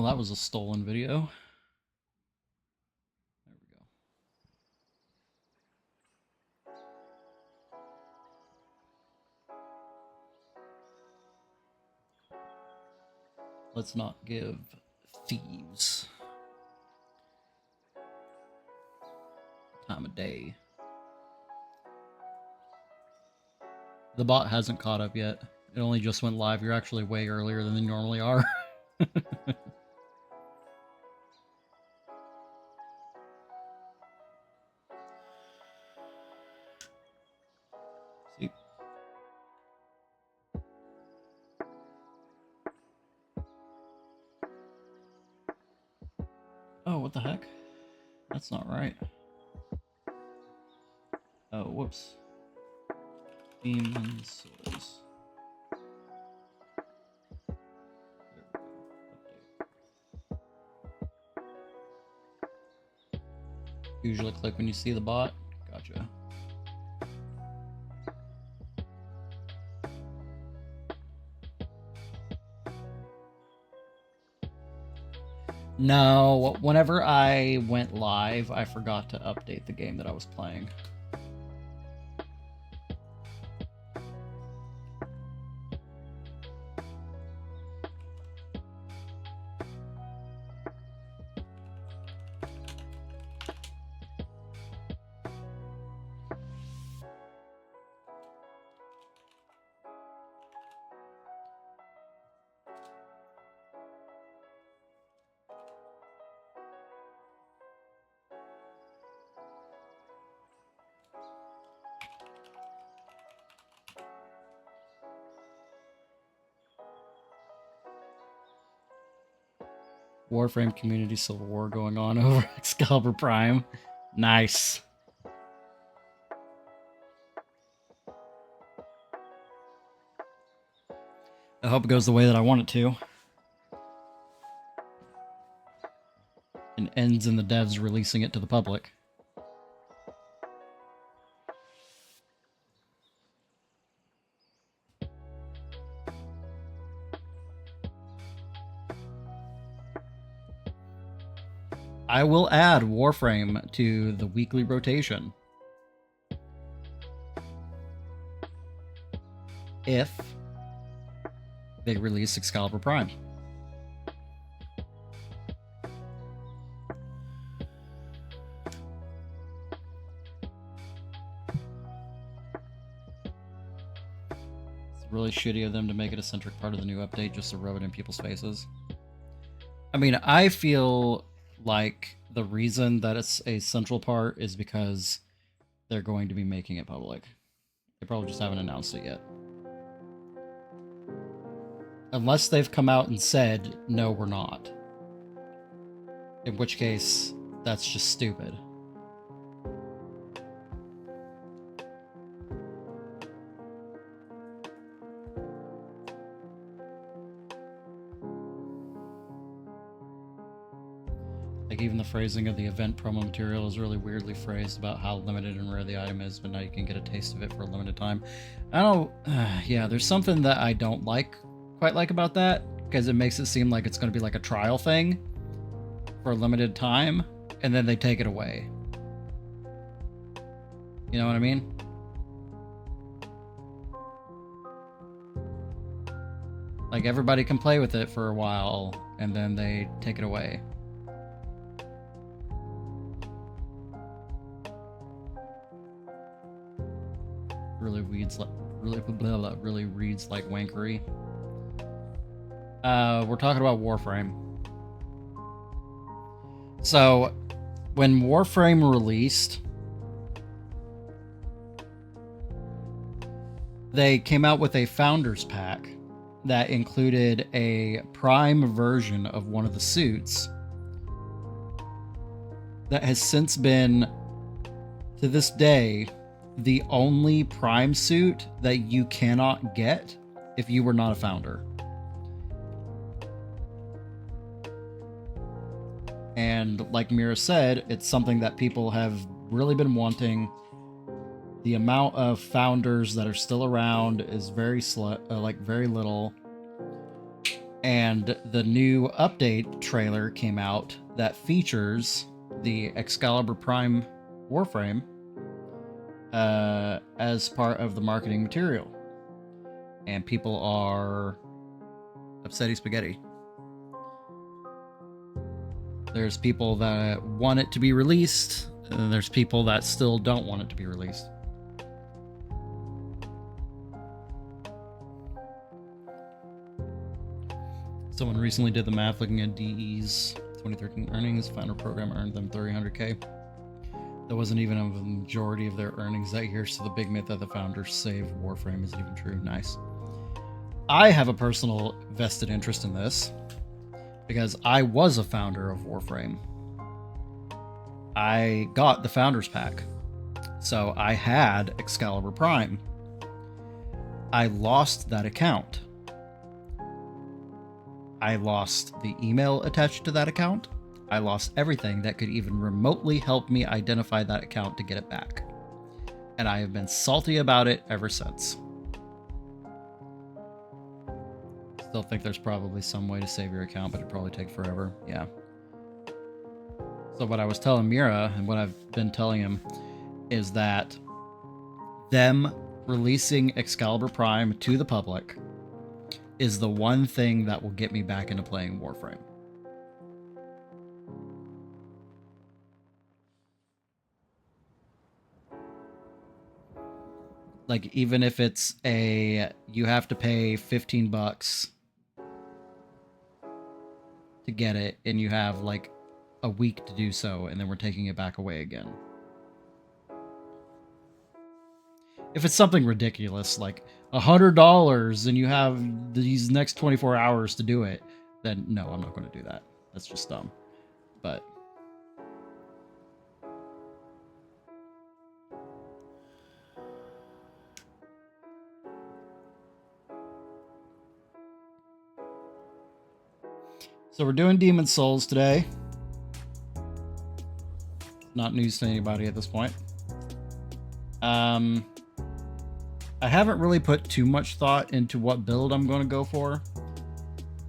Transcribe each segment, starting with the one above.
Well, that was a stolen video. There we go. Let's not give thieves time of day. The bot hasn't caught up yet. It only just went live. You're actually way earlier than they normally are. See? Oh, what the heck? That's not right. Oh, whoops. Demons. Usually click when you see the bot. Gotcha. No, whenever I went live, I forgot to update the game that I was playing. Warframe community civil war going on over Excalibur Prime. Nice. I hope it goes the way that I want it to. And ends in the devs releasing it to the public. I will add Warframe to the weekly rotation. If they release Excalibur Prime. It's really shitty of them to make it a centric part of the new update just to rub it in people's faces. I mean, I feel like the reason that it's a central part is because they're going to be making it public. They probably just haven't announced it yet. Unless they've come out and said, no, we're not. In which case, that's just stupid. Like, even the phrasing of the event promo material is really weirdly phrased about how limited and rare the item is, but now you can get a taste of it for a limited time. I don't... yeah, there's something that I don't quite like about that, because it makes it seem like it's going to be like a trial thing for a limited time, and then they take it away. You know what I mean? Like, everybody can play with it for a while, and then they take it away. Really reads like really reads like wankery. We're talking about Warframe. So, when Warframe released, they came out with a Founders Pack that included a Prime version of one of the suits that has since been, to this day, the only Prime suit that you cannot get if you were not a founder. And like Mira said, it's something that people have really been wanting. The amount of founders that are still around is very very little. And the new update trailer came out that features the Excalibur Prime Warframe as part of the marketing material. And people are upsetty spaghetti. There's people that want it to be released, and there's people that still don't want it to be released. Someone recently did the math looking at DE's 2013 earnings. Founder program earned them $300K. That wasn't even a majority of their earnings that year, so the big myth that the founders saved Warframe isn't even true. Nice. I have a personal vested interest in this because I was a founder of Warframe. I got the Founders Pack, so I had Excalibur Prime. I lost that account. I lost the email attached to that account. I lost everything that could even remotely help me identify that account to get it back. And I have been salty about it ever since. Still think there's probably some way to save your account, but it'd probably take forever. Yeah. So what I was telling Mira, and what I've been telling him, is that them releasing Excalibur Prime to the public is the one thing that will get me back into playing Warframe. Like, even if it's you have to pay $15 to get it, and you have like a week to do so, and then we're taking it back away again. If it's something ridiculous, like $100 and you have these next 24 hours to do it, then no, I'm not going to do that. That's just dumb. But so we're doing Demon Souls today. Not news to anybody at this point. I haven't really put too much thought into what build I'm going to go for.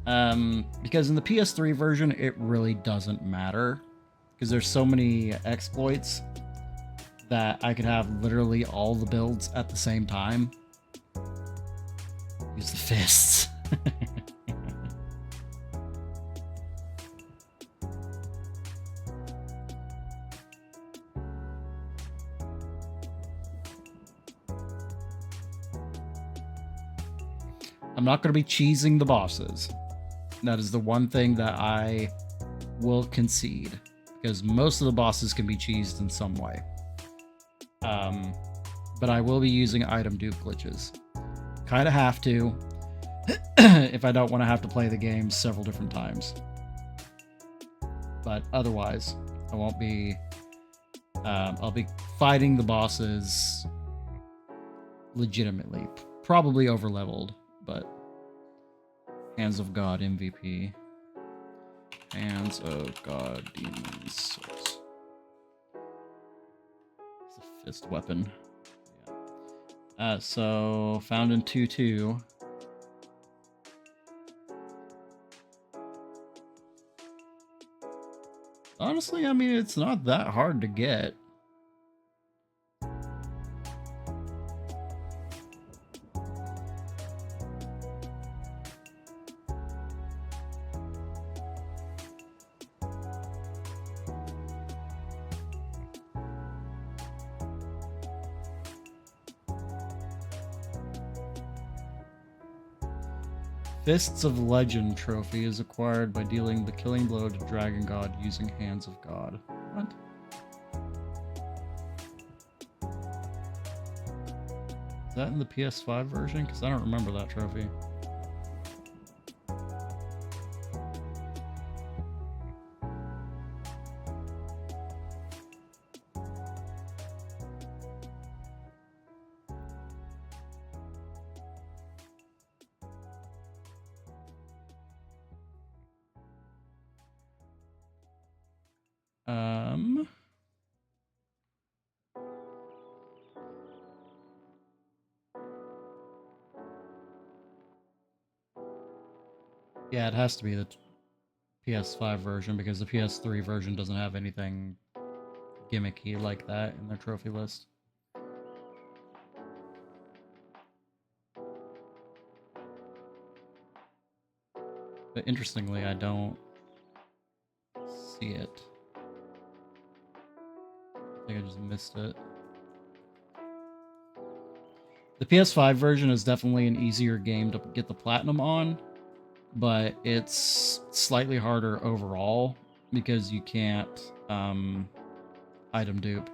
Because in the PS3 version, it really doesn't matter. Because there's so many exploits that I could have literally all the builds at the same time. Use the fists. I'm not going to be cheesing the bosses. That is the one thing that I will concede, because most of the bosses can be cheesed in some way. But I will be using item dupe glitches. Kind of have to, if I don't want to have to play the game several different times. But otherwise, I won't be... I'll be fighting the bosses legitimately. Probably over-leveled, but... Hands of God MVP. Hands of God Demon Souls. It's a fist weapon. Yeah. So, found in 2-2. Honestly, I mean, it's not that hard to get. Fists of Legend trophy is acquired by dealing the killing blow to Dragon God using Hands of God. What? Is that in the PS5 version? Because I don't remember that trophy. Yeah, it has to be the PS5 version because the PS3 version doesn't have anything gimmicky like that in their trophy list. But interestingly, I don't see it. I think I just missed it. The PS5 version is definitely an easier game to get the platinum on, but it's slightly harder overall because you can't item dupe.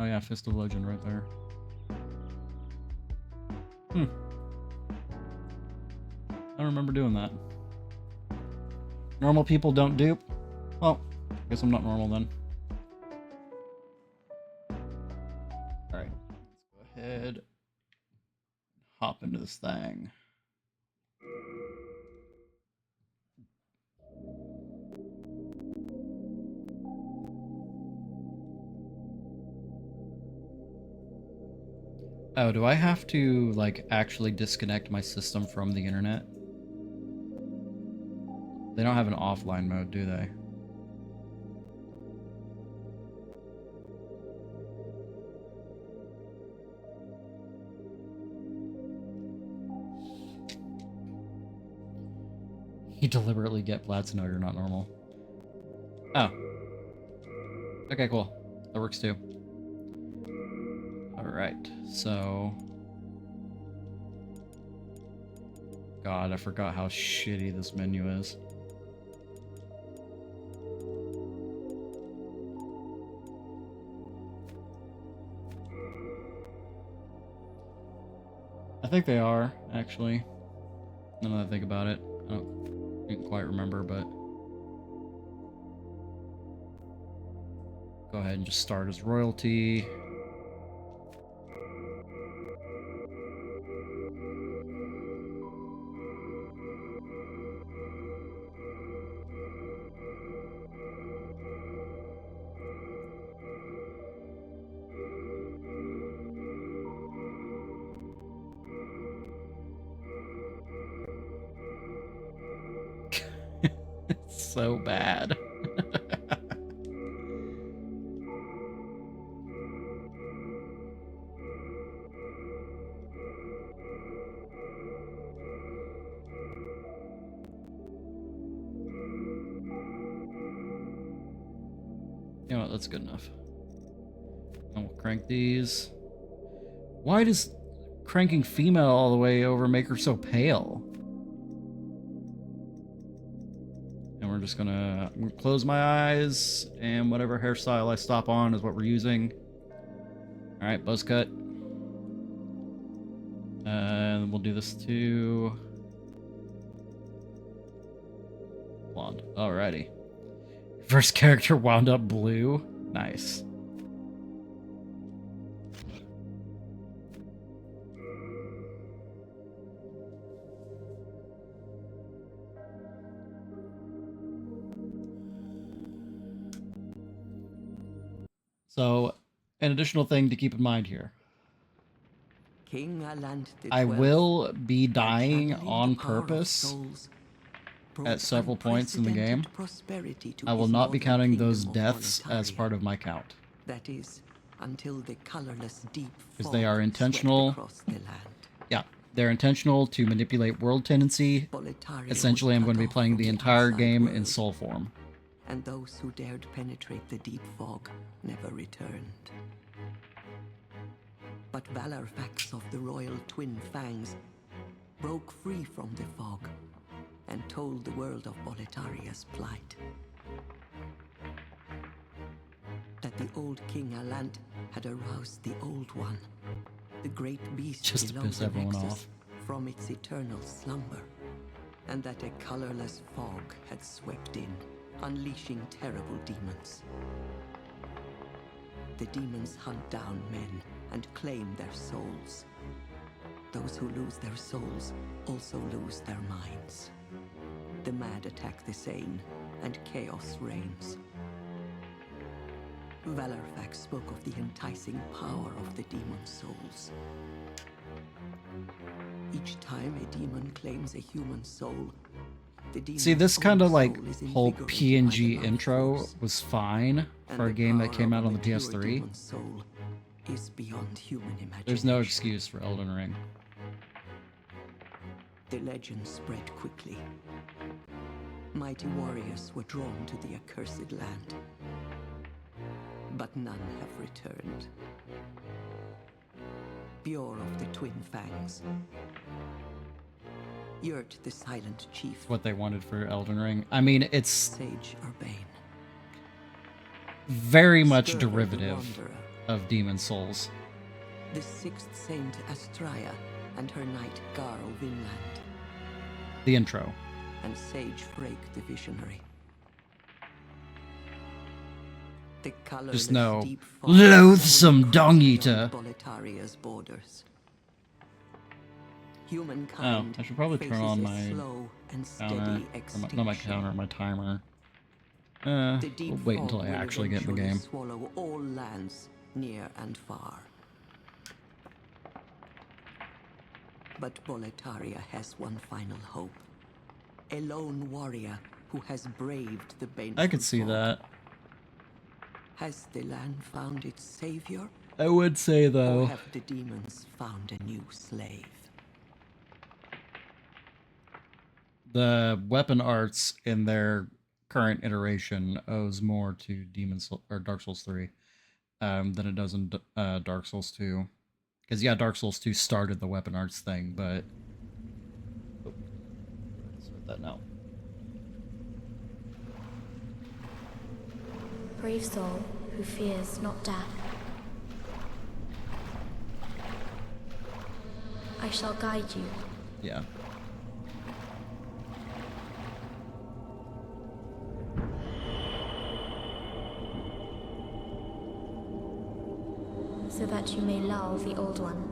Oh yeah, Fist of Legend right there. I don't remember doing that. Normal people don't dupe? Well, I guess I'm not normal then. Alright, let's go ahead and hop into this thing. Oh, do I have to, like, actually disconnect my system from the internet? They don't have an offline mode, do they? You deliberately get Plat to know you're not normal. Oh. Okay, cool. That works too. Alright, so... God, I forgot how shitty this menu is. I think they are, actually. Now that I think about it. I don't quite remember, but... Go ahead and just start as royalty. It's so bad. You know what, that's good enough. And we'll crank these. Why does cranking female all the way over make her so pale? And we're just gonna close my eyes, and whatever hairstyle I stop on is what we're using. Alright, buzz cut. And we'll do this to... blonde. Alrighty. First character wound up blue. Nice. So, an additional thing to keep in mind here. King Aland I will be dying on purpose at several points in the game. I will not be counting those deaths as part of my count. That is, until the colorless deep because they are intentional. The land. Yeah, they're intentional to manipulate world tendency. Essentially, I'm going to be playing the entire game in soul form. And those who dared penetrate the deep fog never returned. But Valorfax of the royal twin fangs broke free from the fog and told the world of Boletaria's plight. That the old King Alant had aroused the Old One, the great beast just to below piss the everyone Nexus, off, from its eternal slumber, and that a colorless fog had swept in, unleashing terrible demons. The demons hunt down men and claim their souls. Those who lose their souls also lose their minds. The mad attack the sane, and chaos reigns. Valarfax spoke of the enticing power of the demon souls. Each time a demon claims a human soul, the demon's See, this own kind of like soul is whole invigorated by PNG the life intro force, was fine and for a the game that power came of out on the mature PS3. demon soul is beyond human imagination. There's no excuse for Elden Ring. The legend spread quickly. Mighty warriors were drawn to the accursed land, but none have returned. Bjor of the Twin Fangs, Yurt the Silent Chief, What they wanted for Elden Ring. I mean, it's Sage Urbane, very much Sturger the derivative Wanderer, of Demon Souls. the Sixth Saint Astraea and her knight Garl Vinland, The intro. and Sage Frake the Visionary. The colorless Just know, deep forest loathsome only dung crossed eater. beyond Boletaria's borders. Humankind I should probably turn faces on a my slow and steady counter. extinction. Not my counter, my timer. The deep We'll wait fog until I will actually get in the eventually game. swallow all lands near and far. But Boletaria has one final hope. A lone warrior who has braved the baneful I could see fog. that. Has the land found its savior? I would say Or though, have the demons found a new slave? the weapon arts in their current iteration owes more to Dark Souls 3 than it does in Dark Souls 2. Because yeah, Dark Souls 2 started the weapon arts thing, but start that now. Brave soul who fears not death. I shall guide you. Yeah. So that you may lull the old one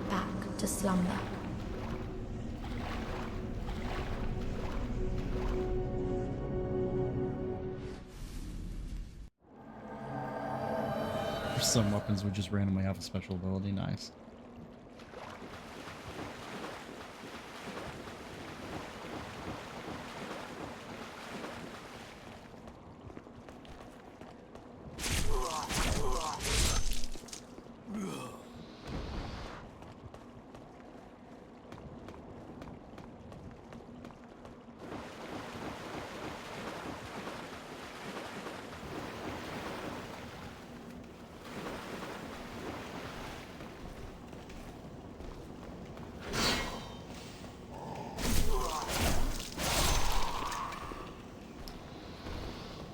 back to slumber. Some weapons would just randomly have a special ability. Nice.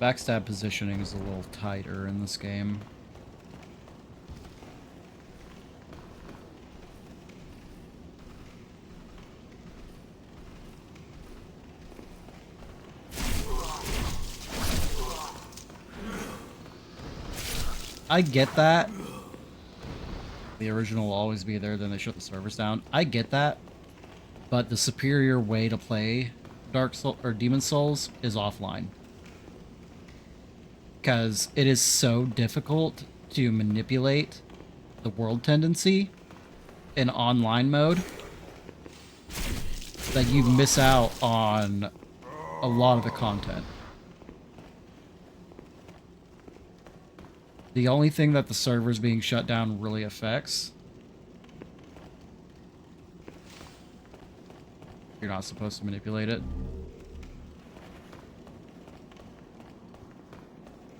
Backstab positioning is a little tighter in this game. I get that. The original will always be there, then they shut the servers down. I get that. But the superior way to play Dark Souls or Demon Souls is offline. Because it is so difficult to manipulate the world tendency in online mode that you miss out on a lot of the content. The only thing that the servers being shut down really affects, you're not supposed to manipulate it.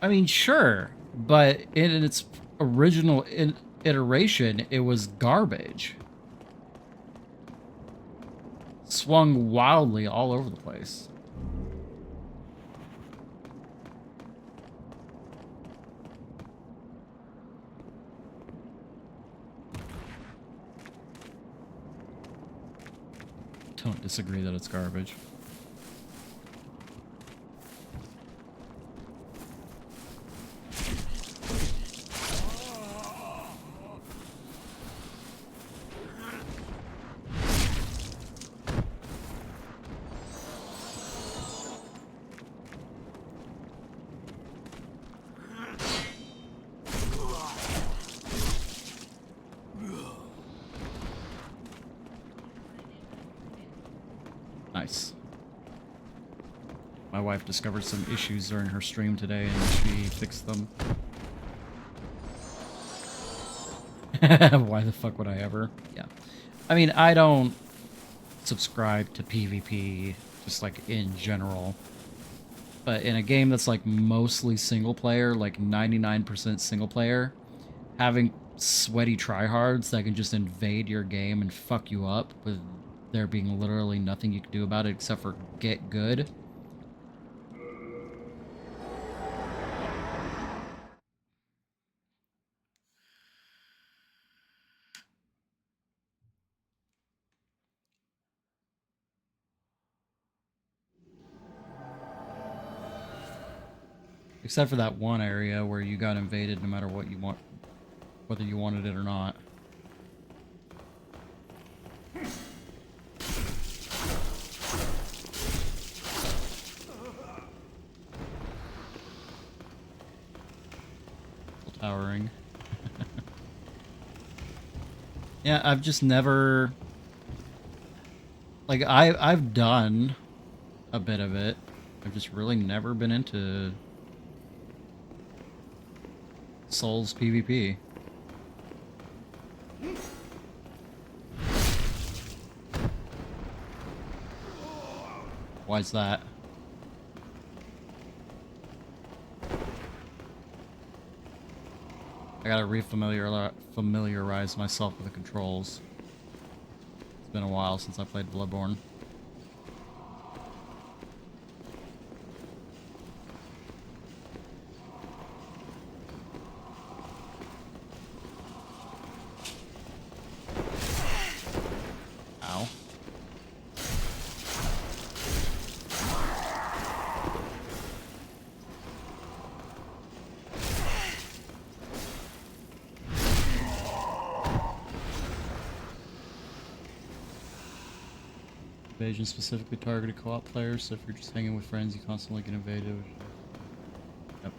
I mean, sure, but in its original iteration, it was garbage. Swung wildly all over the place. Don't disagree that it's garbage. Nice. My wife discovered some issues during her stream today and she fixed them. Why the fuck would I ever? Yeah. I mean, I don't subscribe to PvP just like in general. But in a game that's like mostly single player, like 99% single player, having sweaty tryhards that can just invade your game and fuck you up with there being literally nothing you can do about it except for get good. Except for that one area where you got invaded no matter what you want, whether you wanted it or not. Towering. Yeah, I've just never... Like, I've done a bit of it. I've just really never been into Souls PvP. Why's that? I gotta familiarize myself with the controls. It's been a while since I played Bloodborne. Ow. Invasion specifically targeted co-op players, so if you're just hanging with friends, you constantly get invaded. Yep,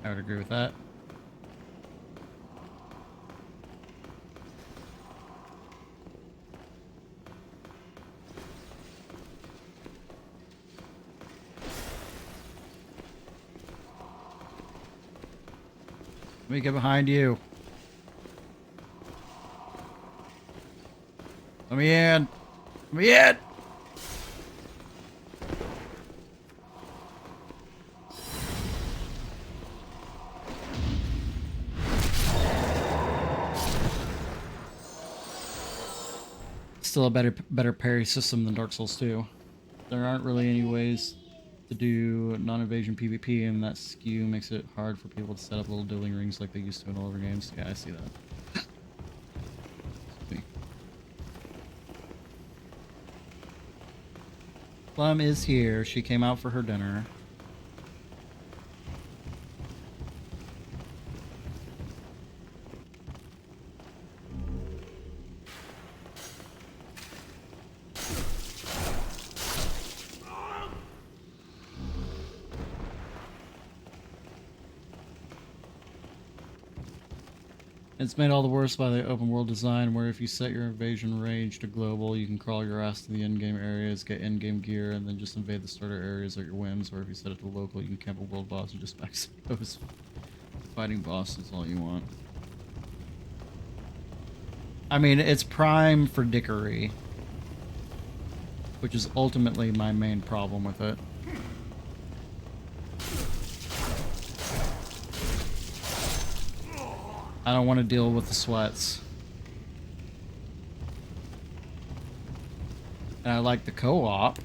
I would agree with that. Let me get behind you. Let me in. Let me in. Still a better parry system than Dark Souls 2. There aren't really any ways to do non-invasion PvP, and that skew makes it hard for people to set up little dueling rings like they used to in older games. Yeah, I see that. Plum is here. She came out for her dinner. It's made all the worse by the open world design, where if you set your invasion range to global, you can crawl your ass to the in-game areas, get in-game gear, and then just invade the starter areas at your whims, or if you set it to local, you can camp a world boss and just max those fighting bosses all you want. I mean, it's prime for dickery, which is ultimately my main problem with it. I don't want to deal with the sweats. And I like the co-op.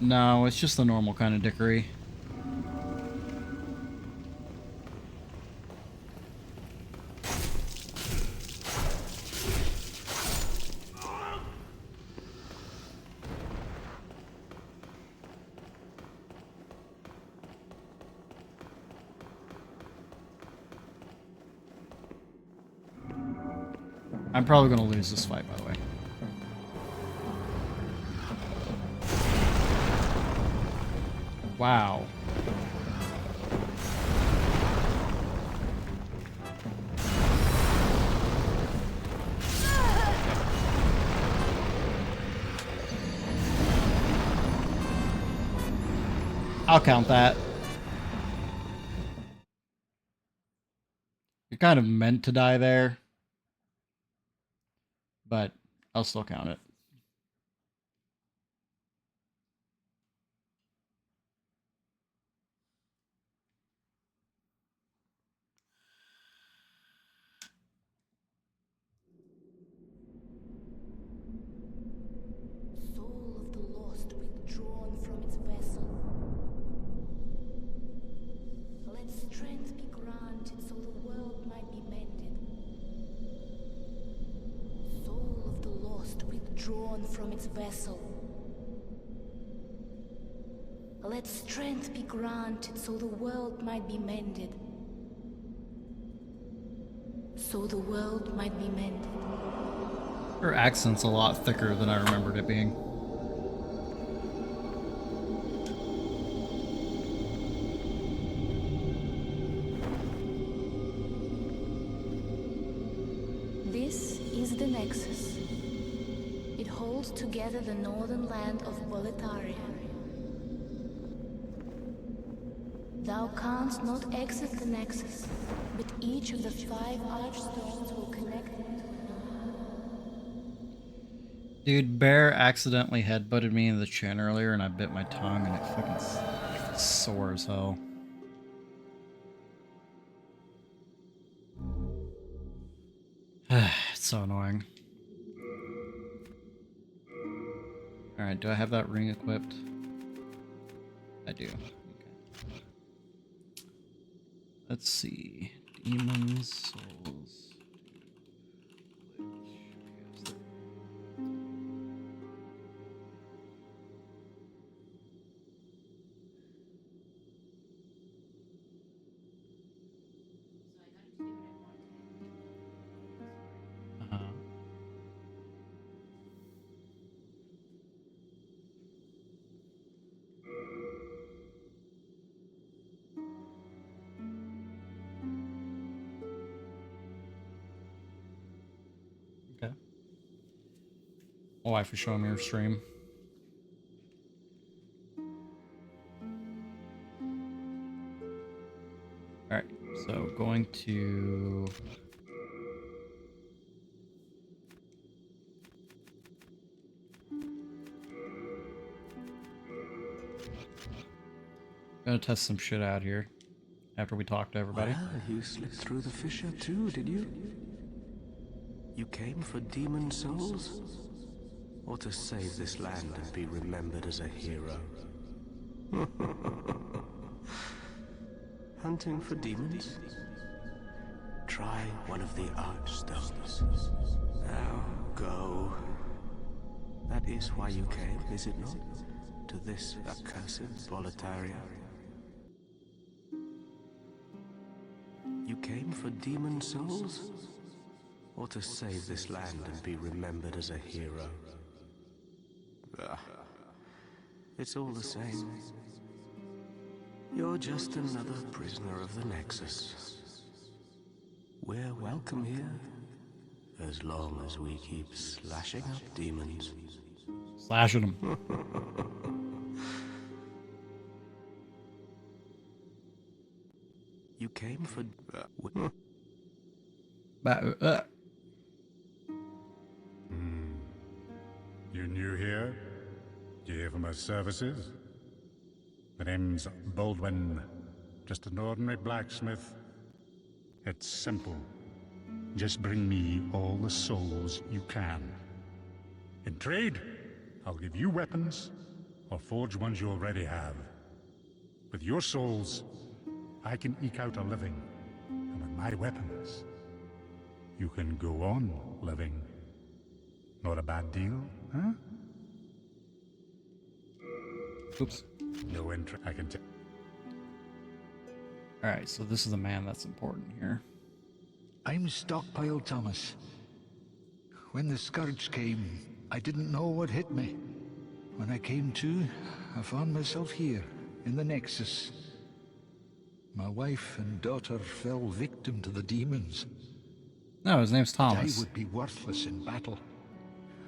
No, it's just the normal kind of dickery. I'm probably going to lose this fight, by the way. Wow. I'll count that. You're kind of meant to die there, but I'll still count it. Soul of the lost withdrawn from its vessel. Let strength be granted so the world might be mended. Soul of the lost withdrawn from its vessel. Let strength be granted so the world might be mended. So the world might be mended. Her accent's a lot thicker than I remembered it being. This is the Nexus. It holds together the northern land of Boletaria. Thou canst not exit the Nexus, but each of the 5 archstones will connect them to another. Dude, Bear accidentally headbutted me in the chin earlier and I bit my tongue and it fucking sore as hell. It's so annoying. Alright, do I have that ring equipped? I do. Okay. Let's see. Demon souls. Okay. Oh, I for show me your stream. Alright, so going to... Gonna test some shit out here after we talk to everybody. Well, you slipped through the fissure too, did you? You came for demon souls? Or to save this land and be remembered as a hero? Hunting for demons? Try one of the archstones. Now, go. That is why you came, is it not? To this accursed boletaria. You came for demon souls? Or to save this land and be remembered as a hero? It's all the same. You're just another prisoner of the Nexus. We're welcome here, as long as we keep slashing up demons. Slashing them. You came for... You new here? Do you hear from my services? The name's Baldwin. Just an ordinary blacksmith. It's simple. Just bring me all the souls you can. In trade, I'll give you weapons, or forge ones you already have. With your souls, I can eke out a living. And with my weapons, you can go on living. Not a bad deal, huh? Oops. No interest. I can tell. Alright, so this is the man that's important here. I'm Stockpile Thomas. When the scourge came, I didn't know what hit me. When I came to, I found myself here, in the Nexus. My wife and daughter fell victim to the demons. No, his name's I Thomas. would be worthless in battle.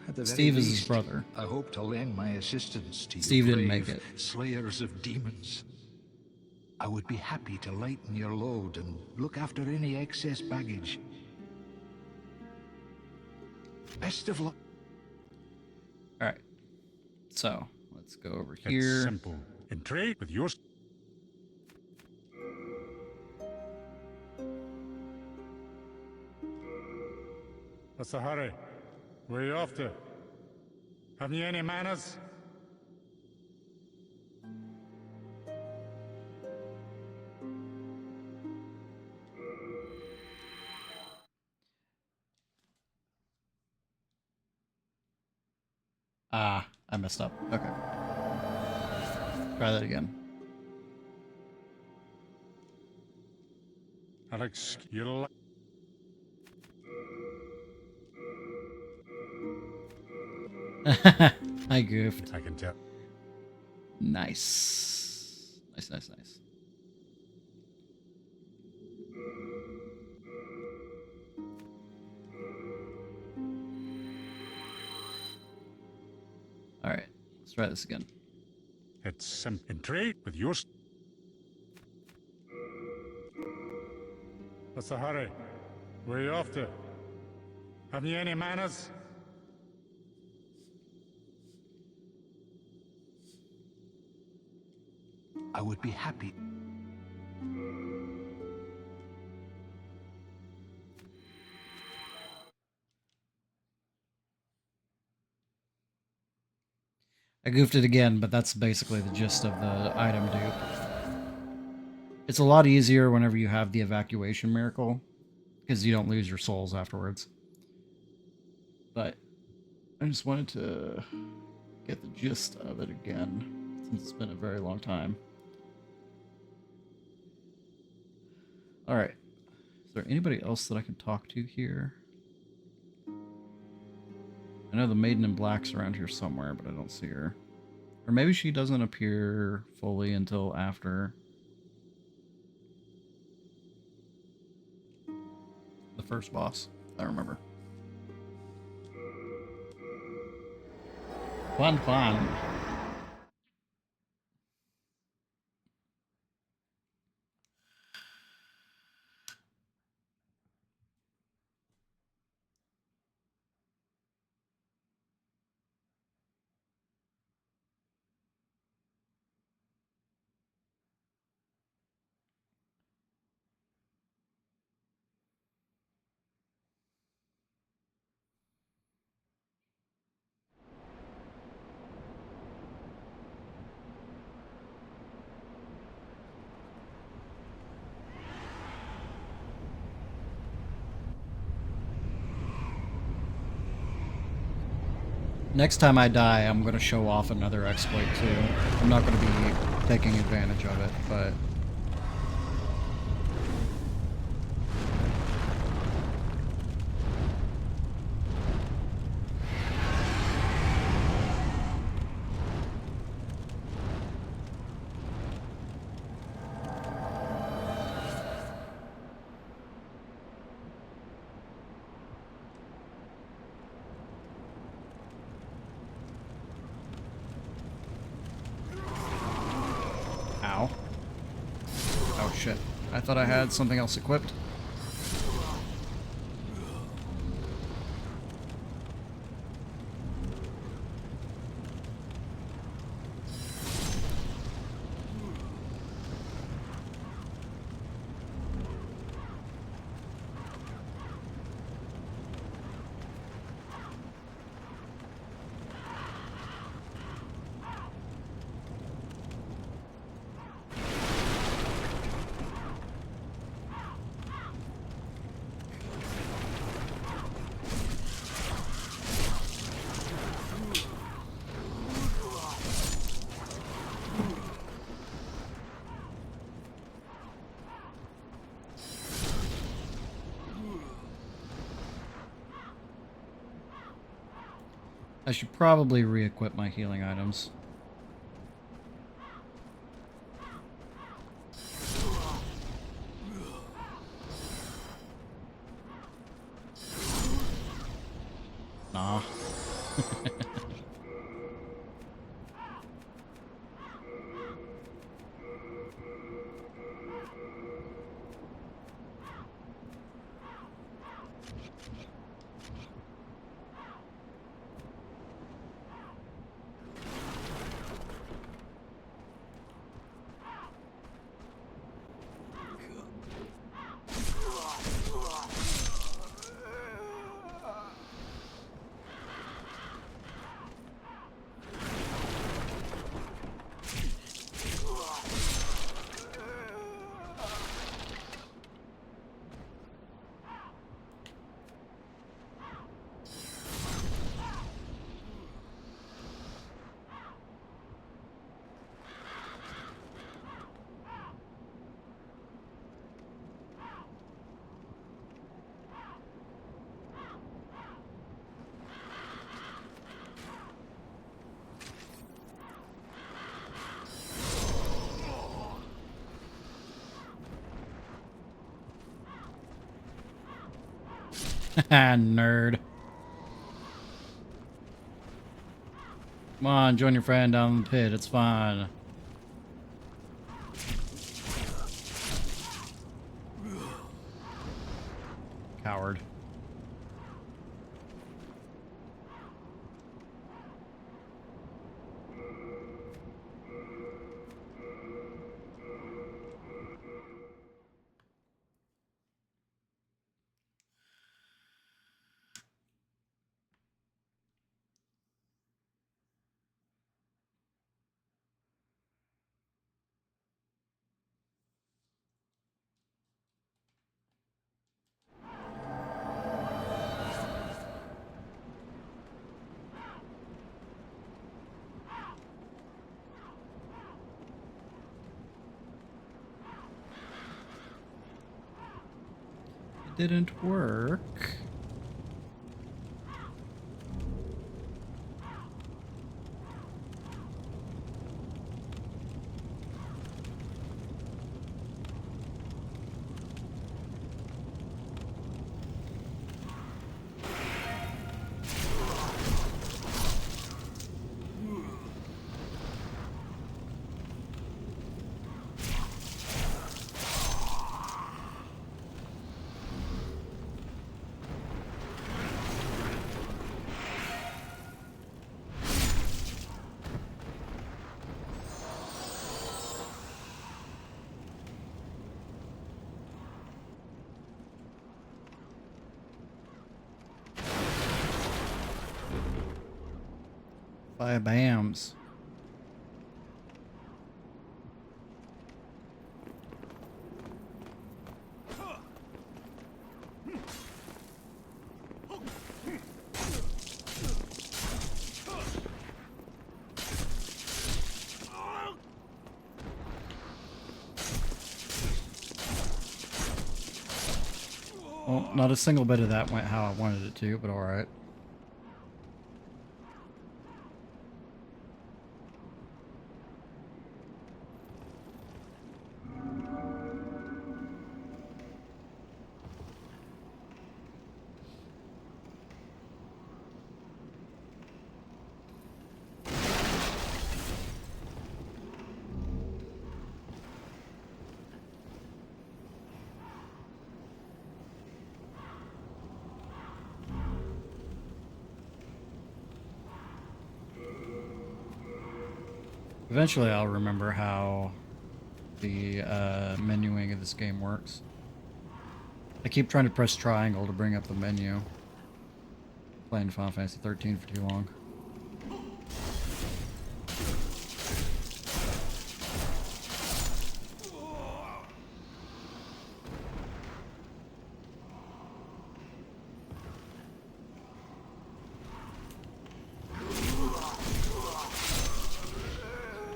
At the very Steve is his least, brother. I hope to lend my assistance to Steve you didn't make brave it. slayers of demons. I would be happy to lighten your load and look after any excess baggage. Best of luck. Alright. So, let's go over It's here. simple. In trade with your... What's the hurry? Where are you off to? Haven't you any manners? Ah, I messed up. Okay. Try that again. Alex, you'll... I goofed. I can tell. Nice. Nice. Alright, let's try this again. It's simple. In trade with your... What's the hurry? Where are you off to? Haven't you any manners? I would be happy. I goofed it again, but that's basically the gist of the item dupe. It's a lot easier whenever you have the evacuation miracle, because you don't lose your souls afterwards. But I just wanted to get the gist of it again, since it's been a very long time. Alright. Is there anybody else that I can talk to here? I know the Maiden in Black's around here somewhere, but I don't see her. Or maybe she doesn't appear fully until after the first boss. I remember. Quan. Next time I die, I'm going to show off another exploit too. I'm not going to be taking advantage of it, but... Ow. Oh shit. I thought I had something else equipped. I should probably re-equip my healing items. Nerd. Come on, join your friend down in the pit. It's fine. Coward. Didn't work. Five bams. Well, not a single bit of that went how I wanted it to, but alright. Eventually I'll remember how the menuing of this game works. I keep trying to press triangle to bring up the menu. Playing Final Fantasy 13 for too long.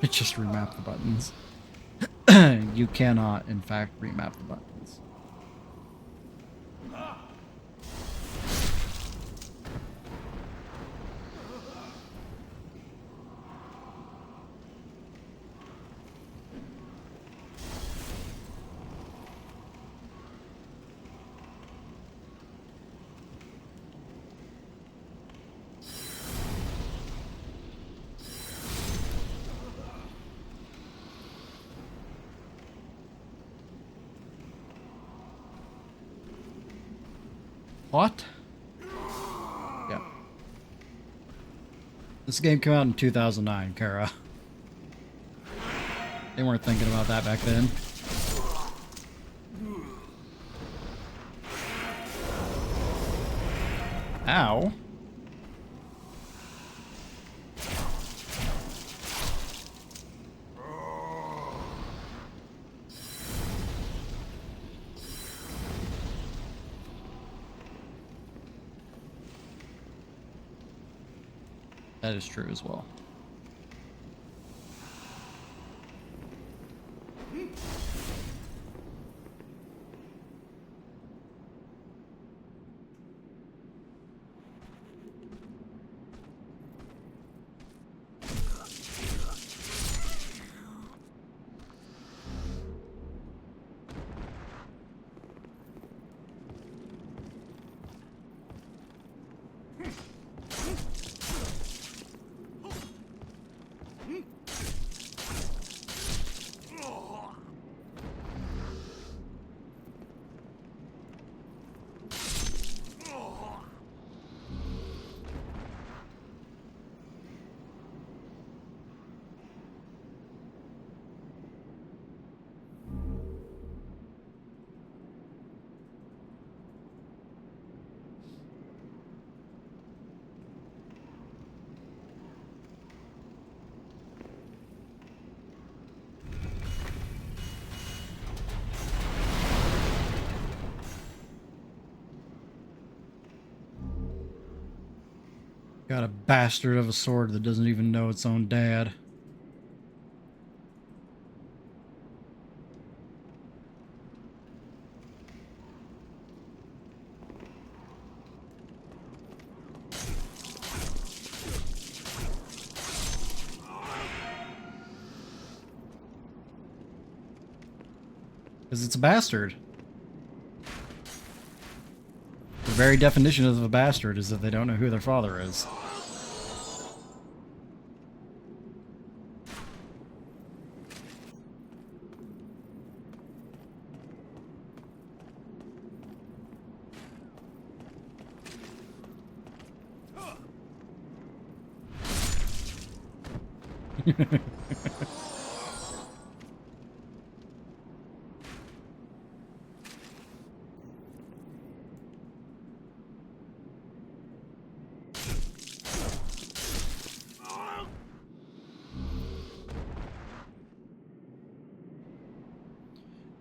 It just remapped the buttons. You cannot, in fact, remap the buttons. What? Yeah. This game came out in 2009, Kara. They weren't thinking about that back then. Ow. That is true as well. Got a bastard of a sword that doesn't even know its own dad. Because it's a bastard. The very definition of a bastard is that they don't know who their father is.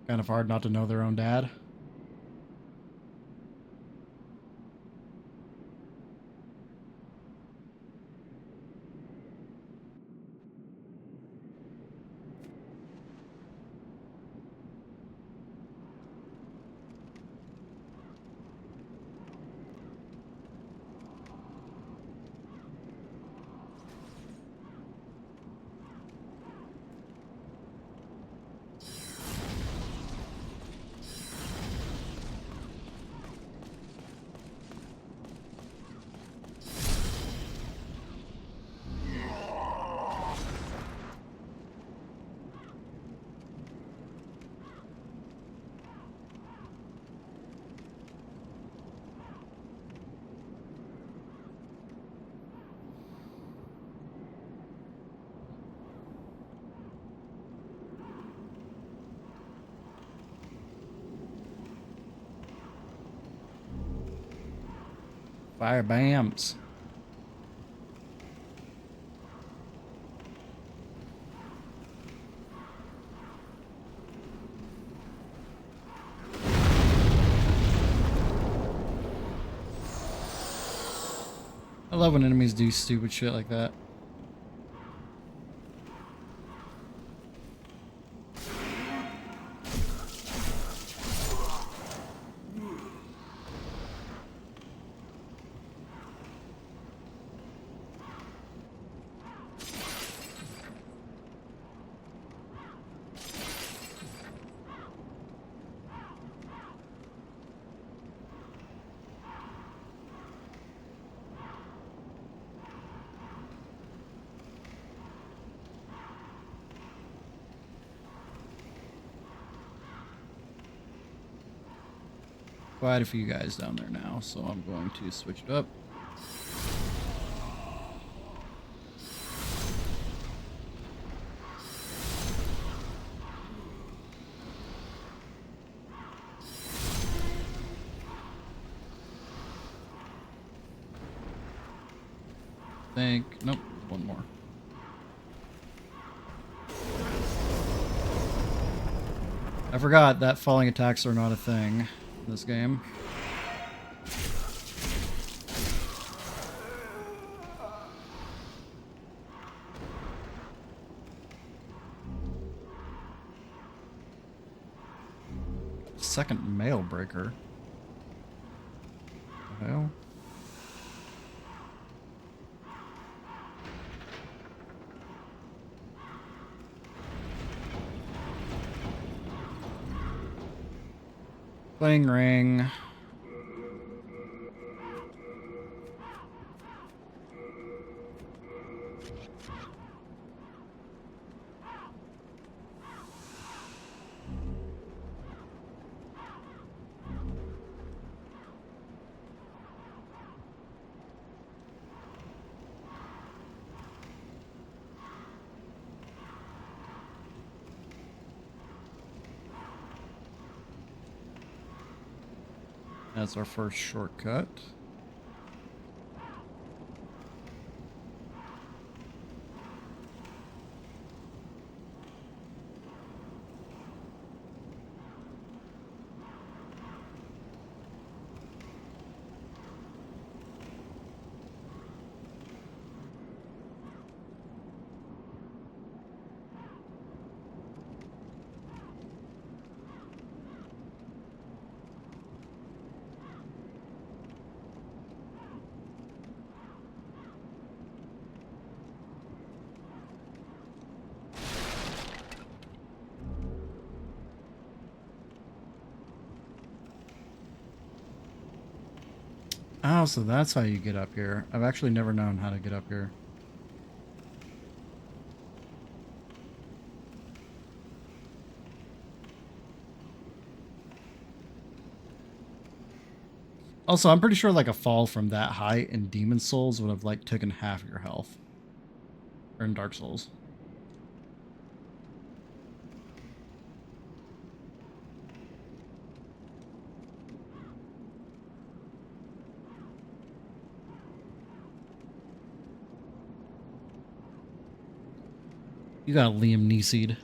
Kind of hard not to know their own dad. Fire bams. I love when enemies do stupid shit like that. Quite a few guys down there now, so I'm going to switch it up. Nope, one more. I forgot that falling attacks are not a thing in this game. Second mail breaker. What the hell? Playing ring. That's our first shortcut. Oh, so that's how you get up here. I've actually never known how to get up here. Also, I'm pretty sure like a fall from that height in Demon Souls would have like taken half your health. Or in Dark Souls. You got Liam Neeson.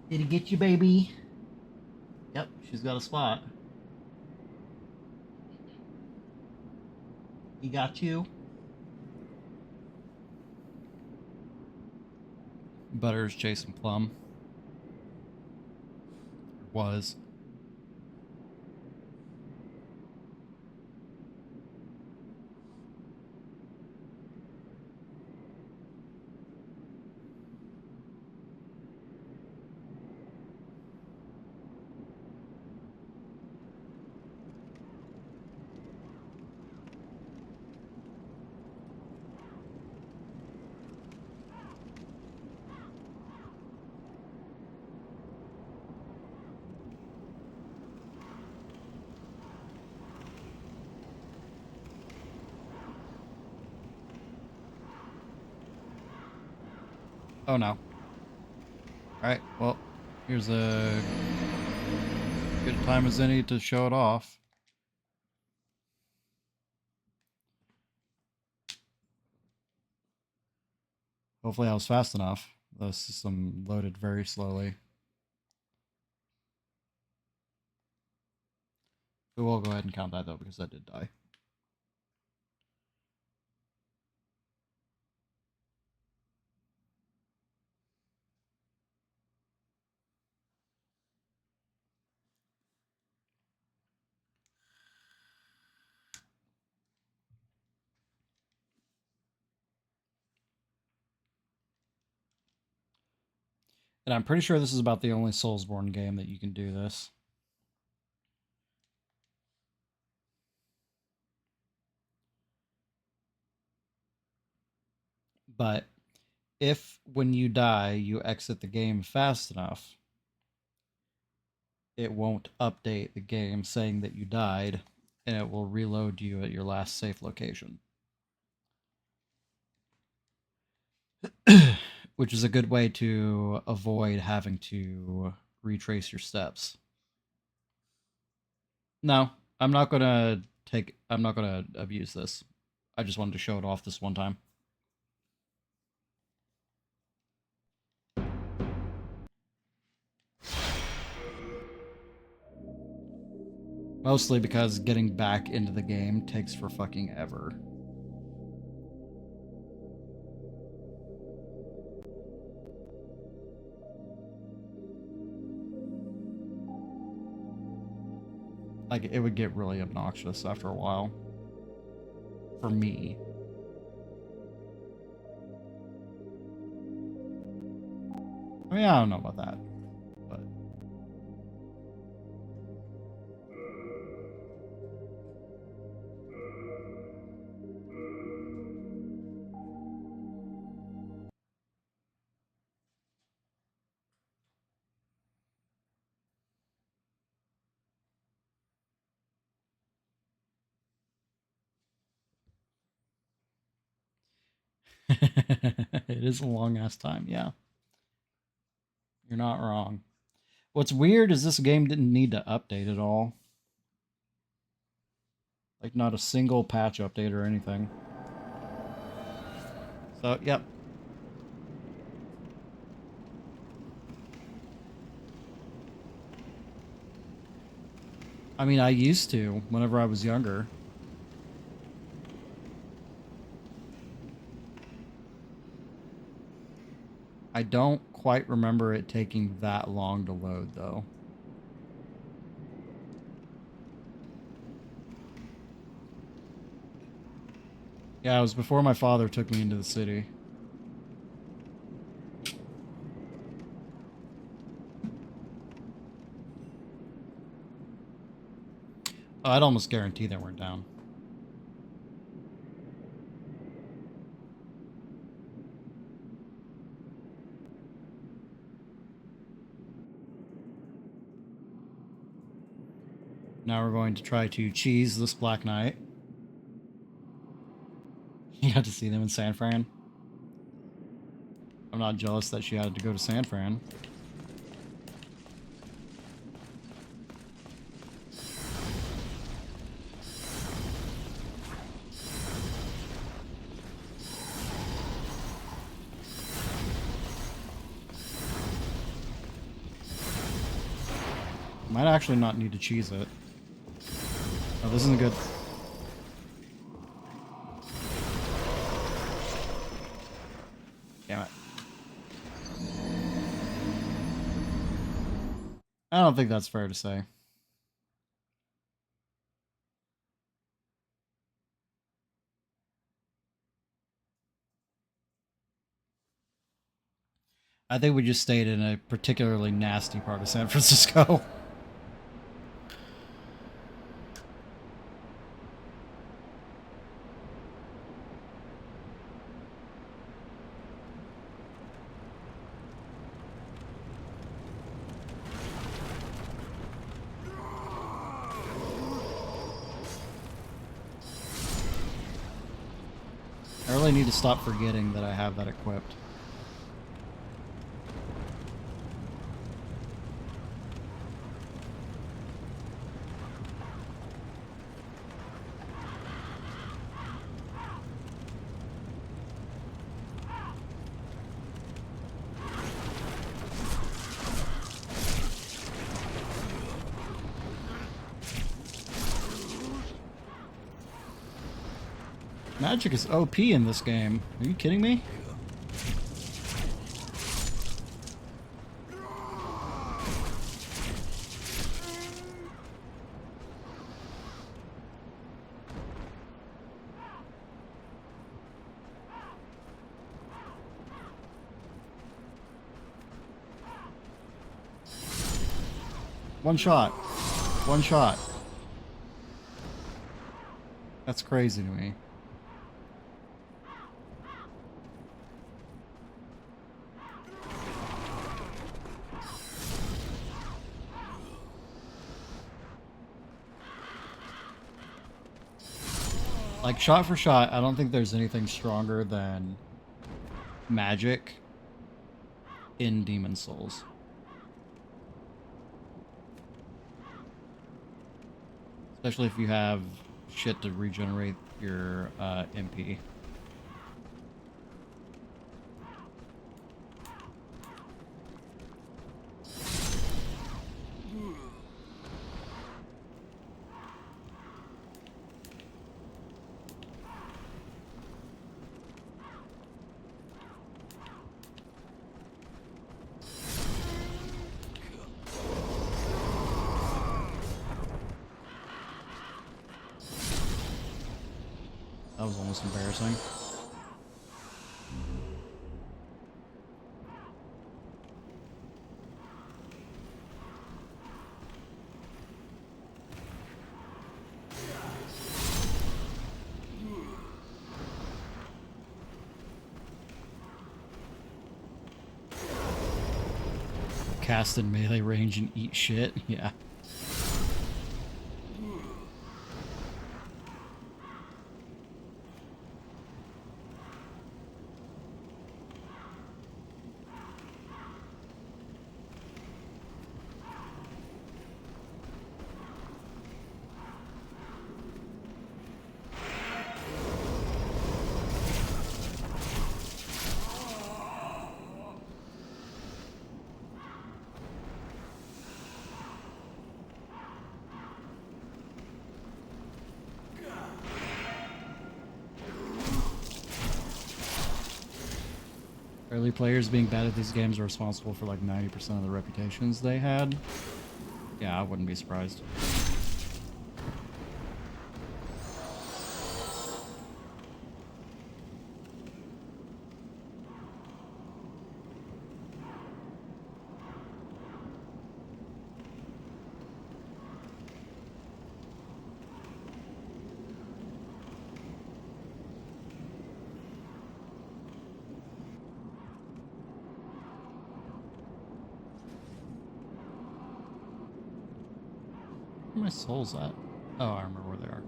Did he get you, baby? Yep, she's got a spot. He got you. Butter's chasing Plum. Was. Oh no. Alright, well, here's a good time as any to show it off. Hopefully I was fast enough. The system loaded very slowly. We will go ahead and count that though, because I did die. And I'm pretty sure this is about the only Soulsborne game that you can do this. But if when you die, you exit the game fast enough, it won't update the game saying that you died, and it will reload you at your last safe location. Which is a good way to avoid having to retrace your steps. No, I'm not gonna abuse this. I just wanted to show it off this one time. Mostly because getting back into the game takes for fucking ever. Like, it would get really obnoxious after a while. For me. I mean, I don't know about that. But... it is a long ass time, yeah. You're not wrong. What's weird is this game didn't need to update at all. Like, not a single patch update or anything. So, yep. I mean, I used to, whenever I was younger. I don't quite remember it taking that long to load, though. Yeah, it was before my father took me into the city. Oh, I'd almost guarantee they weren't down. Now we're going to try to cheese this Black Knight. You got to see them in San Fran. I'm not jealous that she had to go to San Fran. Might actually not need to cheese it. Oh, this isn't good. Damn it. I don't think that's fair to say. I think we just stayed in a particularly nasty part of San Francisco. I really need to stop forgetting that I have that equipped. Magic is OP in this game. Are you kidding me? One shot. One shot. That's crazy to me. Like, shot for shot, I don't think there's anything stronger than magic in Demon Souls. Especially if you have shit to regenerate your MP. That was almost embarrassing. Cast in melee range and eat shit, yeah. Early players being bad at these games are responsible for like 90% of the reputations they had. Yeah, I wouldn't be surprised. Where are my souls at? Oh, I remember where they are.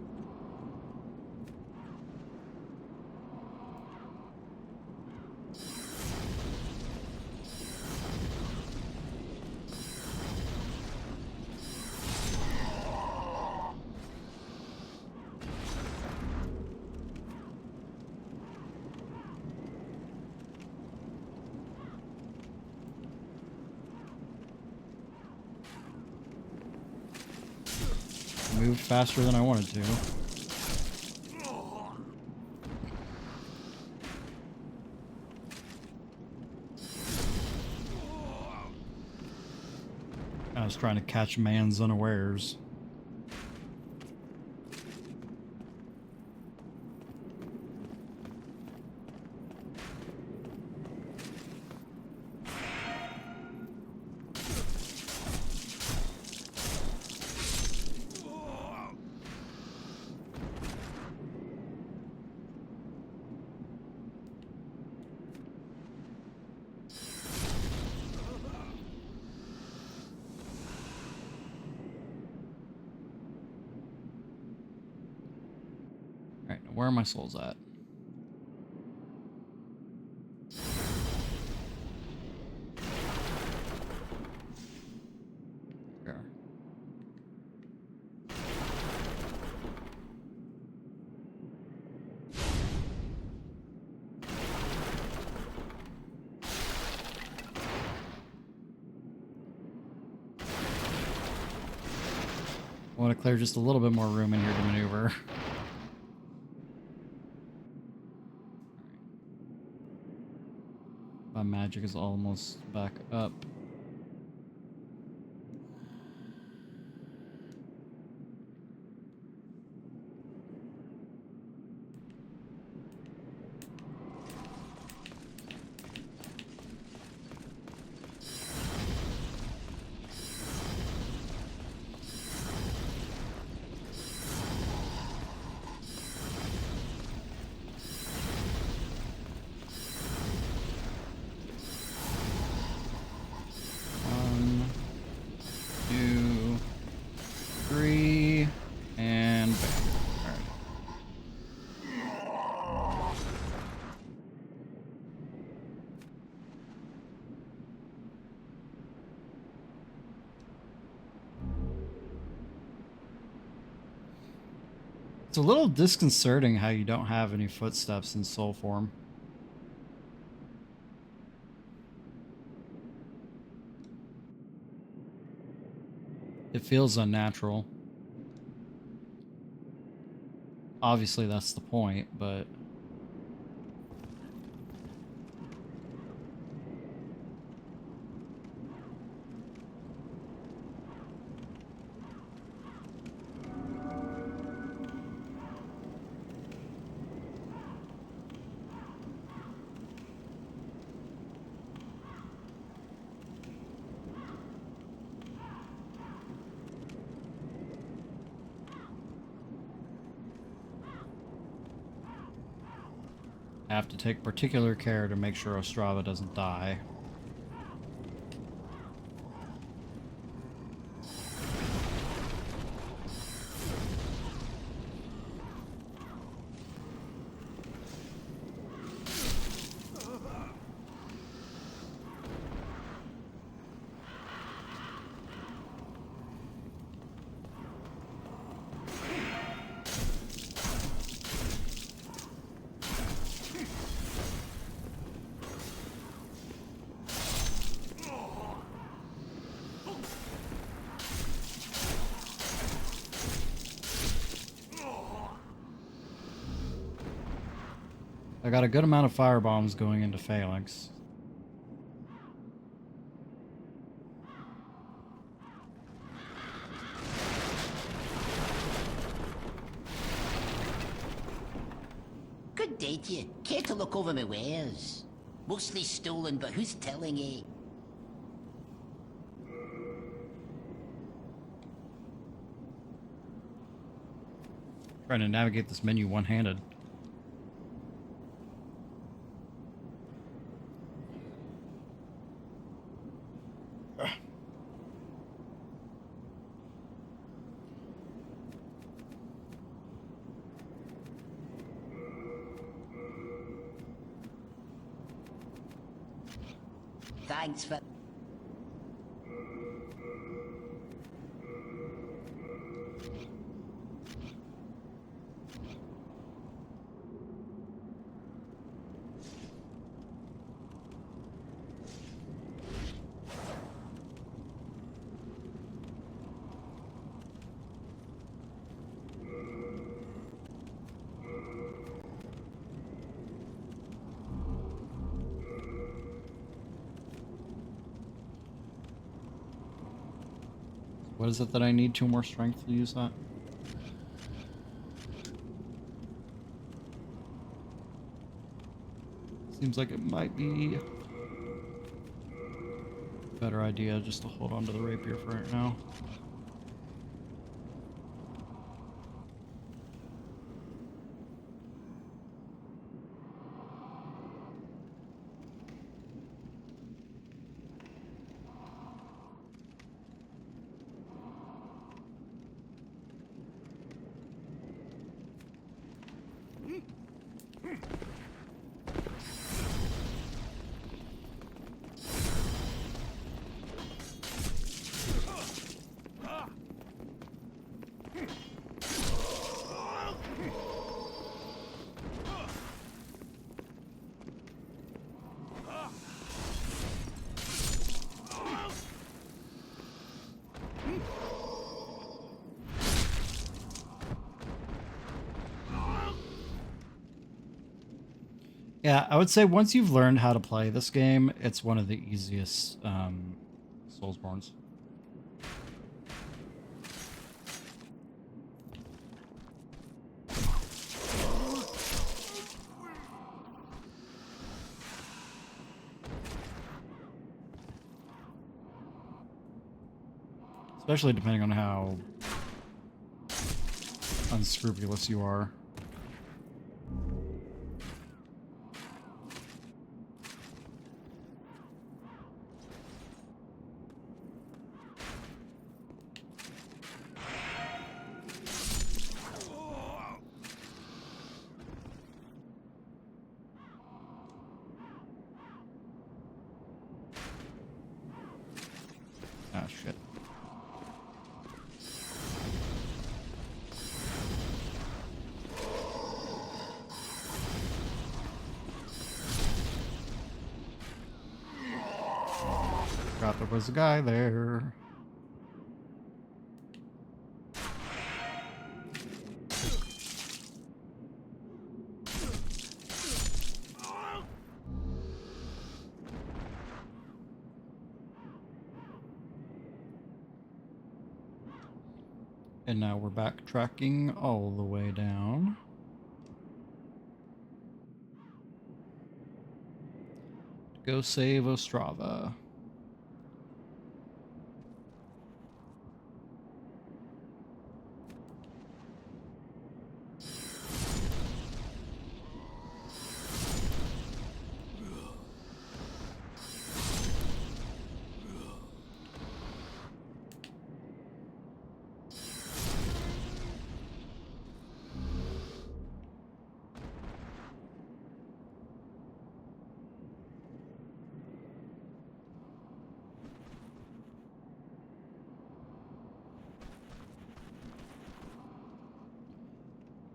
Moved faster than I wanted to. I was trying to catch man's unawares. Alright, now where are my souls at? There. I want to clear just a little bit more room in here to maneuver. My magic is almost back up. One, two, three, and bam. Alright. It's a little disconcerting how you don't have any footsteps in soul form. It feels unnatural. Obviously, that's the point, but... I have to take particular care to make sure Ostrava doesn't die. I got a good amount of fire bombs going into Phalanx. say to you? Care to look over my wares? Mostly stolen, but who's telling eh? Trying to navigate this menu one-handed. Thanks for... What is it that I need? 2 more strength to use that? Seems like it might be a better idea just to hold on to the rapier for right now. Yeah, I would say once you've learned how to play this game, it's one of the easiest Soulsborns. Especially depending on how unscrupulous you are. Ah, shit. Forgot there was a guy there. And now we're backtracking all the way down. To go save Ostrava.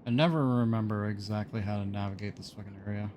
I never remember exactly how to navigate this fucking area.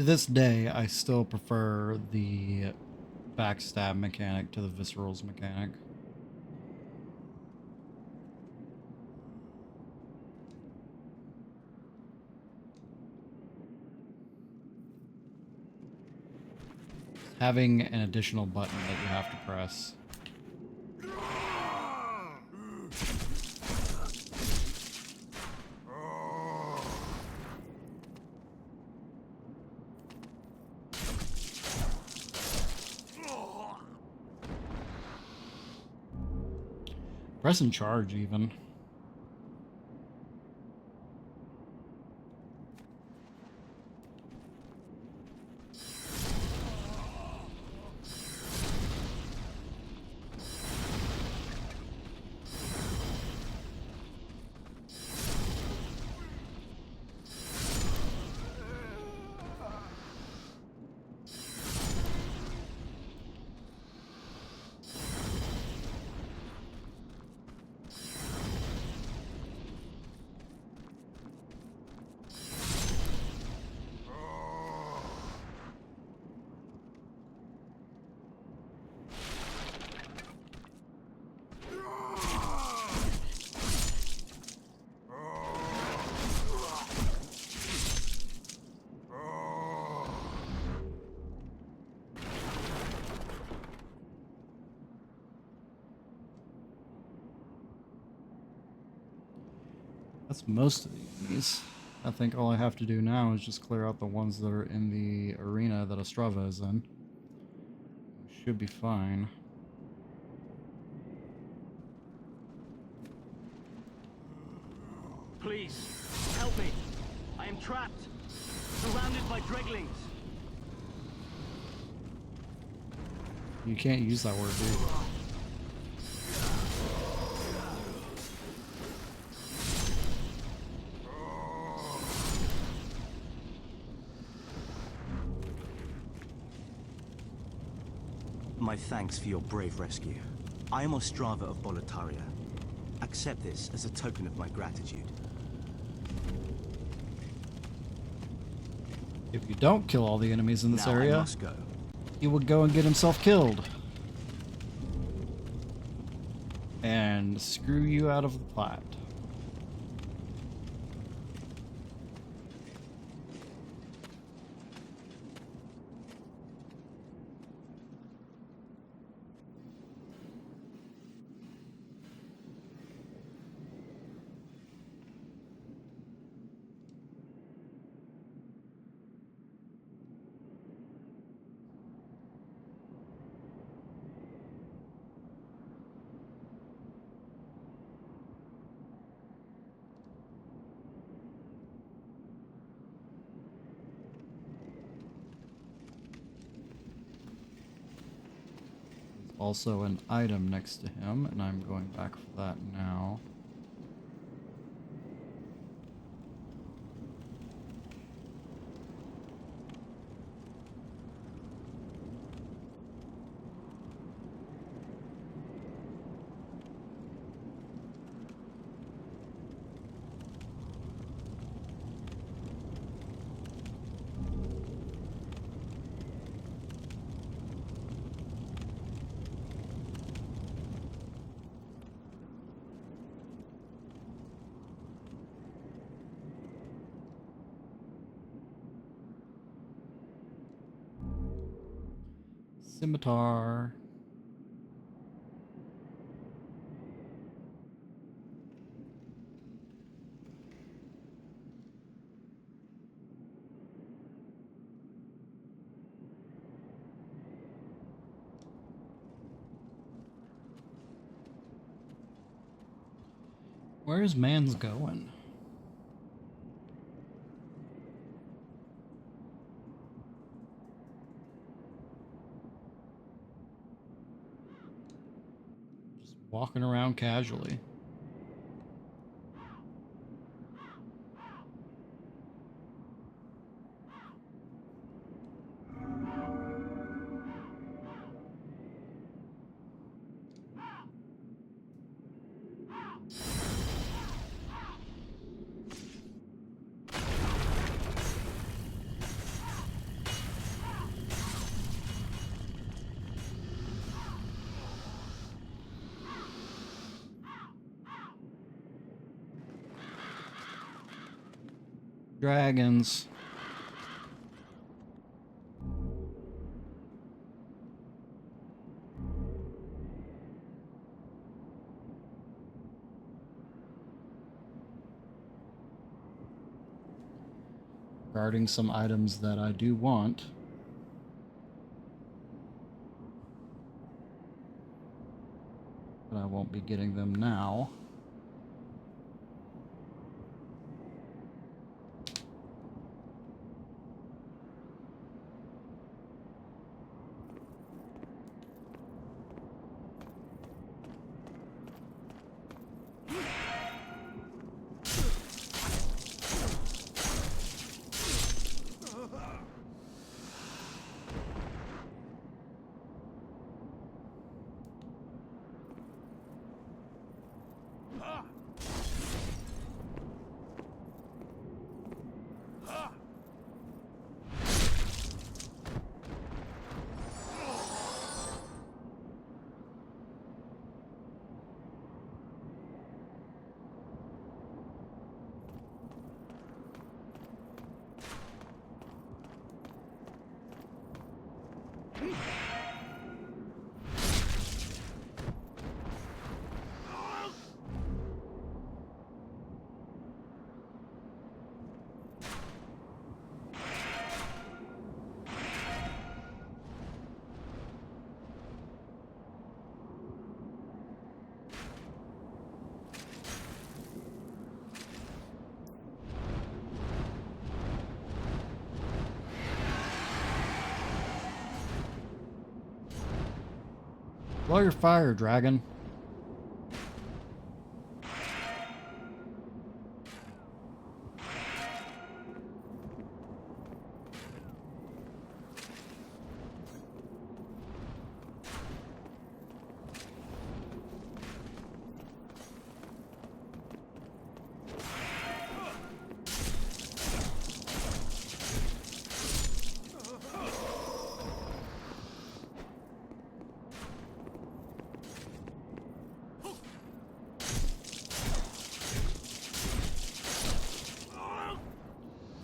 To this day, I still prefer the backstab mechanic to the viscerals mechanic. Having an additional button that you have to press. Press and charge, even. That's most of the enemies. I think all I have to do now is just clear out the ones that are in the arena that Ostrava is in. Should be fine. Please, help me. I am trapped, surrounded by dreglings. You can't use that word, dude. My thanks for your brave rescue. I am Ostrava of Boletaria. Accept this as a token of my gratitude. If you don't kill all the enemies in this Now area, I must go. he would go and get himself killed. And screw you out of the Plat. Also an item next to him, and I'm going back for that now. Scimitar. Where's man's going? Just walking around casually. Dragons. Guarding some items that I do want. But I won't be getting them now. Blow your fire, dragon.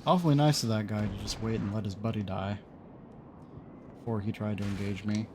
Awfully nice of that guy to just wait and let his buddy die before he tried to engage me.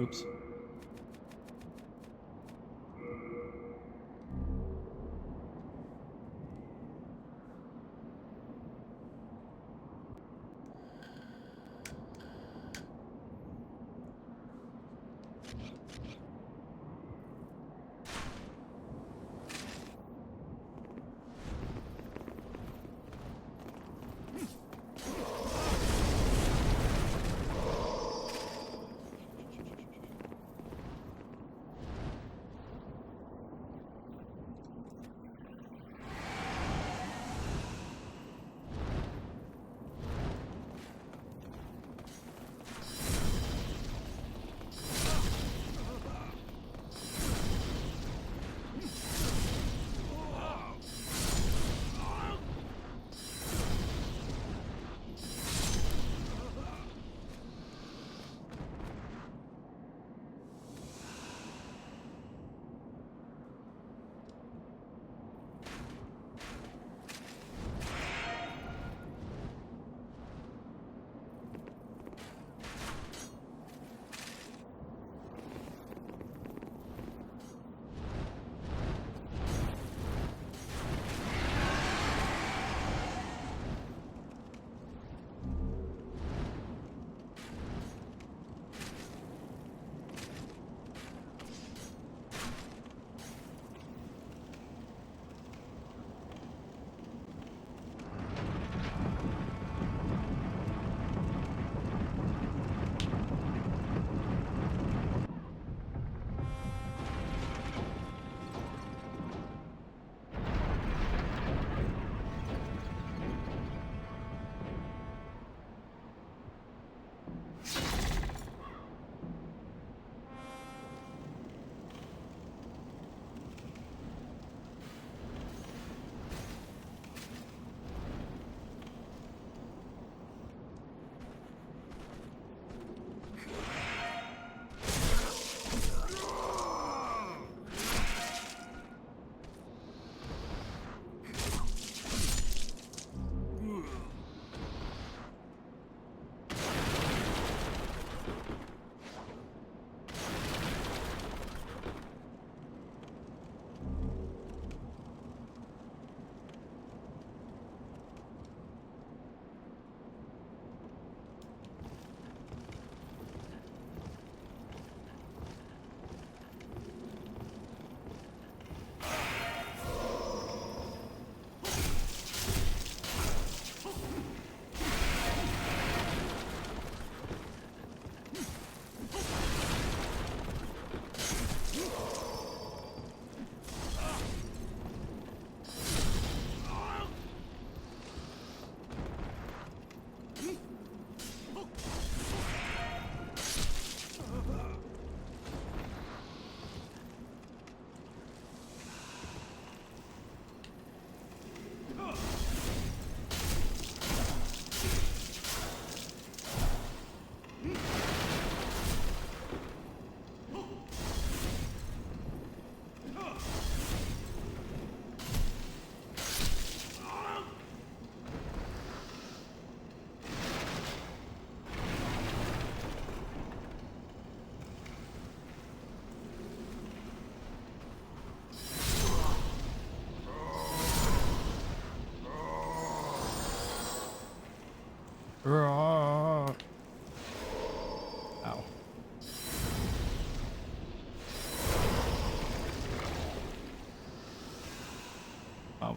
Oops.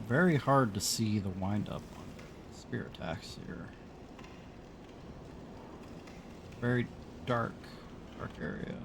very hard to see the wind up on the spear attacks here. Very dark area.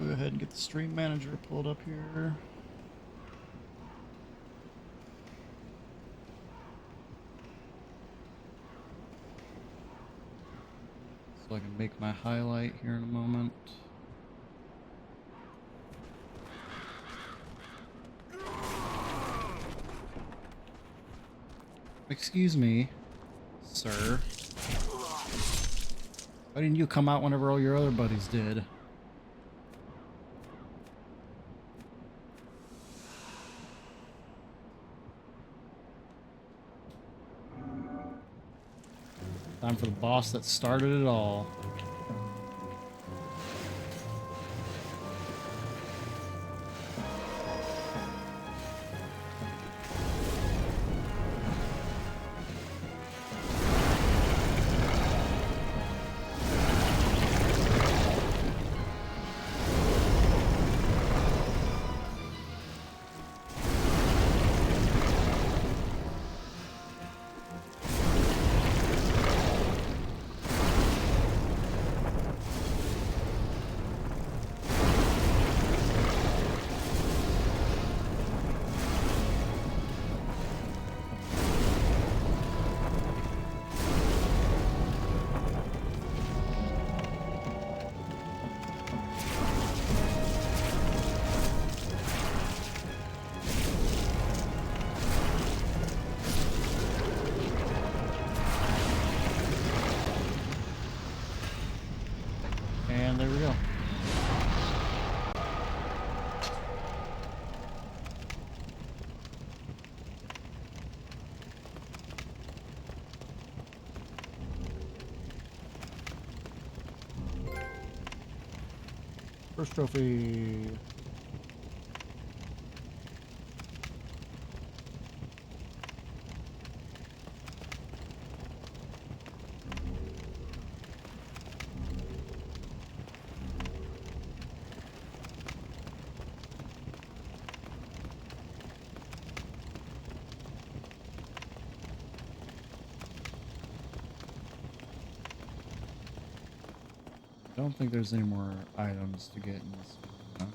Go ahead and get the stream manager pulled up here. So I can make my highlight here in a moment. Excuse me, sir. Why didn't you come out whenever all your other buddies did? Time for the boss that started it all. And there we go. First trophy. I don't think there's any more items to get in this. No?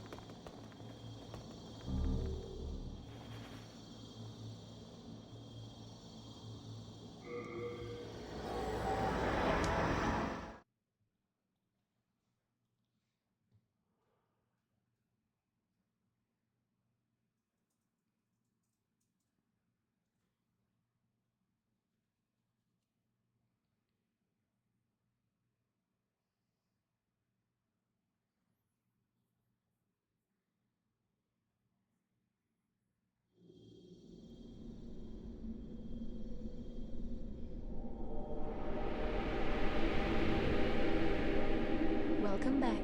Welcome back.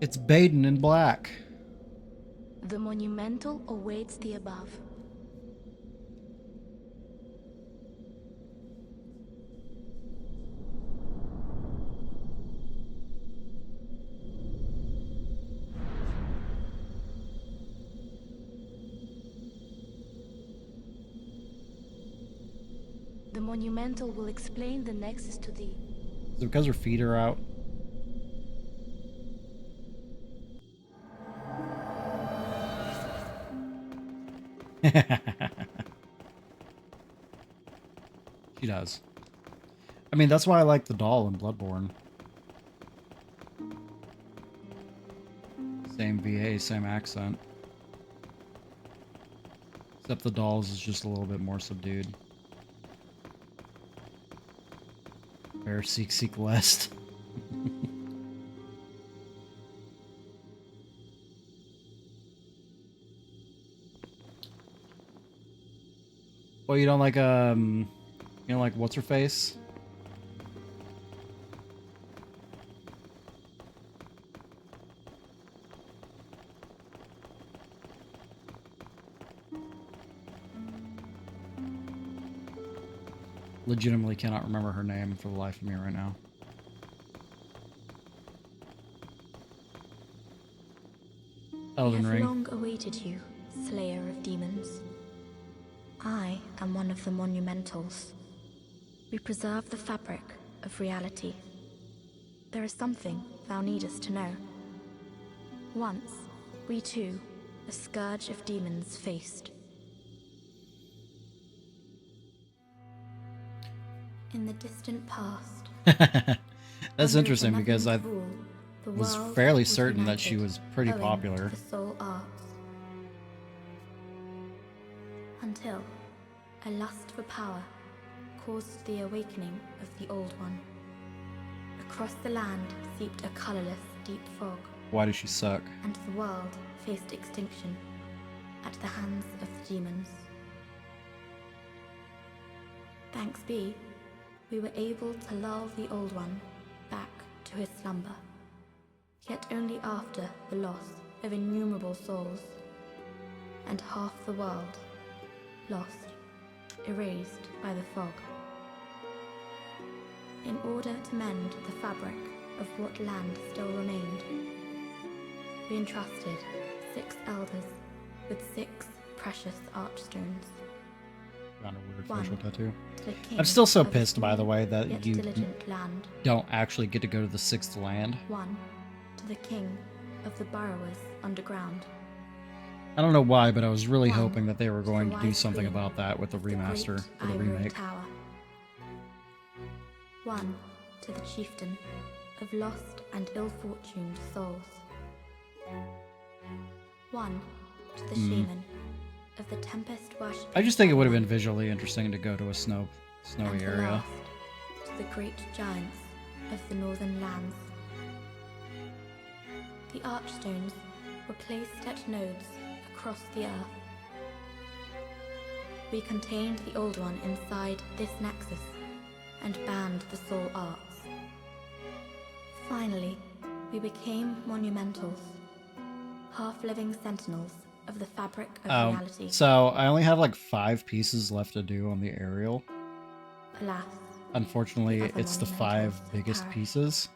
It's Baden in black. The monumental awaits the above. The monumental will explain the nexus to thee. Is it because her feet are out? She does. I mean, that's why I like the doll in Bloodborne. VA, same accent. Except the dolls is just a little bit more subdued. Bear seek seek west. Well, you don't like what's her face? Legitimately cannot remember her name for the life of me right now. Elden I Ring. have long awaited you, Slayer of Demons. I am one of the Monumentals. We preserve the fabric of reality. There is something thou needest to know. Once, we too, a scourge of demons faced. In the distant past. That's under interesting because I benevolent rule, the was world fairly certain that united, she was pretty owing popular. to the soul arts. Until a lust for power caused the awakening of the Old One. Across the land seeped a colorless, deep fog, Why does she suck? and the world faced extinction at the hands of the demons. Thanks be, we were able to lull the Old One back to his slumber, yet only after the loss of innumerable souls, and half the world lost, erased by the fog. In order to mend the fabric of what land still remained, we entrusted 6 elders with 6 precious archstones. Found a weird One facial tattoo. to the king I'm still so of a pissed, by the small way, yet that you diligent land. don't actually get to go to the 6th land. One to the king of the burrowers underground. I don't know why, but I was really One hoping that they were to the going to do wise something queen about that with the of the great remaster or the ivory remake. tower. One to the chieftain of lost and ill-fortuned souls. One to the shaman of the tempest worship. I just think it would have been visually interesting to go to a snowy and the area. last to the great giants of the northern lands. The archstones were placed at nodes across the earth. We contained the Old One inside this nexus and banned the soul arts. Finally, we became monumentals, half-living sentinels of the fabric of reality. So I only have like 5 pieces left to do on the aerial. Alas, Unfortunately, the other it's the monumentals 5 have biggest perished. pieces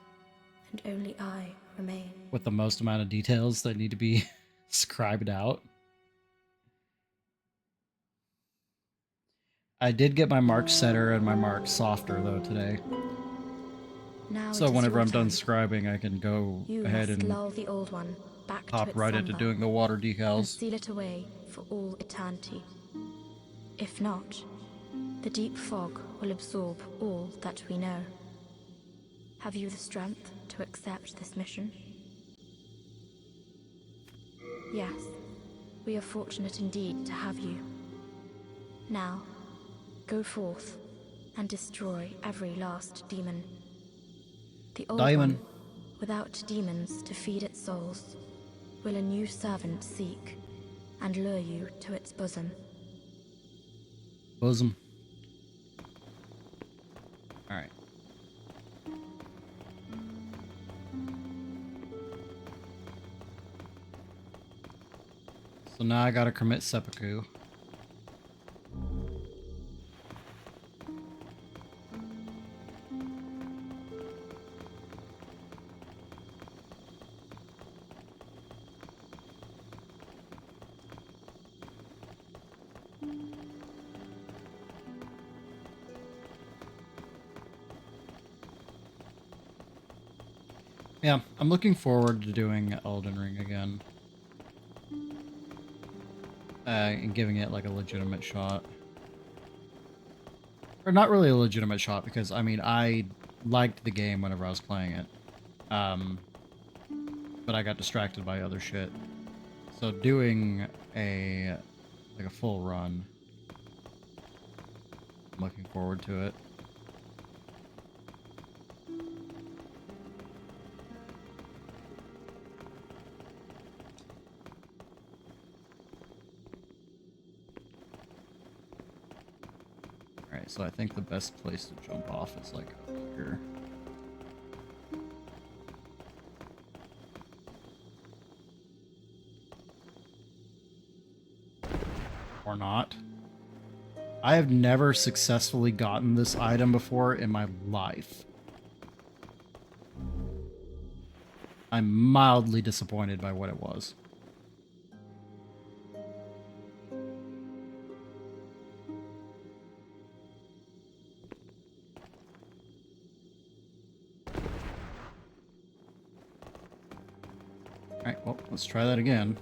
and only I remain. with the most amount of details that need to be scribed out. I did get my mark setter and my mark softer though today. Now So it is whenever your I'm done turn. scribing, I can go You ahead must and lull the Old One back hop to its right into slumber doing the water and decals. seal it away for all eternity. If not, the deep fog will absorb all that we know. Have you the strength to accept this mission? Yes, we are fortunate indeed to have you. Now, go forth and destroy every last demon. The Old Diamond. One, without demons to feed its souls, will a new servant seek and lure you to its bosom. Bosom. Alright. So now I gotta commit seppuku. Yeah, I'm looking forward to doing Elden Ring again. And giving it like a legitimate shot. Or not really a legitimate shot, because I mean, I liked the game whenever I was playing it. but I got distracted by other shit. So doing a full run, I'm looking forward to it. Alright, so I think the best place to jump off is like up here. Or not. I have never successfully gotten this item before in my life. I'm mildly disappointed by what it was. Alright, well, let's try that again.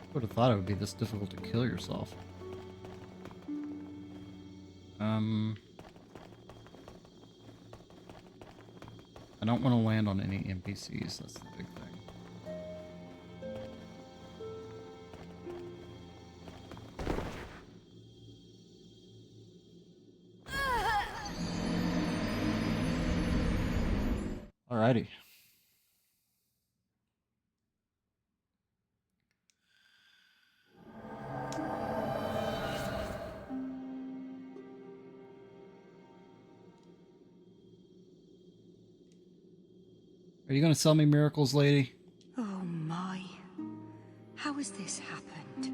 I would have thought it would be this difficult to kill yourself. I don't want to land on any NPCs, that's the big thing. Alrighty. Are you gonna sell me miracles, lady? Oh my. How has this happened?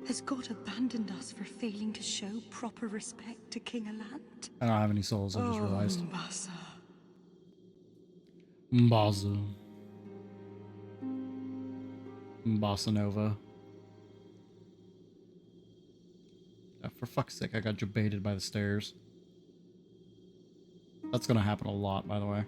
Has God abandoned us for failing to show proper respect to King Alant? I don't have any souls, I just realized. Mbasa. Mbazu. Bossa Nova. Oh, for fuck's sake, I got jebaited by the stairs. That's gonna happen a lot, by the way.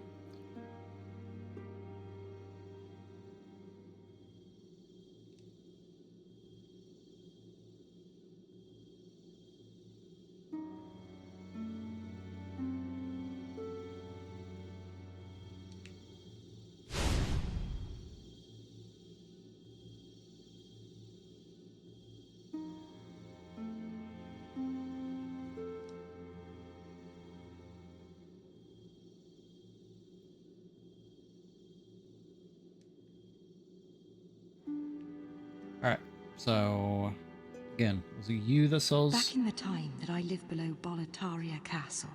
Alright, so again, was it you that sells? Back in the time that I lived below Boletaria Castle,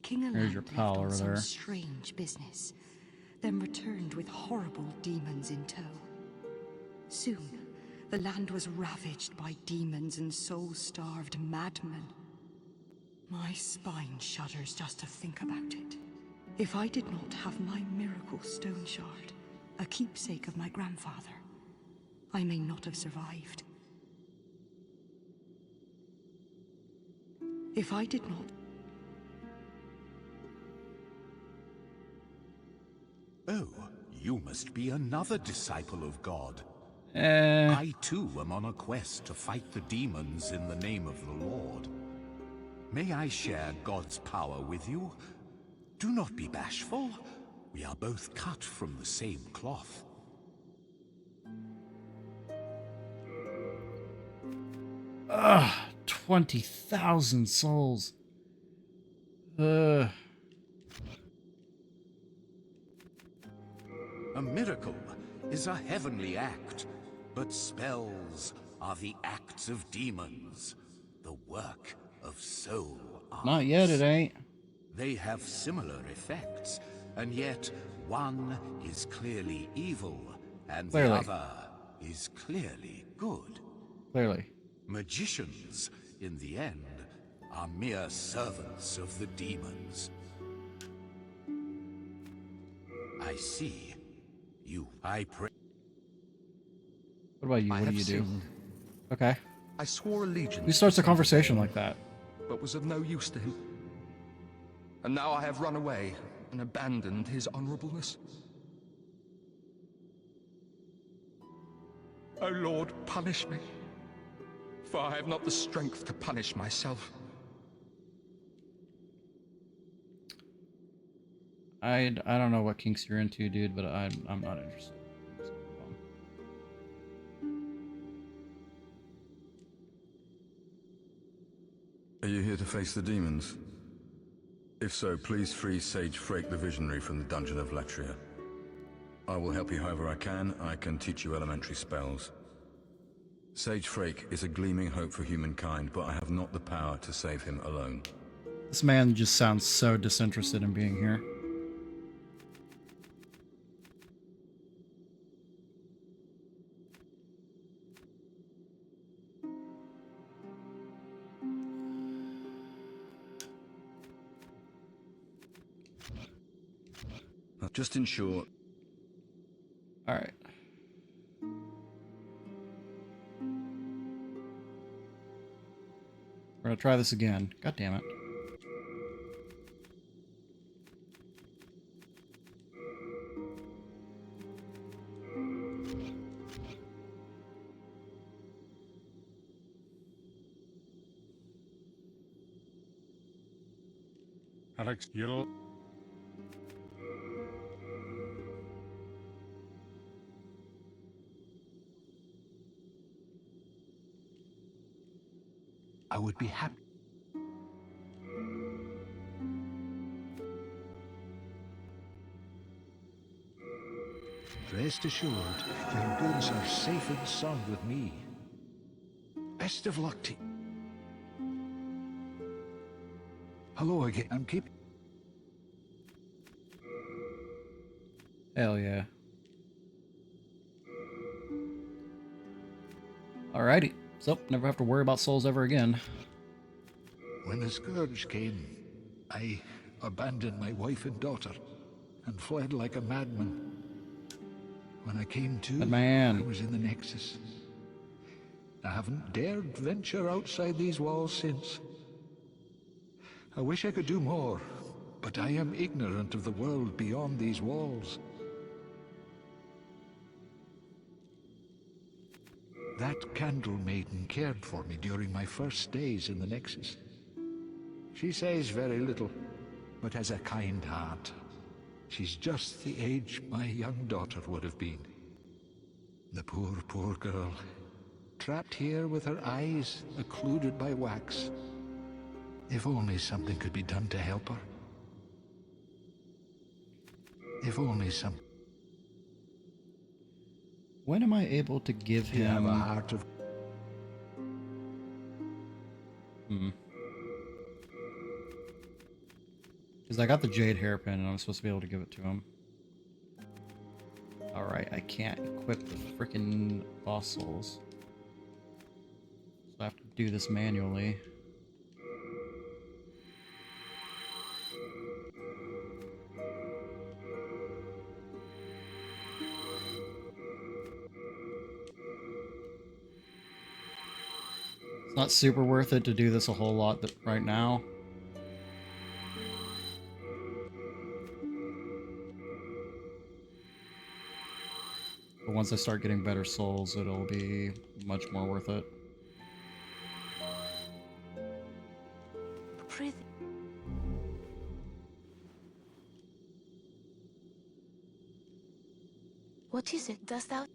King Alant There's your left pal on over some there. strange business, then returned with horrible demons in tow. Soon, the land was ravaged by demons and soul-starved madmen. My spine shudders just to think about it. If I did not have my miracle stone shard, a keepsake of my grandfather, I may not have survived. If I did not... Oh, you must be another disciple of God. Eh, I too am on a quest to fight the demons in the name of the Lord. May I share God's power with you? Do not be bashful. We are both cut from the same cloth. 20,000 souls. A miracle is a heavenly act, but spells are the acts of demons, the work of soul arts. Not yet, it ain't. They have similar effects, and yet one is clearly evil, and Clearly. the other is clearly good. Clearly. Magicians, in the end, are mere servants of the demons. I see. I pray. What about you? I What do have you do? sinned. Okay. I swore allegiance. Who starts a to conversation Saint like that? but was of no use to him. And now I have run away and abandoned his honorableness. Oh Lord, punish me. for I have not the strength to punish myself. I don't know what kinks you're into, dude, but I'm not interested. So move on. Are you here to face the demons? If so, please free Sage Frake the Visionary from the Dungeon of Latria. I will help you however I can. I can teach you elementary spells. Sage Frake is a gleaming hope for humankind, but I have not the power to save him alone. This man just sounds so disinterested in being here. Just in short. All right. We're gonna try this again. God damn it. Alex, you'll... I would be happy. Rest assured, your goods are safe and sound with me. Best of luck to you. Hello again. I'm keeping... Hell yeah. Alrighty. So, never have to worry about souls ever again. When the scourge came, I abandoned my wife and daughter and fled like a madman. When I came to, I was in the Nexus. I haven't dared venture outside these walls since. I wish I could do more, but I am ignorant of the world beyond these walls. That Candle Maiden cared for me during my first days in the Nexus. She says very little, but has a kind heart. She's just the age my young daughter would have been. The poor, poor girl, trapped here with her eyes occluded by wax. If only something could be done to help her. If only some... When am I able to give him... You have a heart of... Because I got the jade hairpin and I'm supposed to be able to give it to him. Alright, I can't equip the freaking boss souls. So I have to do this manually. It's not super worth it to do this a whole lot right now. But once I start getting better souls, it'll be much more worth it. What is it? Dost thou?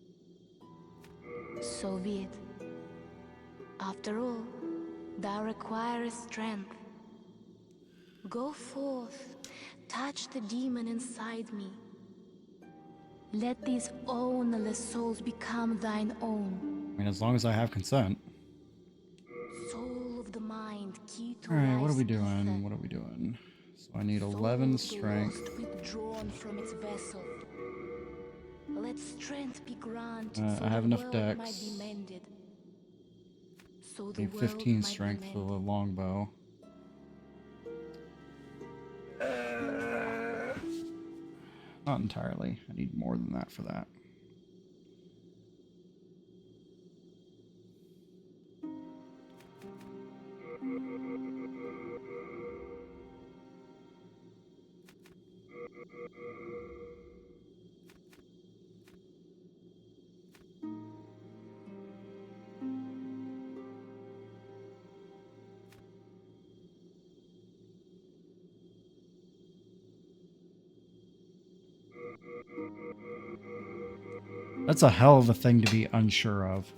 So be it. After all, thou requirest strength. Go forth, touch the demon inside me. Let these ownerless souls become thine own. I mean, as long as I have consent. Soul of the mind, key to Alright, what are life's we doing? ether. What are we doing? So I need Soul 11 of the strength. lost withdrawn from its vessel. Let strength be granted so I have the enough world dex. might be mended. So the Need world 15 might be strength for mended. the longbow. Not entirely. I need more than that for that. That's a hell of a thing to be unsure of.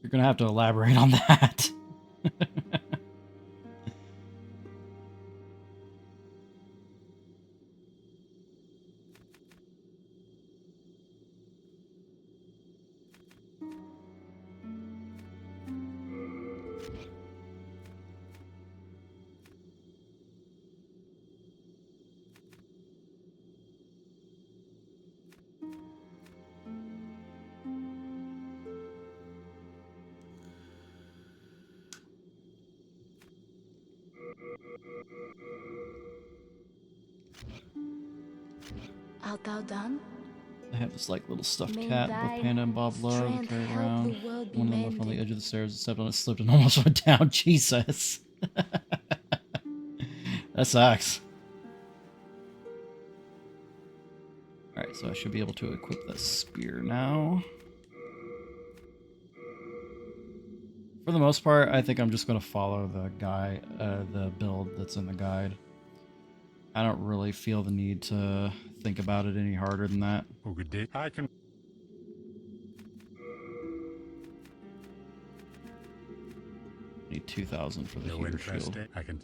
You're gonna have to elaborate on that. Art thou done? I have this like little stuffed May cat thy both Panda and Bob love and strength carry help around. the world be One of them left on the mended. edge of the stairs, except when it slipped and almost went down. Jesus. That sucks. Alright, so I should be able to equip the spear now. For the most part, I think I'm just going to follow the build that's in the guide. I don't really feel the need to think about it any harder than that. Oh, good day. I can. Need 2,000 for the No heater interest. shield. I can.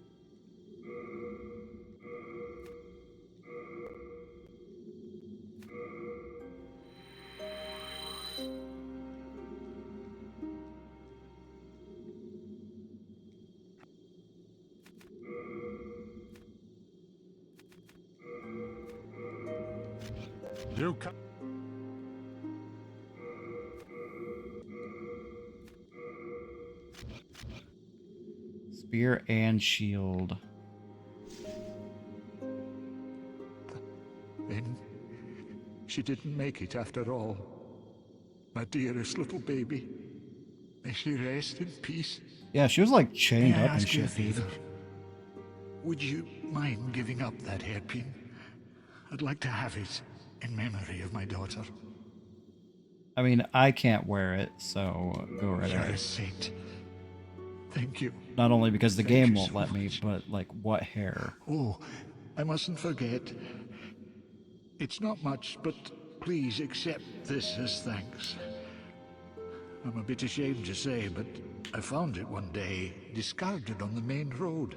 You come. Spear and shield. Then she didn't make it after all. My dearest little baby. May she rest in peace. Yeah, she was like May chained I up and ask you a shit, dude. favor? Would you mind giving up that hairpin? I'd like to have it in memory of my daughter. I mean, I can't wear it, so go right You're ahead. a saint. Thank you. Not only because the Thank game you won't so let me, much. but like what hair? Oh, I mustn't forget. It's not much, but please accept this as thanks. I'm a bit ashamed to say, but I found it one day, discarded on the main road.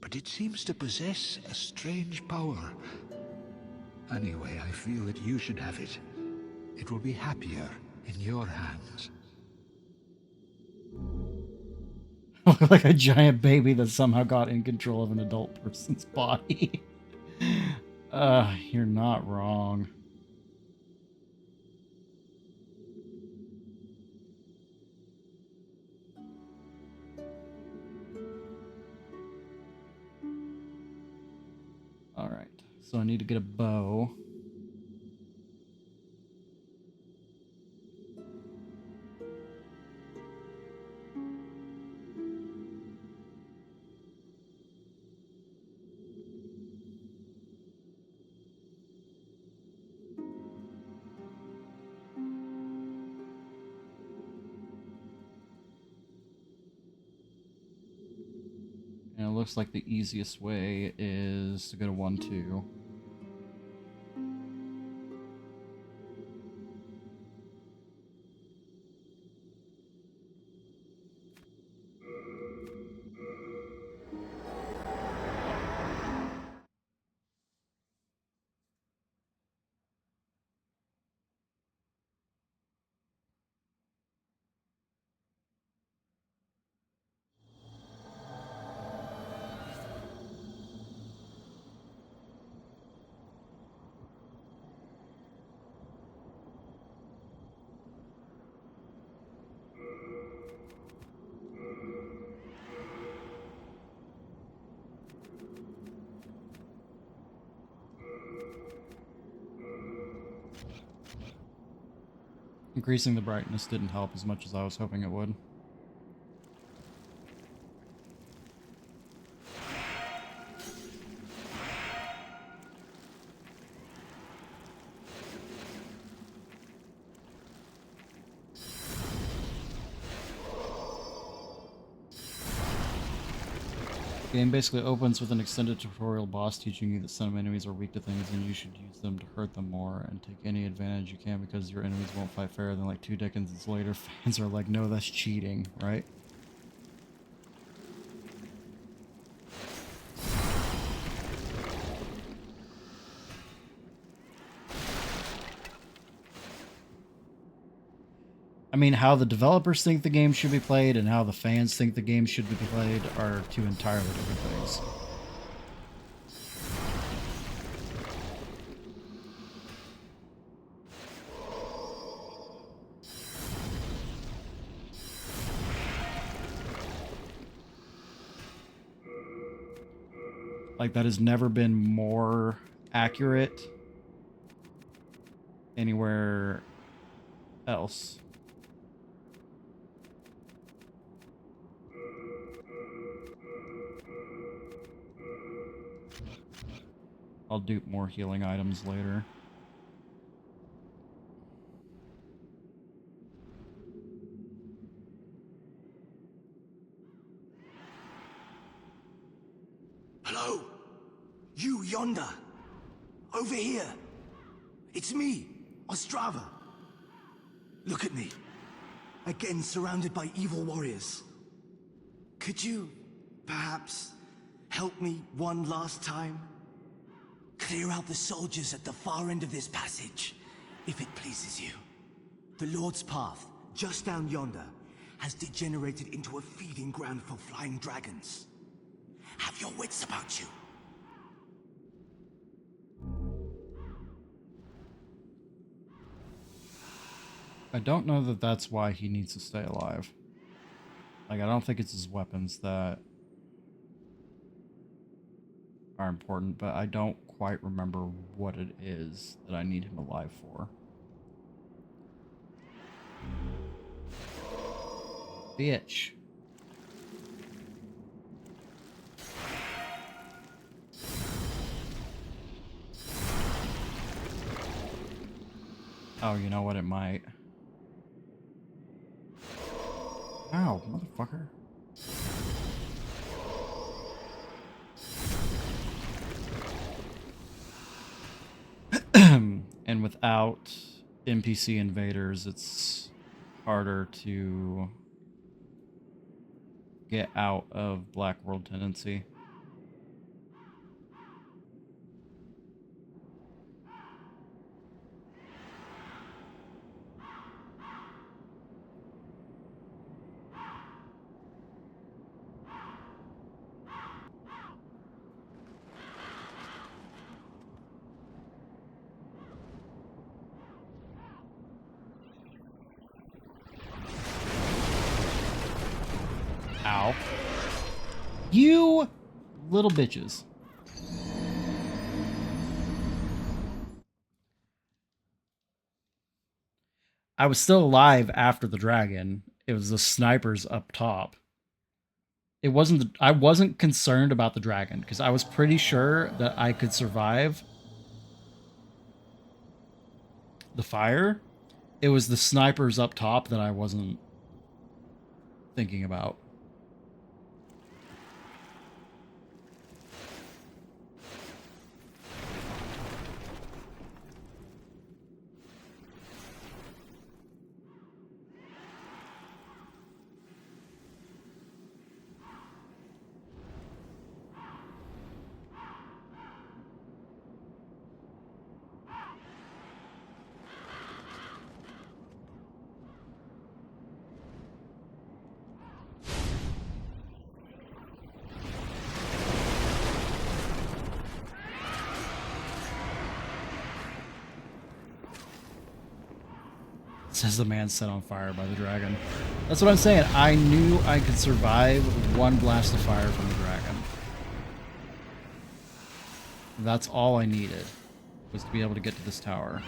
But it seems to possess a strange power. Anyway, I feel that you should have it. It will be happier in your hands. Look like a giant baby that somehow got in control of an adult person's body. You're not wrong. Alright, so I need to get a bow. And it looks like the easiest way is to go to 1-2. Increasing the brightness didn't help as much as I was hoping it would. Game basically opens with an extended tutorial boss teaching you that some enemies are weak to things and you should use them to hurt them more and take any advantage you can because your enemies won't fight fair. Then like 2 decades later, fans are like, no, that's cheating, right? I mean, how the developers think the game should be played and how the fans think the game should be played are 2 entirely different things. Like, that has never been more accurate anywhere else. I'll dupe more healing items later. Hello? You yonder. Over here. It's me, Ostrava. Look at me. Again surrounded by evil warriors. Could you, perhaps, help me one last time? Clear out the soldiers at the far end of this passage, if it pleases you. The Lord's Path, just down yonder, has degenerated into a feeding ground for flying dragons. Have your wits about you. I don't know that that's why he needs to stay alive. Like, I don't think it's his weapons that are important, but I don't quite remember what it is that I need him alive for. Bitch. Oh, you know what? It might. Ow, motherfucker. And without NPC invaders, it's harder to get out of Black World tendency. Ow. You little bitches. I was still alive after the dragon. It was the snipers up top. It wasn't I wasn't concerned about the dragon because I was pretty sure that I could survive the fire. It was the snipers up top that I wasn't thinking about. Says the man set on fire by the dragon. That's what I'm saying. I knew I could survive one blast of fire from the dragon. That's all I needed, was to be able to get to this tower.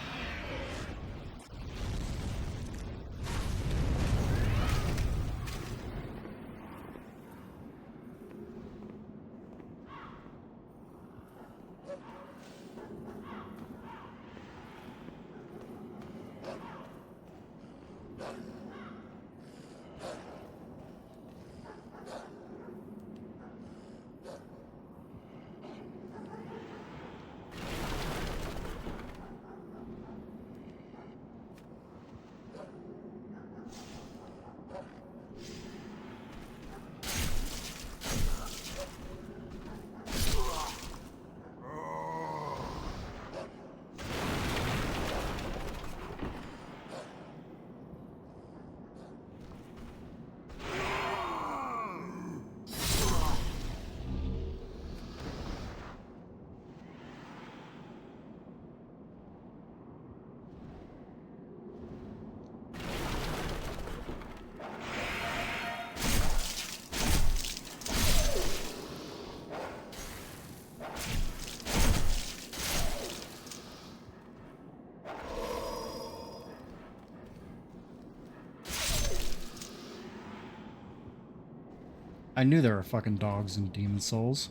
I knew there were fucking dogs in Demon Souls.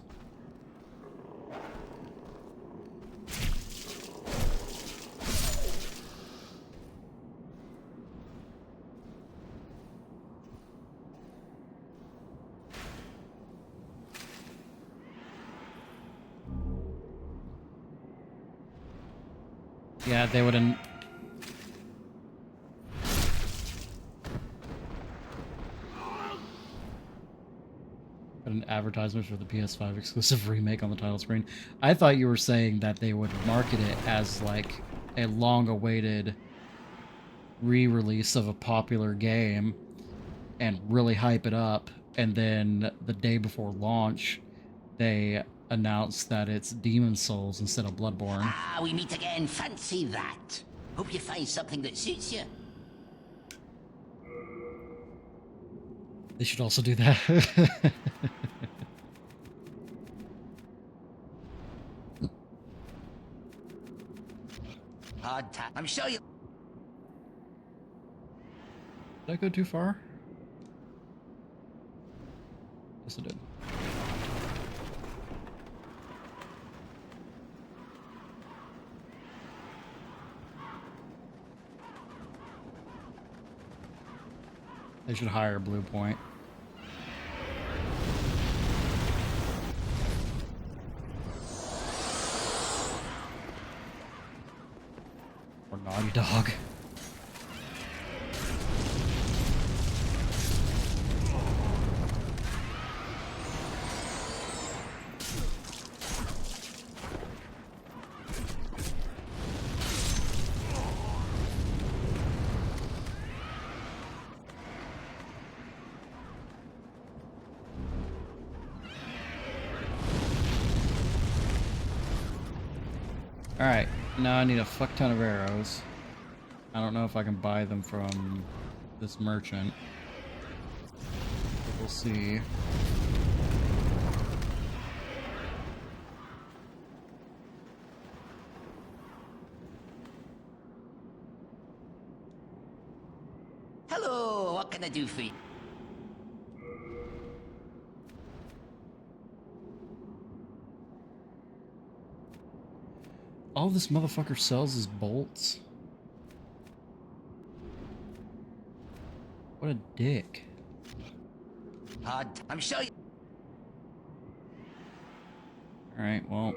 Yeah, they wouldn't. An advertisement for the PS5 exclusive remake on the title screen. I thought you were saying that they would market it as like a long-awaited re-release of a popular game and really hype it up, and then the day before launch they announced that it's Demon Souls instead of Bloodborne. Ah, we meet again. Fancy that. Hope you find something that suits you. They should also do that. Hard time. I'm sure you. Did I go too far? Yes, I did. They should hire Blue Point. Or Naughty Dog. Alright, now I need a fuck ton of arrows. I don't know if I can buy them from this merchant. But we'll see. Hello, what can I do for you? All this motherfucker sells is bolts. What a dick. Hard. I'm sure you. Alright, well.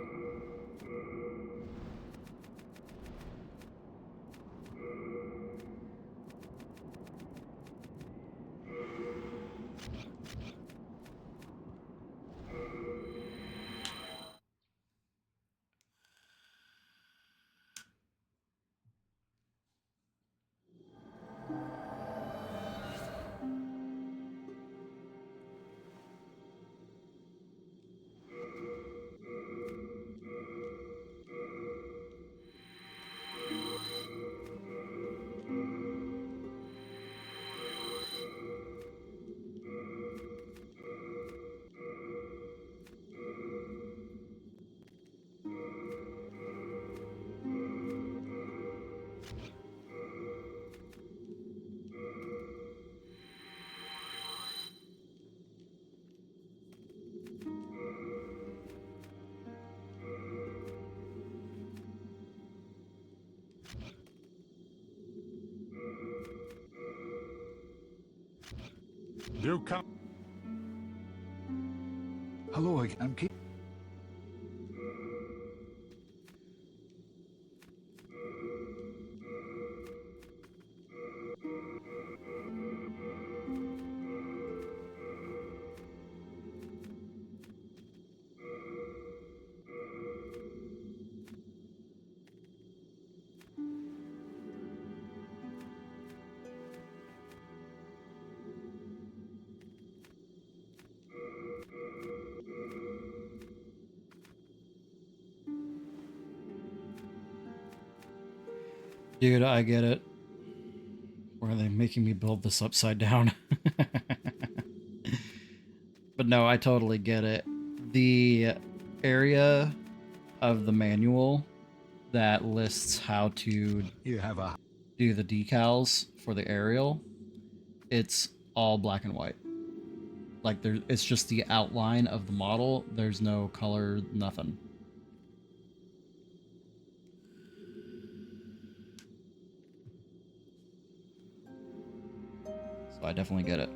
You come. Hello, I'm Keith. Dude, I get it. Why are they making me build this upside down? But no, I totally get it. The area of the manual that lists how to do the decals for the aerial, it's all black and white. Like it's just the outline of the model. There's no color, nothing. So I definitely get it.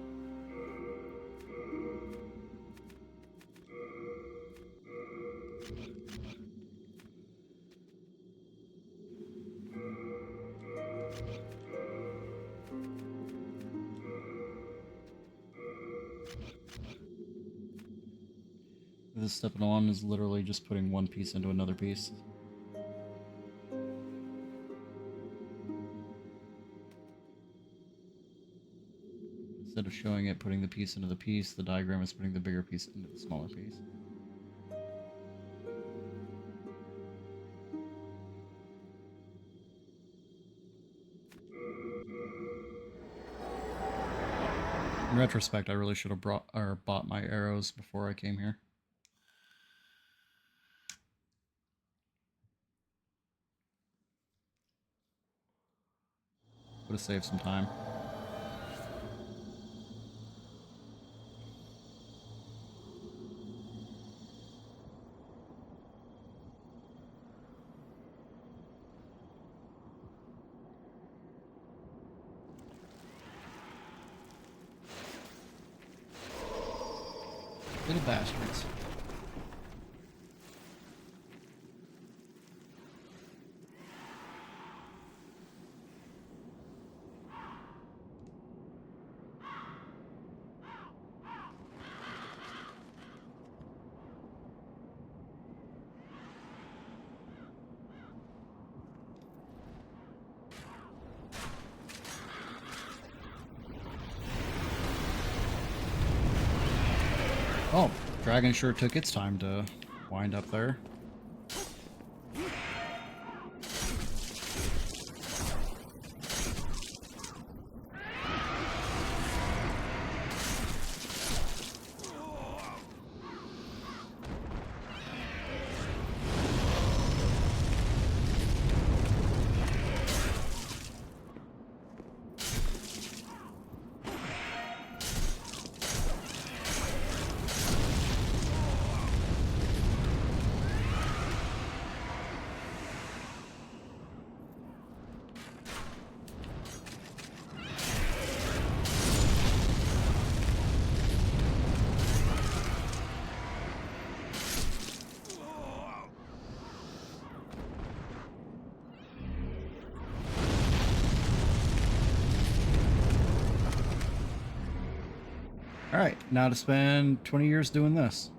This stepping on is literally just putting one piece into another piece. Instead of showing it putting the piece into the piece, the diagram is putting the bigger piece into the smaller piece. In retrospect, I really should have bought my arrows before I came here. Would have saved some time. Little bastards. Oh, dragon sure took its time to wind up there. Alright, now to spend 20 years doing this.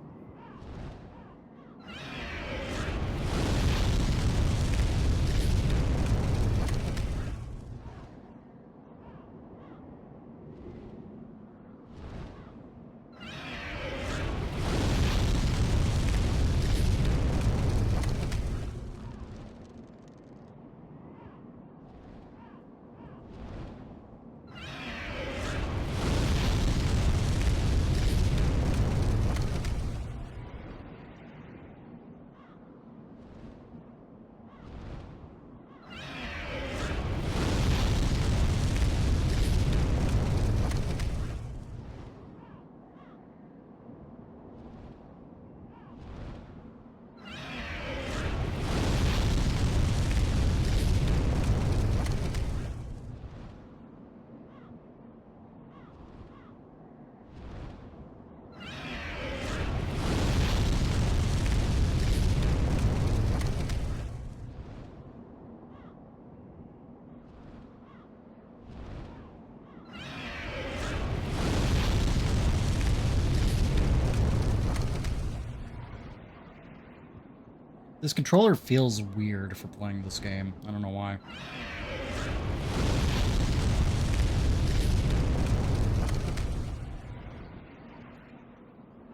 This controller feels weird for playing this game. I don't know why.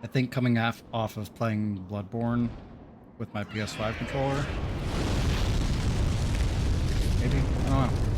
I think coming off of playing Bloodborne with my PS5 controller. Maybe? I don't know.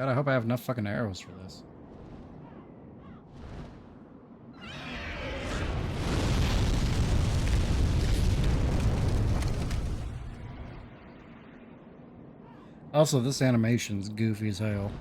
God, I hope I have enough fucking arrows for this. Also, this animation's goofy as hell.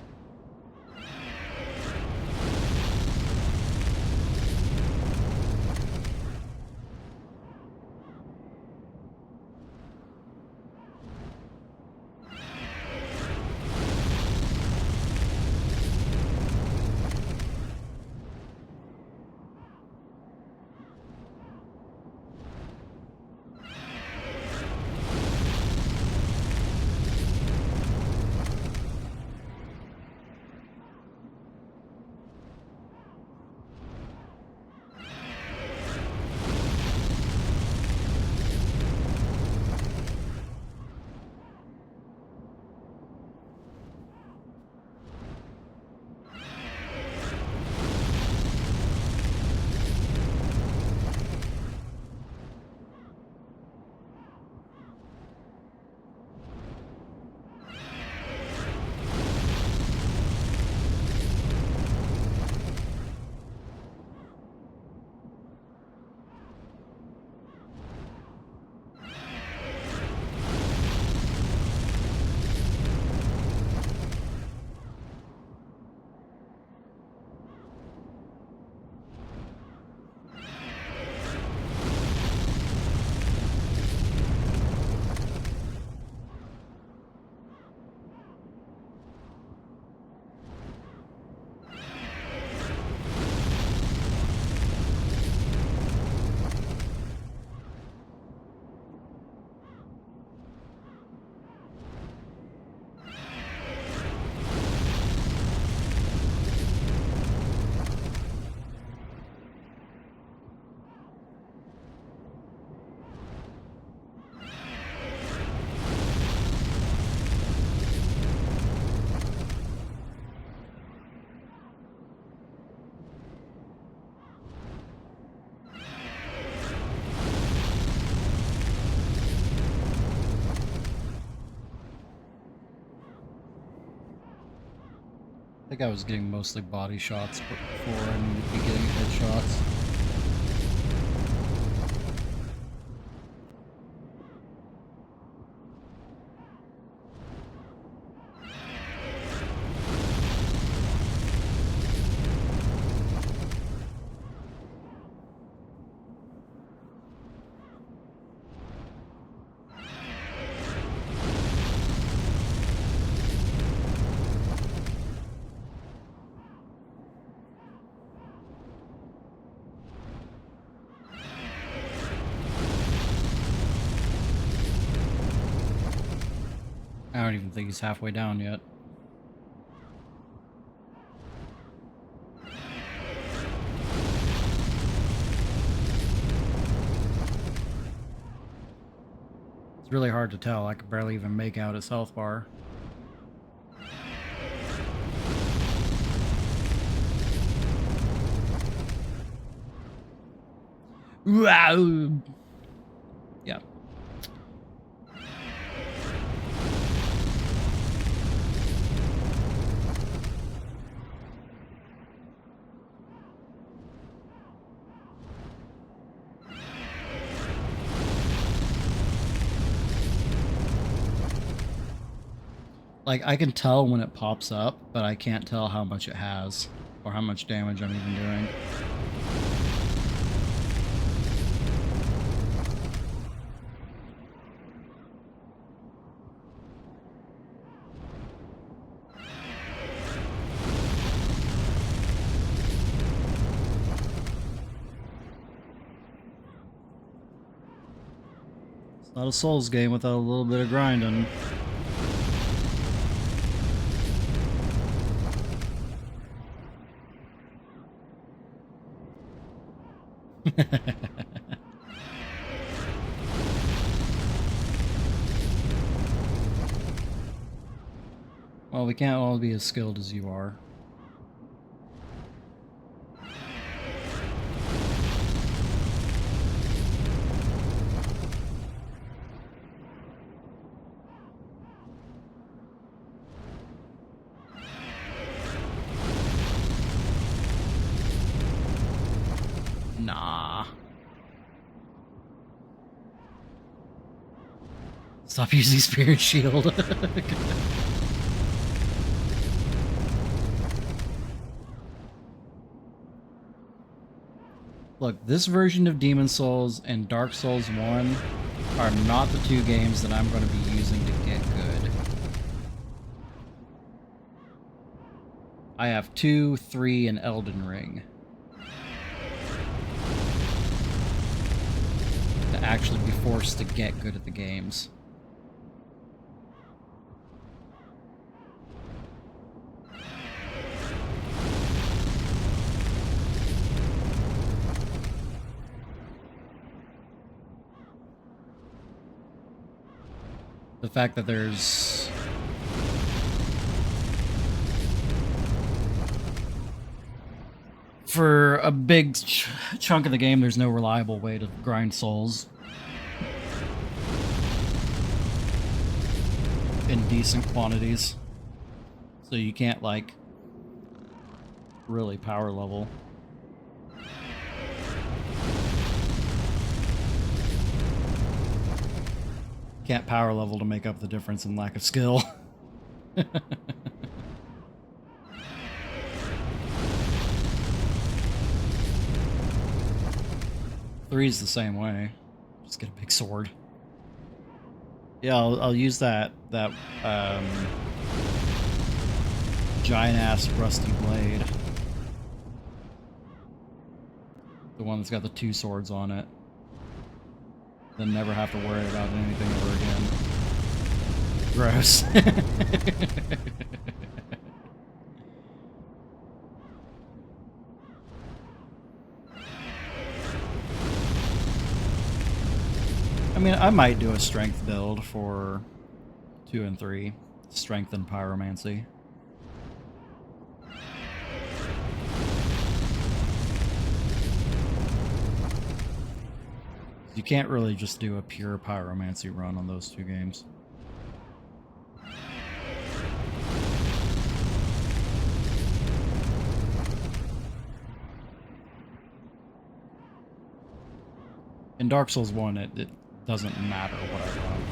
I think I was getting mostly body shots before I needed to be getting headshots. I don't even think he's halfway down yet. It's really hard to tell. I could barely even make out his health bar. Wow. Yeah. Like, I can tell when it pops up, but I can't tell how much it has, or how much damage I'm even doing. It's not a Souls game without a little bit of grinding. Well, we can't all be as skilled as you are. Nah. Stop using Spirit Shield. Look, this version of Demon Souls and Dark Souls 1 are not the two games that I'm going to be using to get good. I have 2, 3, and Elden Ring to actually be forced to get good at the games. The fact that there's for a big chunk of the game, there's no reliable way to grind souls in decent quantities. So you can't, like, really power level. Can't power level to make up the difference in lack of skill. Three's the same way. Just get a big sword. Yeah, I'll use that giant ass rusty blade. The one that's got the 2 swords on it. Then never have to worry about anything ever again. Gross. I mean, I might do a strength build for 2 and 3. Strength and pyromancy. You can't really just do a pure pyromancy run on those 2 games. In Dark Souls 1, it doesn't matter what I run,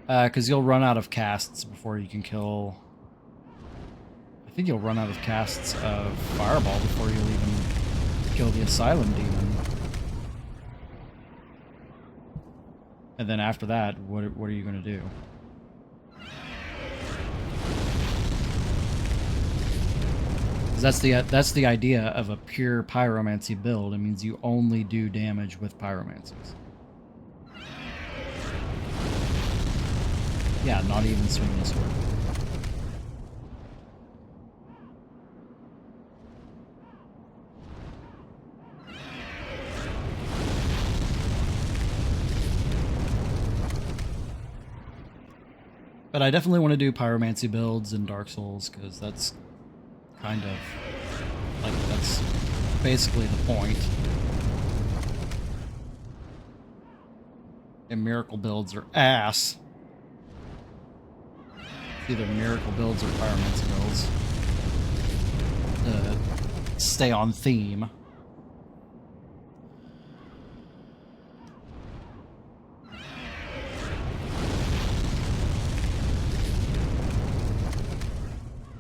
really. Because you'll run out of casts before you can kill... I think you'll run out of casts of Fireball before you'll even kill the Asylum Demon. And then after that, what are you going to do? That's the idea of a pure pyromancy build. It means you only do damage with pyromancies. Yeah, not even swinging a sword. But I definitely want to do pyromancy builds in Dark Souls, because that's kind of, like, that's basically the point. And miracle builds are ass. It's either miracle builds or pyromancy builds. Stay on theme.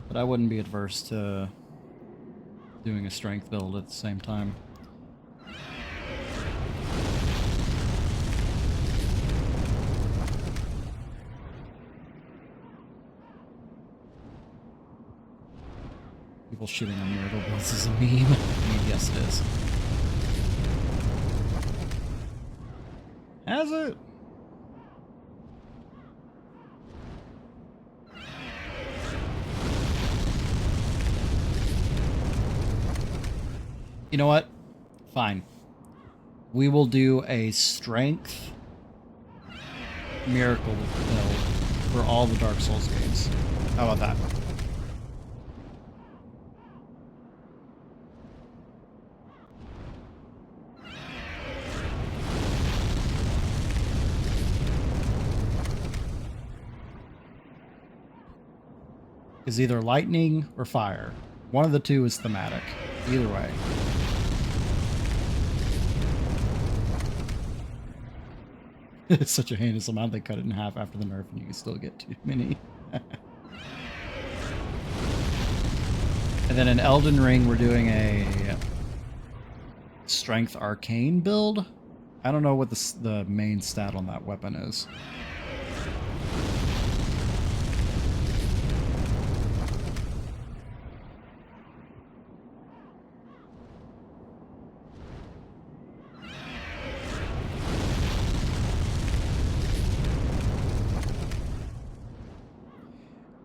But I wouldn't be adverse to doing a strength build at the same time. People shitting on miracle builds is a meme. I mean, yes it is. Has it? You know what? Fine. We will do a strength miracle build for all the Dark Souls games. How about that? is either lightning or fire. One of the two is thematic. Either way. It's such a heinous amount, they cut it in half after the nerf and you can still get too many. And then in Elden Ring, we're doing a Strength Arcane build. I don't know what the main stat on that weapon is.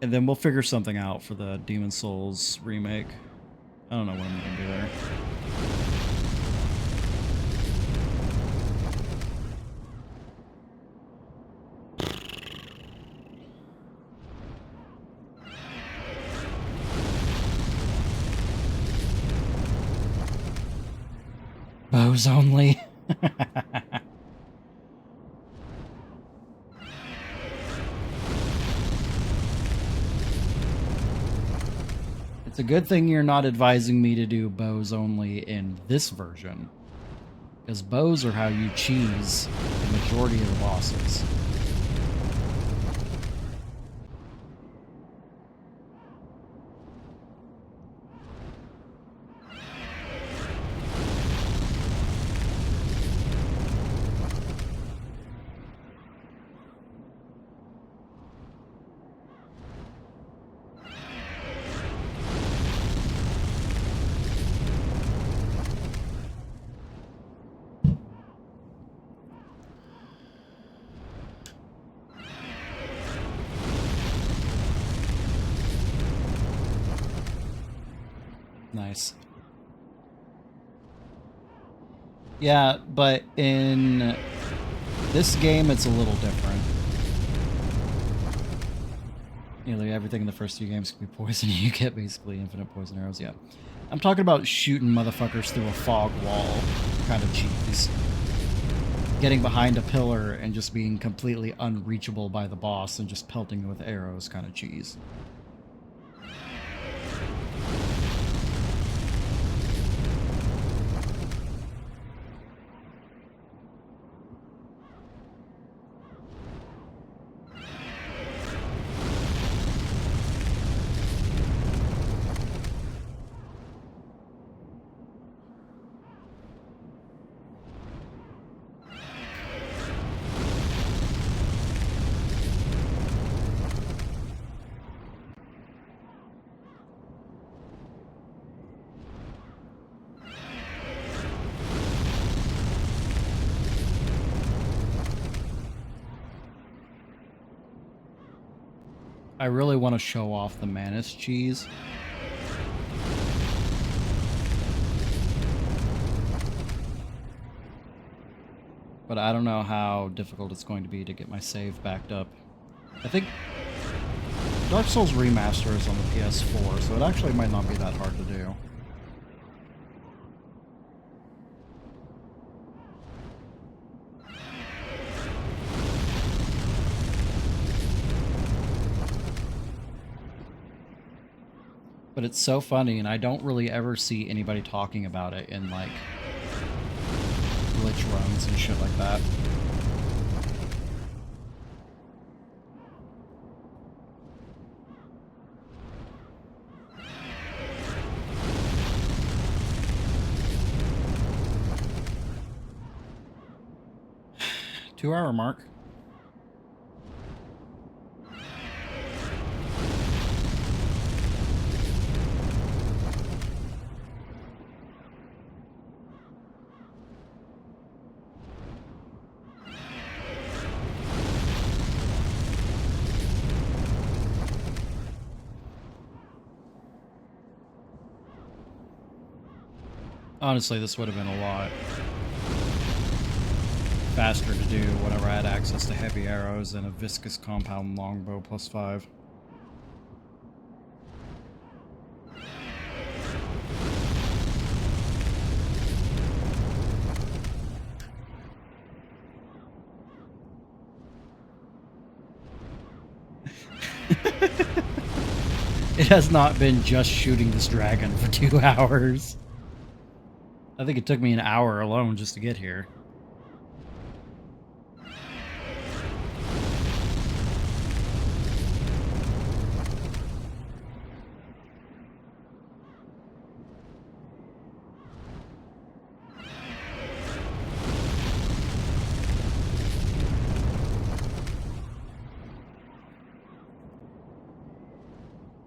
And then we'll figure something out for the Demon Souls remake. I don't know what I'm going to do there. Bows only. It's a good thing you're not advising me to do bows only in this version, because bows are how you cheese the majority of the bosses. Nice. Yeah, but in this game, it's a little different. Nearly everything in the first few games can be poison. You get basically infinite poison arrows, yeah. I'm talking about shooting motherfuckers through a fog wall kind of cheese. Getting behind a pillar and just being completely unreachable by the boss and just pelting with arrows kind of cheese. I really want to show off the Manus cheese. But I don't know how difficult it's going to be to get my save backed up. I think Dark Souls Remaster is on the PS4, so it actually might not be that hard to do. But it's so funny, and I don't really ever see anybody talking about it in, like, glitch runs and shit like that. Two-hour mark. Honestly, this would have been a lot faster to do whenever I had access to heavy arrows and a viscous compound longbow +5. It has not been just shooting this dragon for 2 hours. I think it took me an hour alone just to get here.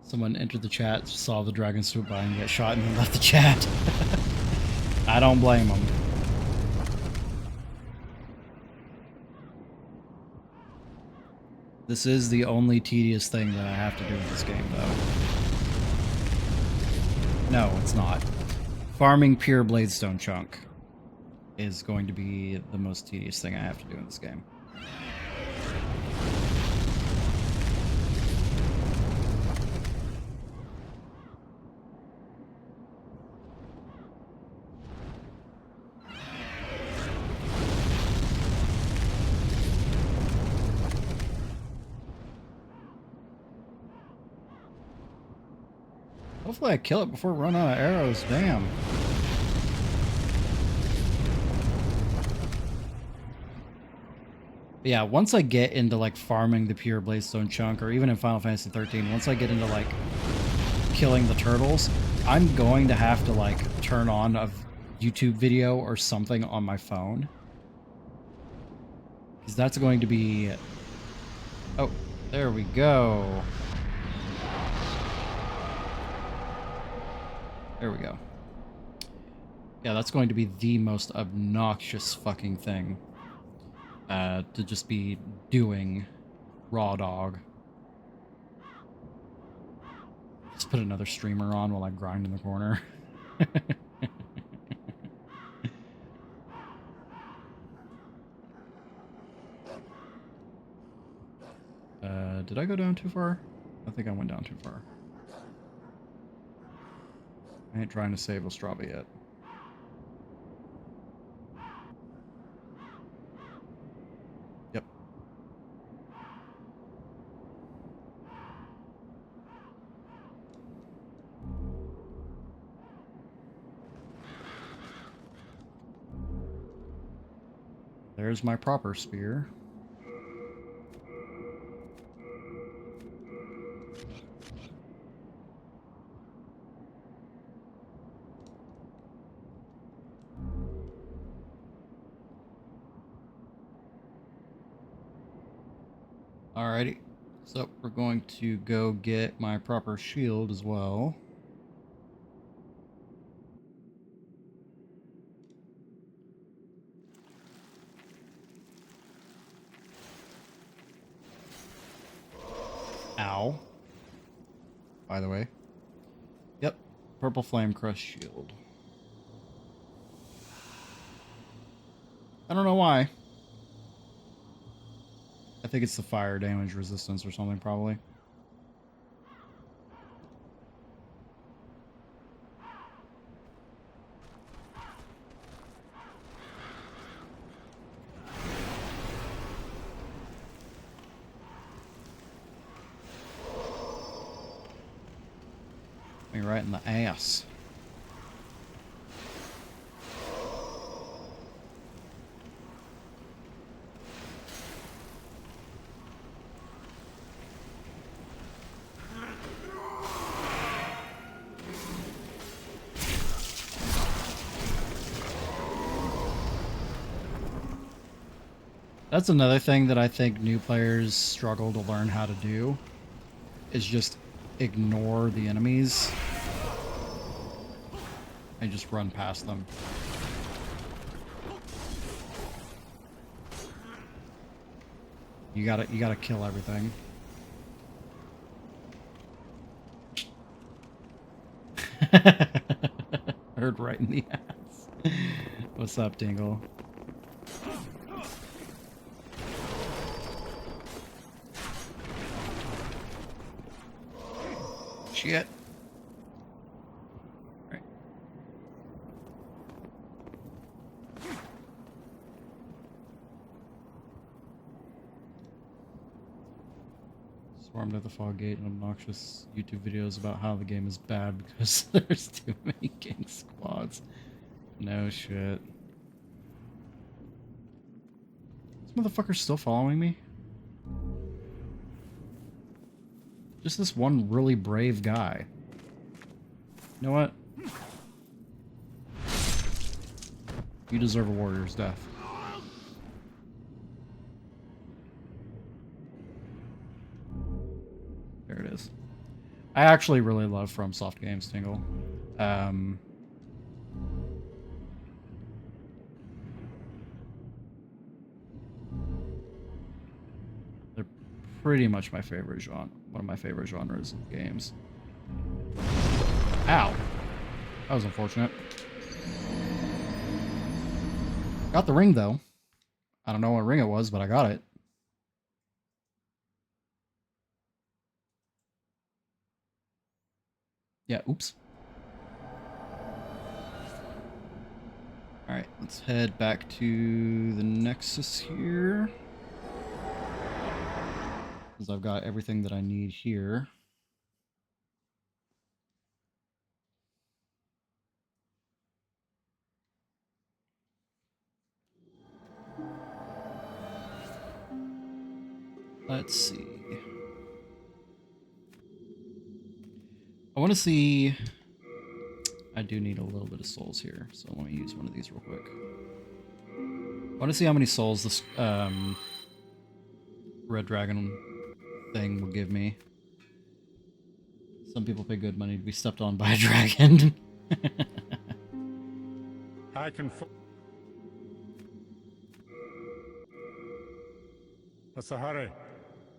Someone entered the chat, saw the dragon swoop by and get shot, and then left the chat. I don't blame them. This is the only tedious thing that I have to do in this game, though. No, it's not. Farming pure Bladestone chunk is going to be the most tedious thing I have to do in this game. Hopefully I kill it before I run out of arrows, damn. But yeah, once I get into like farming the pure Bladestone chunk, or even in Final Fantasy 13, once I get into like killing the turtles, I'm going to have to like turn on a YouTube video or something on my phone. Because that's going to be... Oh, there we go. There we go. Yeah, that's going to be the most obnoxious fucking thing to just be doing raw dog. Just put another streamer on while I grind in the corner. Did I go down too far? I think I went down too far. I ain't trying to save Ostrava yet. Yep. There's my proper spear. Alrighty, so we're going to go get my proper shield as well. Ow. By the way. Yep, purple flame crush shield. I don't know why. I think it's the fire damage resistance or something, probably. Me right in the ass. That's another thing that I think new players struggle to learn how to do, is just ignore the enemies and just run past them. You gotta kill everything. Heard right in the ass. What's up, Dingle? Shit. Right. Swarm under the fog gate and obnoxious YouTube videos about how the game is bad because there's too many gang squads. No shit. This motherfucker's still following me? Just this one really brave guy. You know what? You deserve a warrior's death. There it is. I actually really love FromSoft games, Tingle. They're pretty much my favorite genre. One of my favorite genres of games. Ow! That was unfortunate. Got the ring, though. I don't know what ring it was, but I got it. Yeah, oops. Alright, let's head back to the Nexus here. Because I've got everything that I need here. Let's see. I want to see... I do need a little bit of souls here, so let me use one of these real quick. I want to see how many souls this Red Dragon thing will give me. Some people pay good money to be stepped on by a dragon. I can... What's the hurry?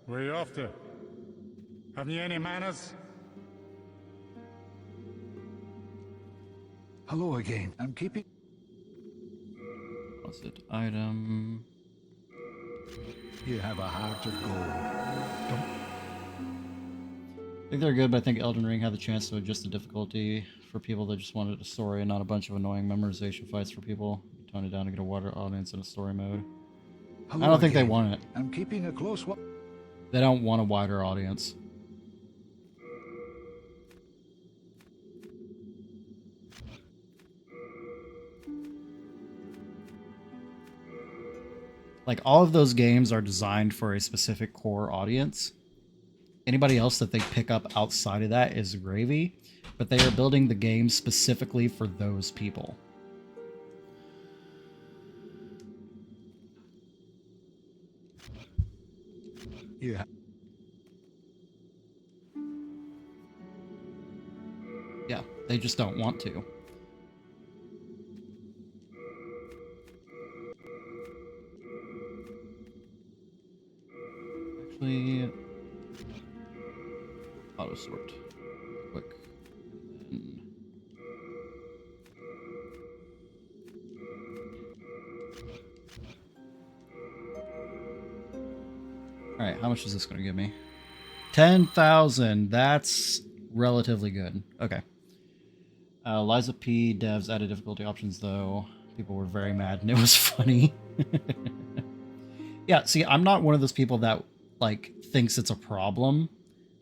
Where are you off to? Have you any manners? Hello again. I'm keeping... What's it? Item... You have a heart of gold. Don't... I think they're good, but I think Elden Ring had the chance to adjust the difficulty for people that just wanted a story and not a bunch of annoying memorization fights for people. Tone it down to get a wider audience in a story mode. Hello I don't think again. they want it. I'm keeping a close watch. They don't want a wider audience. Like, all of those games are designed for a specific core audience. Anybody else that they pick up outside of that is gravy, but they are building the game specifically for those people. Yeah. Yeah, they just don't want to. Actually, auto sort. Quick. And alright, how much is this going to give me? 10,000. That's relatively good. Okay. Liza P. Devs added difficulty options, though. People were very mad, and it was funny. Yeah, see, I'm not one of those people that, like, thinks it's a problem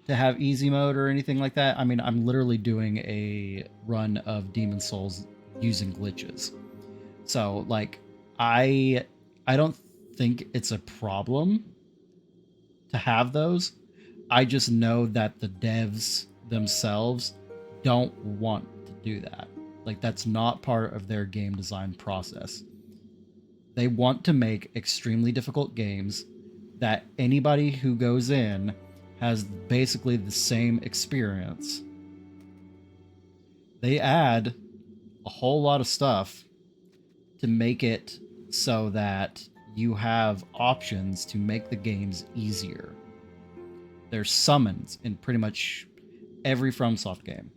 to have easy mode or anything like that. I mean, I'm literally doing a run of Demon Souls using glitches. So, like, I don't think it's a problem to have those. I just know that the devs themselves don't want to do that. Like, that's not part of their game design process. They want to make extremely difficult games that anybody who goes in has basically the same experience. They add a whole lot of stuff to make it so that you have options to make the games easier. There's summons in pretty much every FromSoft game.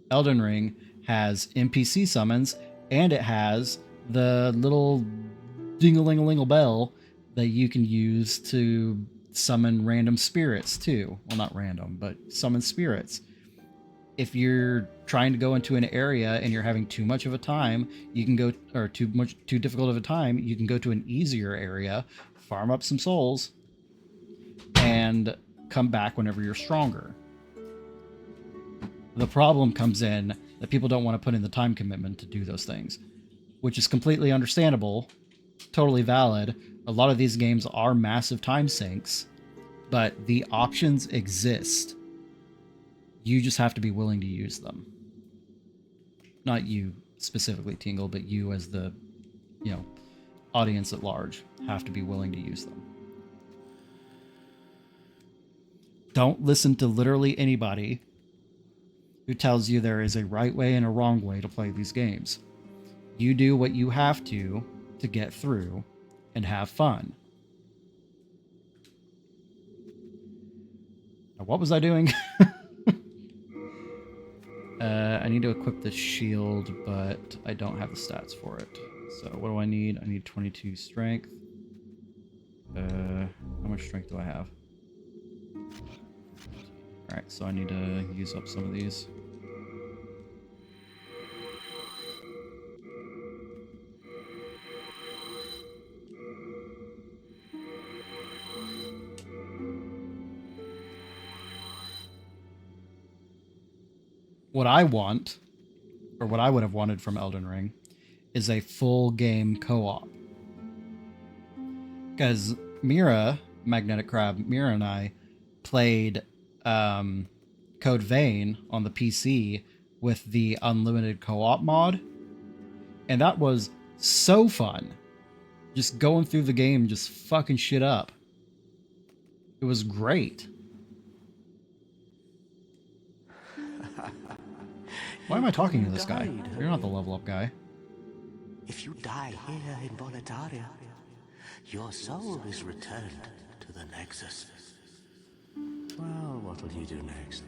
Elden Ring has NPC summons, and it has the little ding-a-ling-a-ling bell that you can use to summon random spirits too. Well, not random, but summon spirits. If you're trying to go into an area and you're having too much of a time, you can go, or too difficult of a time, you can go to an easier area, farm up some souls, and come back whenever you're stronger. The problem comes in that people don't want to put in the time commitment to do those things, which is completely understandable, totally valid. A lot of these games are massive time sinks, but the options exist. You just have to be willing to use them. Not you specifically, Tingle, but you as the, audience at large have to be willing to use them. Don't listen to literally anybody who tells you there is a right way and a wrong way to play these games. You do what you have to get through and have fun. Now, what was I doing? I need to equip the shield, but I don't have the stats for it. So what do I need? I need 22 strength. How much strength do I have? Alright, so I need to use up some of these. What I want, or what I would have wanted from Elden Ring, is a full game co-op. Because Magnetic Crab, Mira and I played Code Vein on the PC with the unlimited co-op mod, and that was so fun. Just going through the game, just fucking shit up. It was great. Why am I talking to this guy? You're not the level up guy. If you die here in Boletaria, your soul is returned to the Nexus. Well, what'll you do next?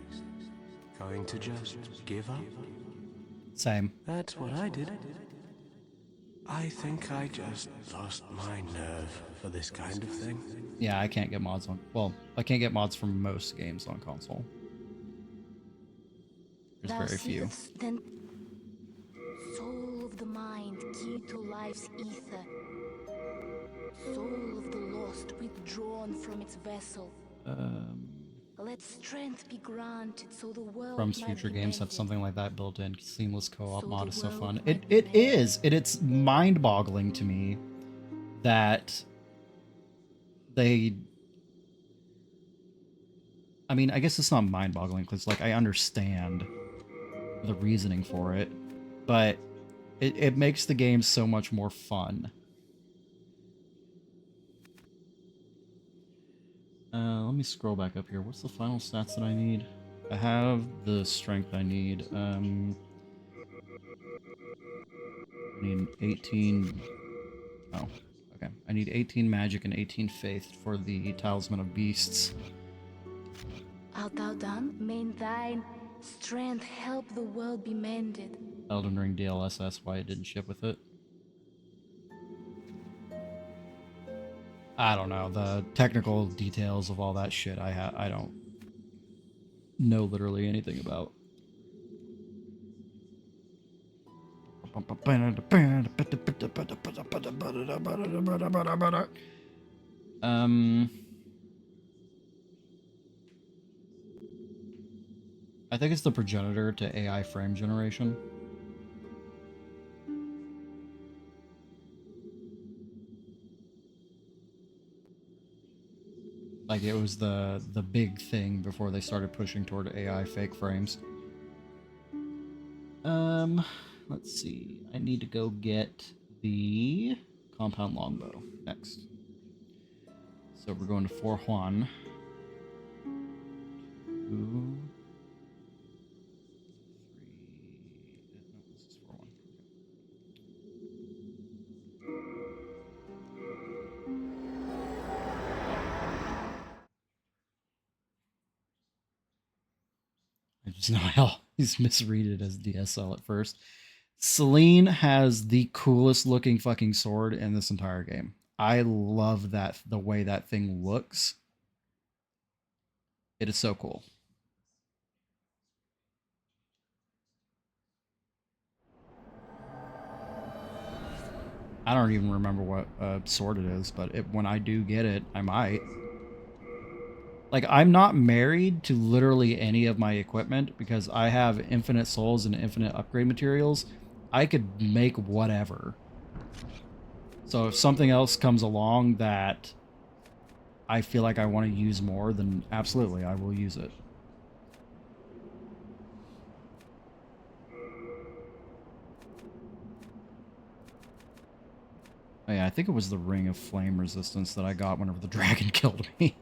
Going to just give up? Same. That's what I did. I think I just lost my nerve for this kind of thing. Yeah, I can't get mods on... Well, I can't get mods from most games on console. There's very few. Then soul of the mind, key to life's ether. Soul of the lost, withdrawn from its vessel. Let strength be granted so the world From's might future be games have mended. something like that built in. Seamless co-op So mod the is so world fun. might It be is. It's mind-boggling to me that they... I mean, I guess it's not mind-boggling because, like, I understand the reasoning for it, but it makes the game so much more fun. Let me scroll back up here. What's the final stats that I need? I have the strength I need. I need 18... Oh, okay. I need 18 magic and 18 faith for the Talisman of Beasts. Art thou done? May thine strength help the world be mended. Elden Ring DLSS, why it didn't ship with it. I don't know. The technical details of all that shit I don't know literally anything about. I think it's the progenitor to AI frame generation. Like, it was the big thing before they started pushing toward AI fake frames. Let's see. I need to go get the compound longbow next. So we're going to Fort Juan. 2, 3... No, this is Fort Juan. I just know how he's misreaded as DSL at first. Celine has the coolest looking fucking sword in this entire game. I love that, the way that thing looks. It is so cool. I don't even remember what sword it is, but when I do get it, I might. Like, I'm not married to literally any of my equipment because I have infinite souls and infinite upgrade materials. I could make whatever. So if something else comes along that I feel like I want to use more, then absolutely, I will use it. Oh yeah, I think it was the Ring of Flame Resistance that I got whenever the dragon killed me.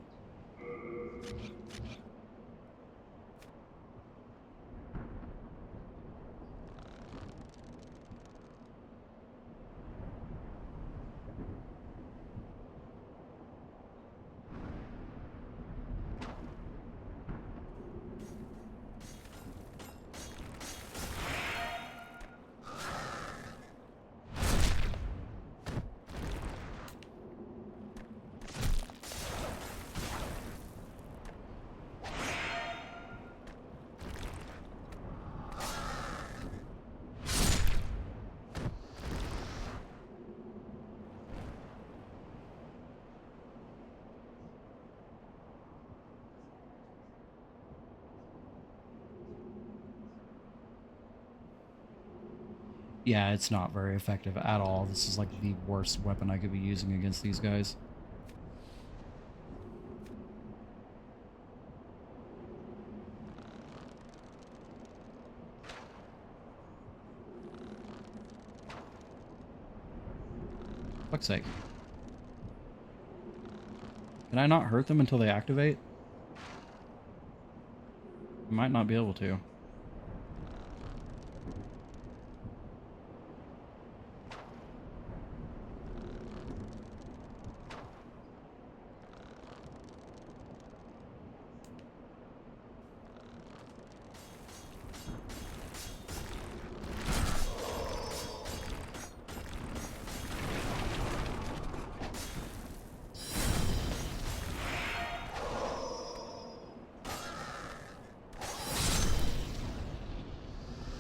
Yeah, it's not very effective at all. This is like the worst weapon I could be using against these guys. Fuck's sake. Can I not hurt them until they activate? I might not be able to.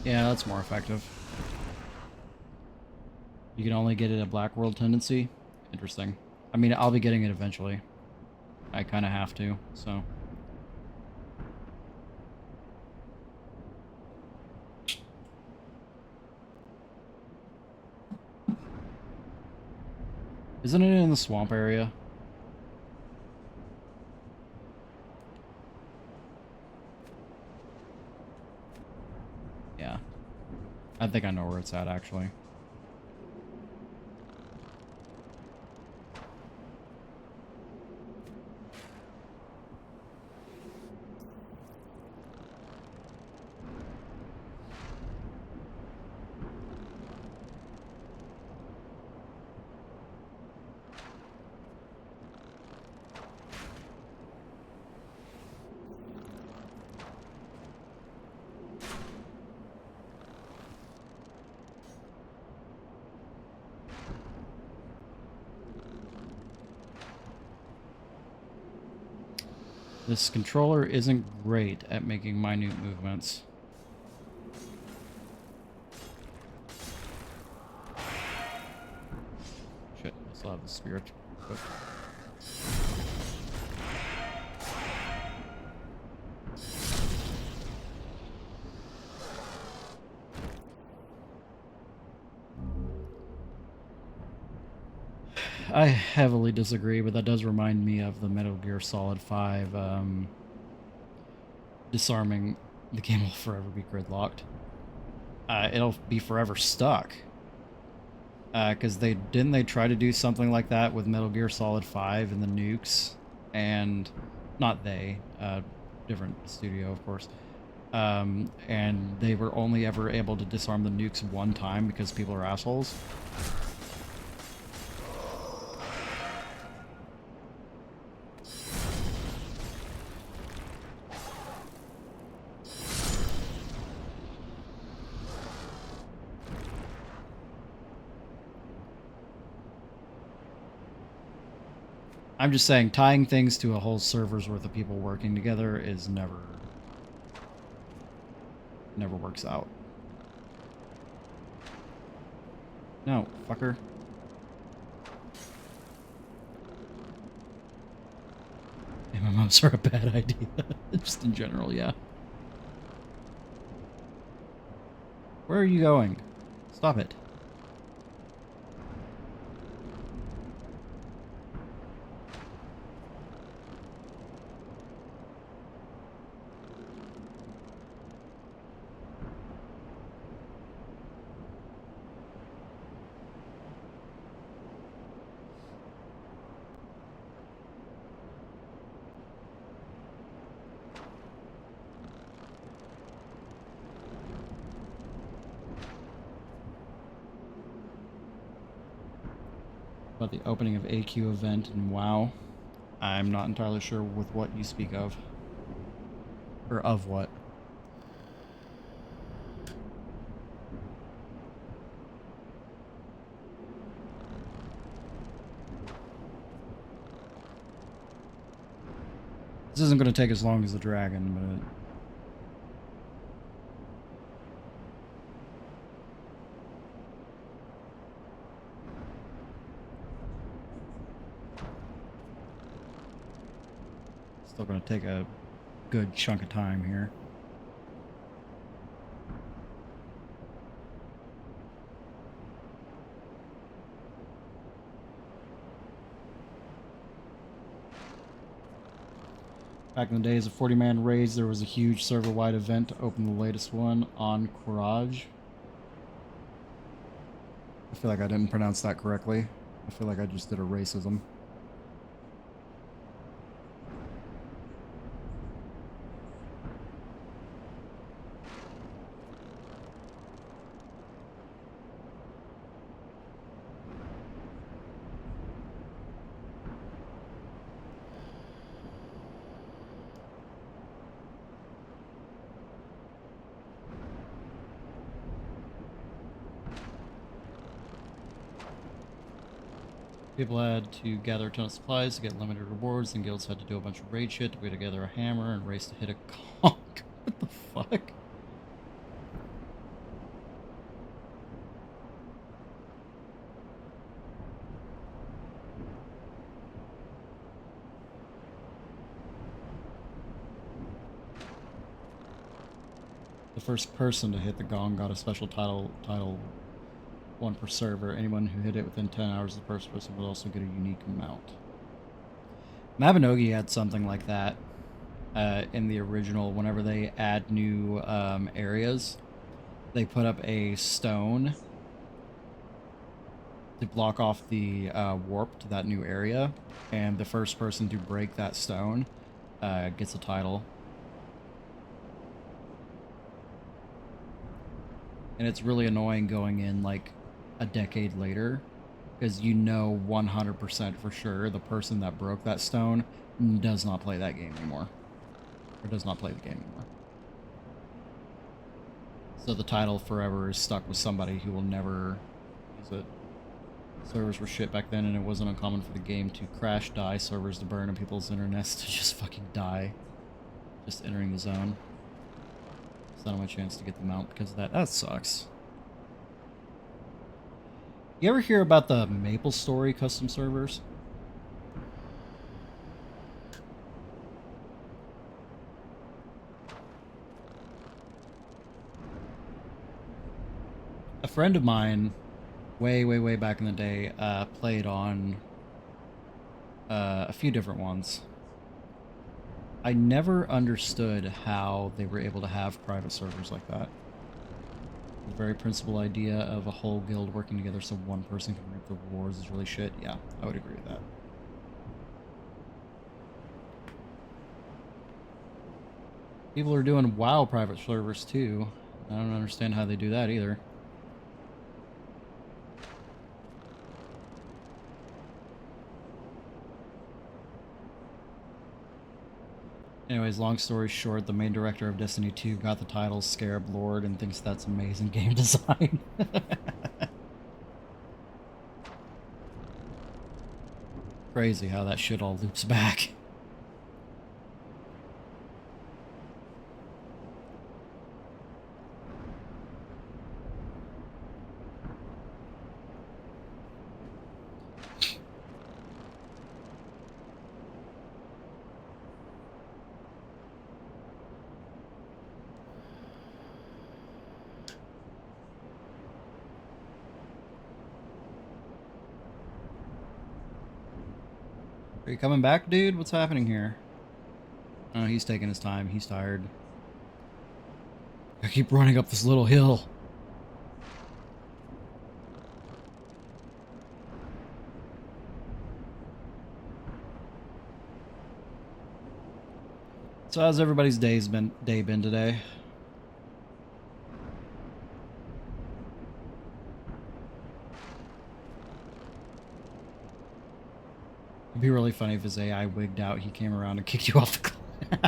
Yeah, that's more effective. You can only get it a Black World tendency? Interesting. I mean, I'll be getting it eventually. I kind of have to, so... Isn't it in the swamp area? Yeah. I think I know where it's at, actually. This controller isn't great at making minute movements. Shit, I still have the spirit. But... I heavily disagree, but that does remind me of the Metal Gear Solid 5 disarming. The game will forever be gridlocked. It'll be forever stuck. Because didn't they try to do something like that with Metal Gear Solid 5 and the nukes? And not they, different studio, of course. And they were only ever able to disarm the nukes one time because people are assholes. I'm just saying, tying things to a whole server's worth of people working together is never works out. No, fucker. MMOs are a bad idea. Just in general, yeah. Where are you going? Stop it. About the opening of AQ event and WoW. I'm not entirely sure with what you speak of. Or of what. This isn't going to take as long as the dragon, but... Still going to take a good chunk of time here. Back in the days of 40-man raids, there was a huge server-wide event to open the latest one on Courage. I feel like I didn't pronounce that correctly. I feel like I just did a racism. People had to gather a ton of supplies to get limited rewards, and guilds had to do a bunch of raid shit to put together a hammer and race to hit a conch. What the fuck? The first person to hit the gong got a special title, one per server. Anyone who hit it within 10 hours of the first person would also get a unique mount. Mabinogi had something like that in the original. Whenever they add new areas, they put up a stone to block off the warp to that new area, and the first person to break that stone gets a title. And it's really annoying going in like a decade later, because you know 100% for sure the person that broke that stone does not play that game anymore. Or does not play the game anymore. So the title forever is stuck with somebody who will never use it. Servers were shit back then, and it wasn't uncommon for the game to crash, die, servers to burn, and people's internets to just fucking die. Just entering the zone. It's not my chance to get the mount because of that. That sucks. You ever hear about the MapleStory custom servers? A friend of mine, way back in the day, played on a few different ones. I never understood how they were able to have private servers like that. The very principal idea of a whole guild working together so one person can reap the rewards is really shit. Yeah, I would agree with that. People are doing WoW private servers too. I don't understand how they do that either. Anyways, long story short, the main director of Destiny 2 got the title Scarab Lord and thinks that's amazing game design. Crazy how that shit all loops back. Are you coming back, dude? What's happening here? Oh, he's taking his time. He's tired. I keep running up this little hill. So how's everybody's day been today? It'd be really funny if his AI wigged out, he came around and kicked you off the cliff.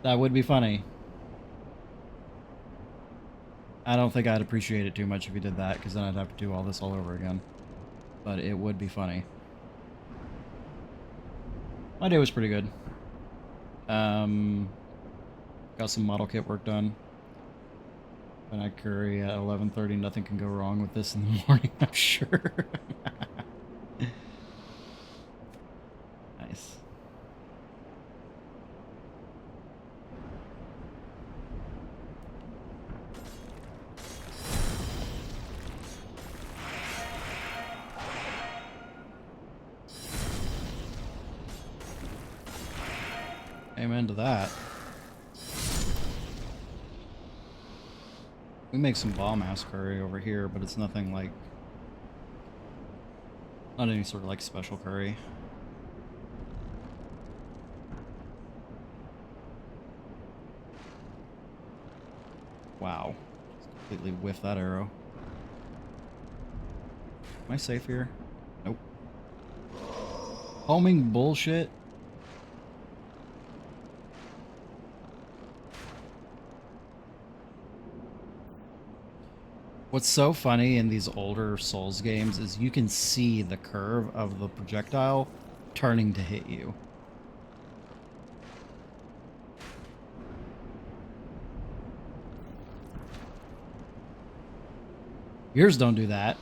That would be funny. I don't think I'd appreciate it too much if he did that, because then I'd have to do all this all over again. But it would be funny. My day was pretty good. Got some model kit work done. And I curry at 11:30. Nothing can go wrong with this in the morning, I'm sure. Nice. Amen to that. We make some bomb ass curry over here, but it's nothing like... not any sort of like special curry. Wow. Just completely whiffed that arrow. Am I safe here? Nope. Homing bullshit. What's so funny in these older Souls games is you can see the curve of the projectile turning to hit you. Yours don't do that.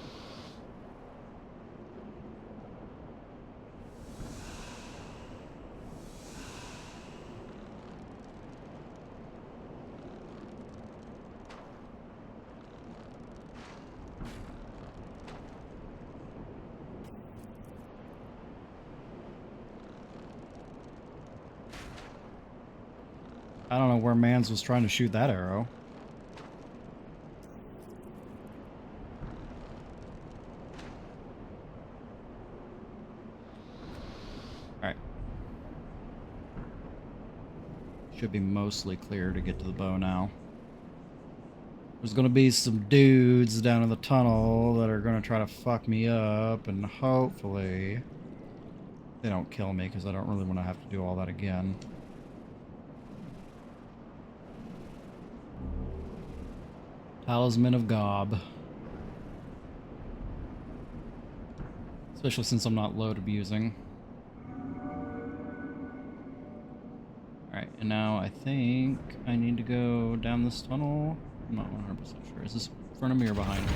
I don't know where Mans was trying to shoot that arrow. Alright. Should be mostly clear to get to the bow now. There's gonna be some dudes down in the tunnel that are gonna try to fuck me up, and hopefully they don't kill me, because I don't really want to have to do all that again. Talisman of Gob. Especially since I'm not load abusing. Alright, and now I think I need to go down this tunnel. I'm not 100% sure. Is this in front of me or behind me?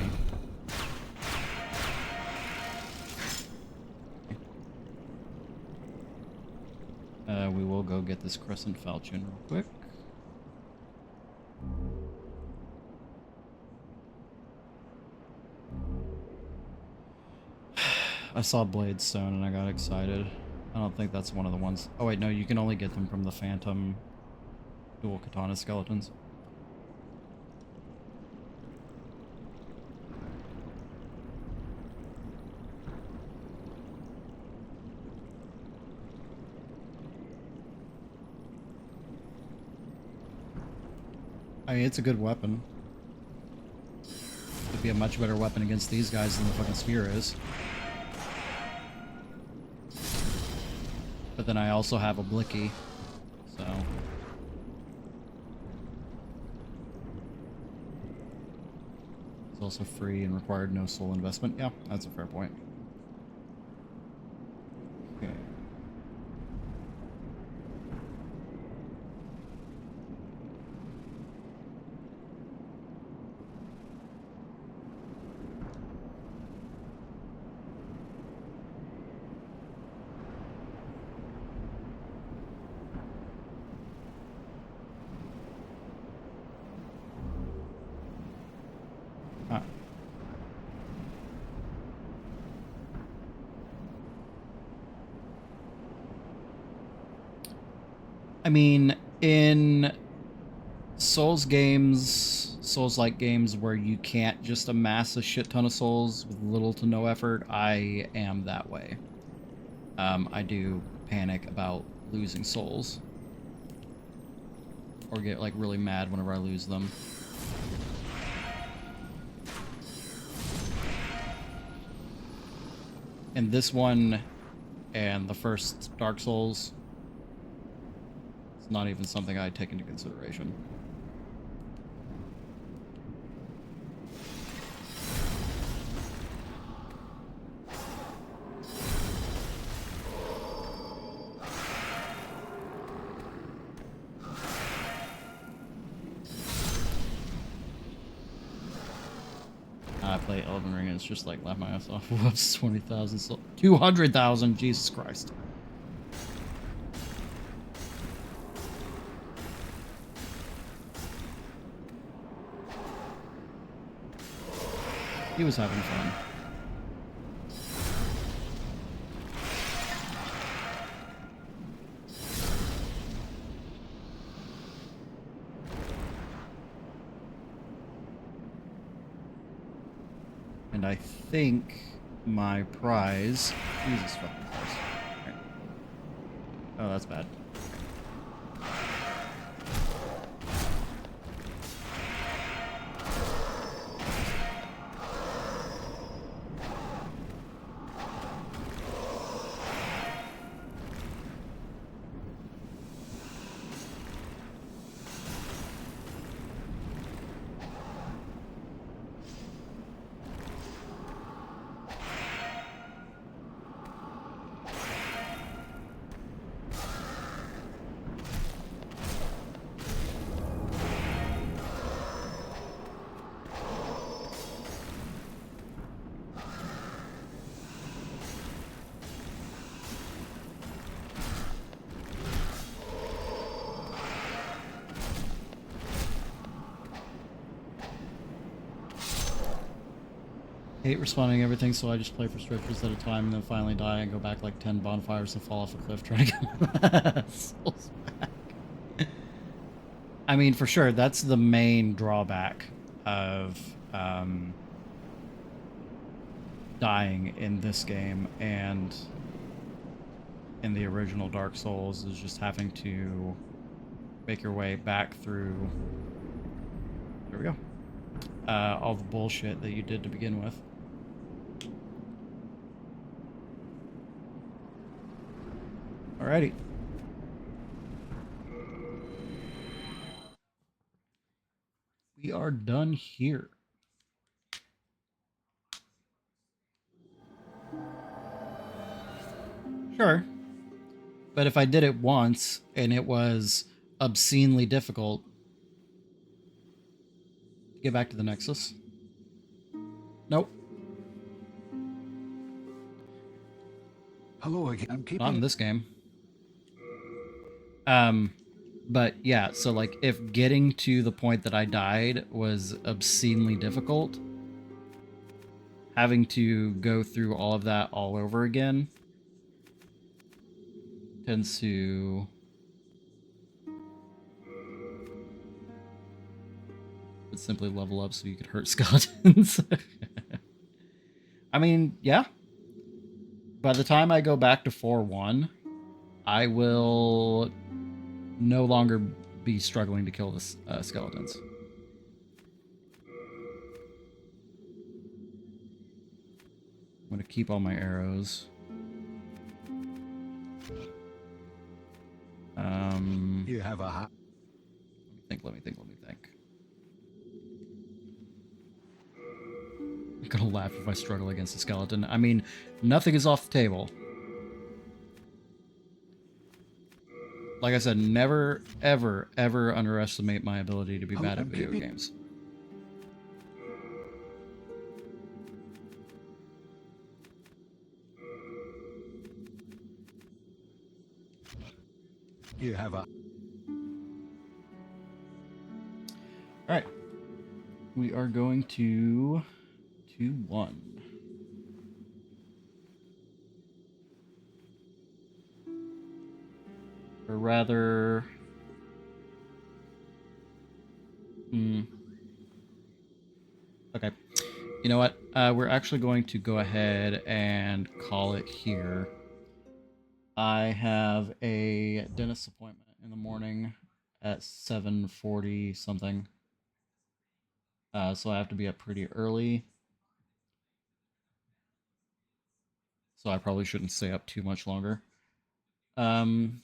We will go get this Crescent Falchion real quick. I saw Blade Stone and I got excited. I don't think that's one of the ones. Oh wait, no, you can only get them from the Phantom dual katana skeletons. I mean, it's a good weapon. It'd be a much better weapon against these guys than the fucking spear is. But then I also have a Blicky, so... It's also free and required no soul investment. Yeah, that's a fair point. Okay. I mean, in Souls-like games where you can't just amass a shit ton of souls with little to no effort, I am that way. I do panic about losing souls. Or get, like, really mad whenever I lose them. And this one and the first Dark Souls, it's not even something I take into consideration. I play Elden Ring and it's just like laugh my ass off. Whoops, 20,000 souls. 200,000, Jesus Christ. He was having fun. And I think my prize... Jesus fucking Christ. Right. Oh, that's bad. Hate responding to everything, so I just play for stretches at a time and then finally die and go back like 10 bonfires and fall off a cliff trying to get my souls back. I mean, for sure, that's the main drawback of dying in this game and in the original Dark Souls, is just having to make your way back through... There we go. All the bullshit that you did to begin with. Alrighty. We are done here. Sure. But if I did it once and it was obscenely difficult, get back to the Nexus. Nope. Hello again. I'm keeping... Not in this game. But yeah, so like if getting to the point that I died was obscenely difficult, having to go through all of that all over again tends to simply level up so you could hurt skeletons. I mean, yeah. By the time I go back to 4-1, I will no longer be struggling to kill the skeletons. I'm going to keep all my arrows. You have a... Let me think. I'm gonna laugh if I struggle against a skeleton. I mean, nothing is off the table. Like I said, never, ever, ever underestimate my ability to be bad at video games. You have a... Alright. We are going to 2-1. Or rather, Okay. You know what? We're actually going to go ahead and call it here. I have a dentist appointment in the morning at 7:40 something. So I have to be up pretty early. So I probably shouldn't stay up too much longer. Kind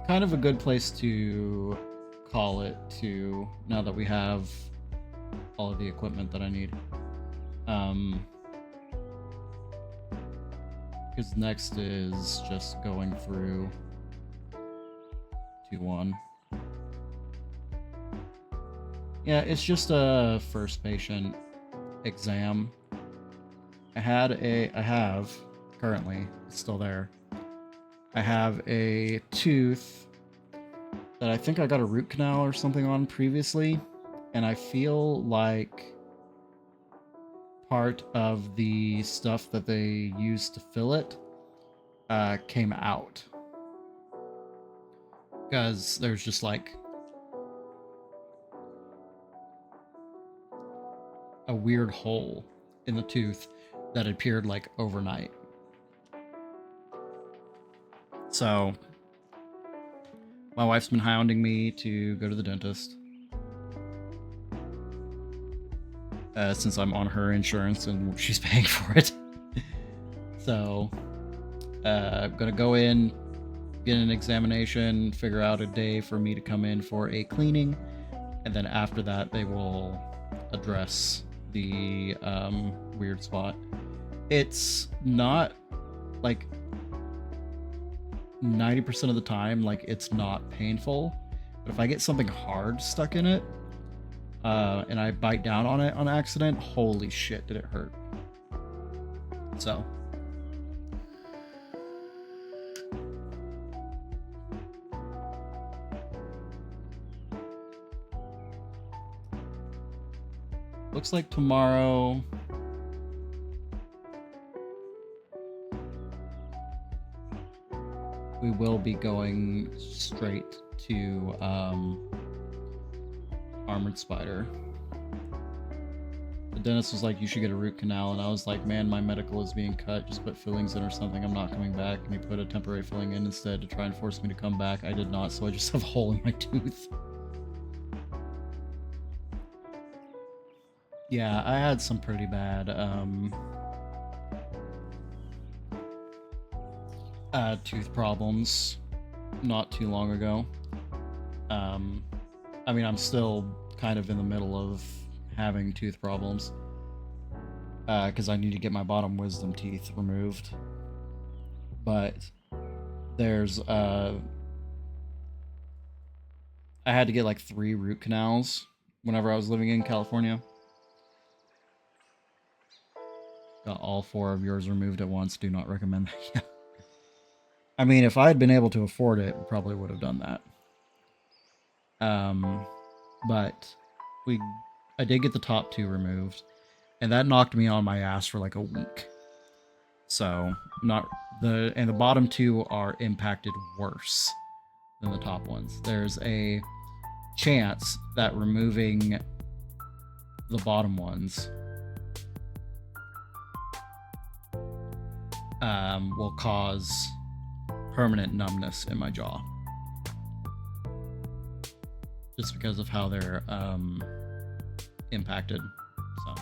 of a good place to call it to now that we have all of the equipment that I need. Because next is just going through 2-1. Yeah, it's just a first patient exam. I have, currently, it's still there. I have a tooth that I think I got a root canal or something on previously, and I feel like part of the stuff that they used to fill it came out. Because there's just like a weird hole in the tooth that appeared like overnight. So my wife's been hounding me to go to the dentist. Since I'm on her insurance and she's paying for it. So I'm gonna go in, get an examination, figure out a day for me to come in for a cleaning, and then after that they will address the weird spot. It's not like 90% of the time, like it's not painful, but if I get something hard stuck in it and I bite down on it on accident, holy shit did it hurt. So looks like tomorrow we will be going straight to Armored Spider. The dentist was like, you should get a root canal, and I was like, man, my medical is being cut, just put fillings in or something, I'm not coming back. And he put a temporary filling in instead to try and force me to come back. I did not, so I just have a hole in my tooth. Yeah, I had some pretty bad tooth problems not too long ago. I mean, I'm still kind of in the middle of having tooth problems because I need to get my bottom wisdom teeth removed. But there's I had to get like 3 root canals whenever I was living in California. Got all 4 of yours removed at once. Do not recommend that. Yeah. I mean, if I had been able to afford it, we probably would have done that. But I did get the top 2 removed, and that knocked me on my ass for like a week. So the bottom 2 are impacted worse than the top ones. There's a chance that removing the bottom ones will cause permanent numbness in my jaw. Just because of how they're impacted. So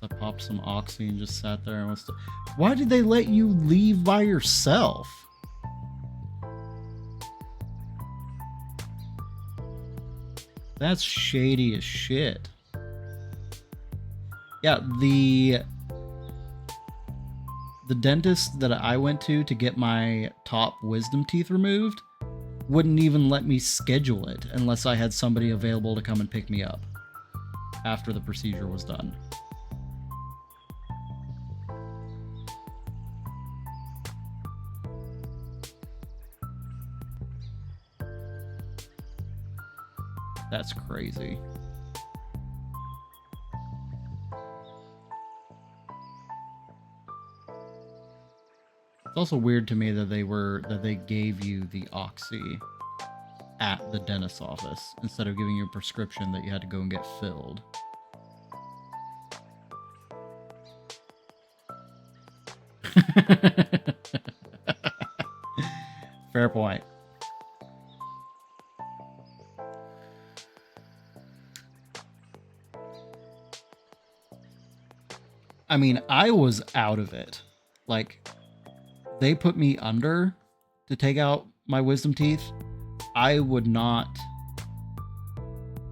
I popped some oxy and just sat there and was. Why did they let you leave by yourself? That's shady as shit. Yeah, the dentist that I went to get my top wisdom teeth removed wouldn't even let me schedule it unless I had somebody available to come and pick me up after the procedure was done. That's crazy. also weird to me that they gave you the oxy at the dentist's office instead of giving you a prescription that you had to go and get filled. Fair point. I mean, I was out of it. Like, they put me under to take out my wisdom teeth. I would not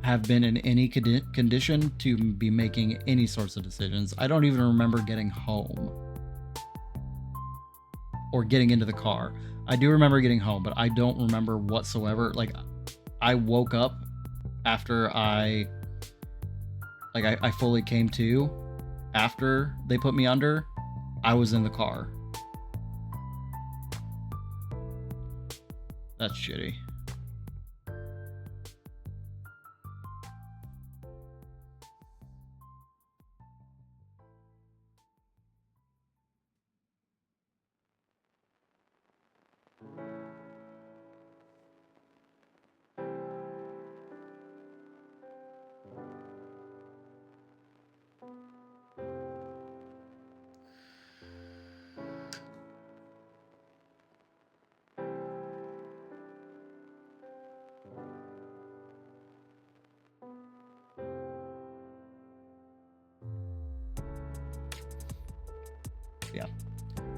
have been in any condition to be making any sorts of decisions. I don't even remember getting home or getting into the car. I do remember getting home, but I don't remember whatsoever. Like, I woke up after I fully came to. After they put me under, I was in the car. That's shitty. Yeah.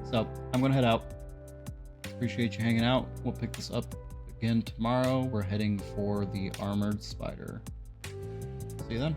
So I'm gonna head out. Appreciate you hanging out. We'll pick this up again tomorrow. We're heading for the armored spider. See you then.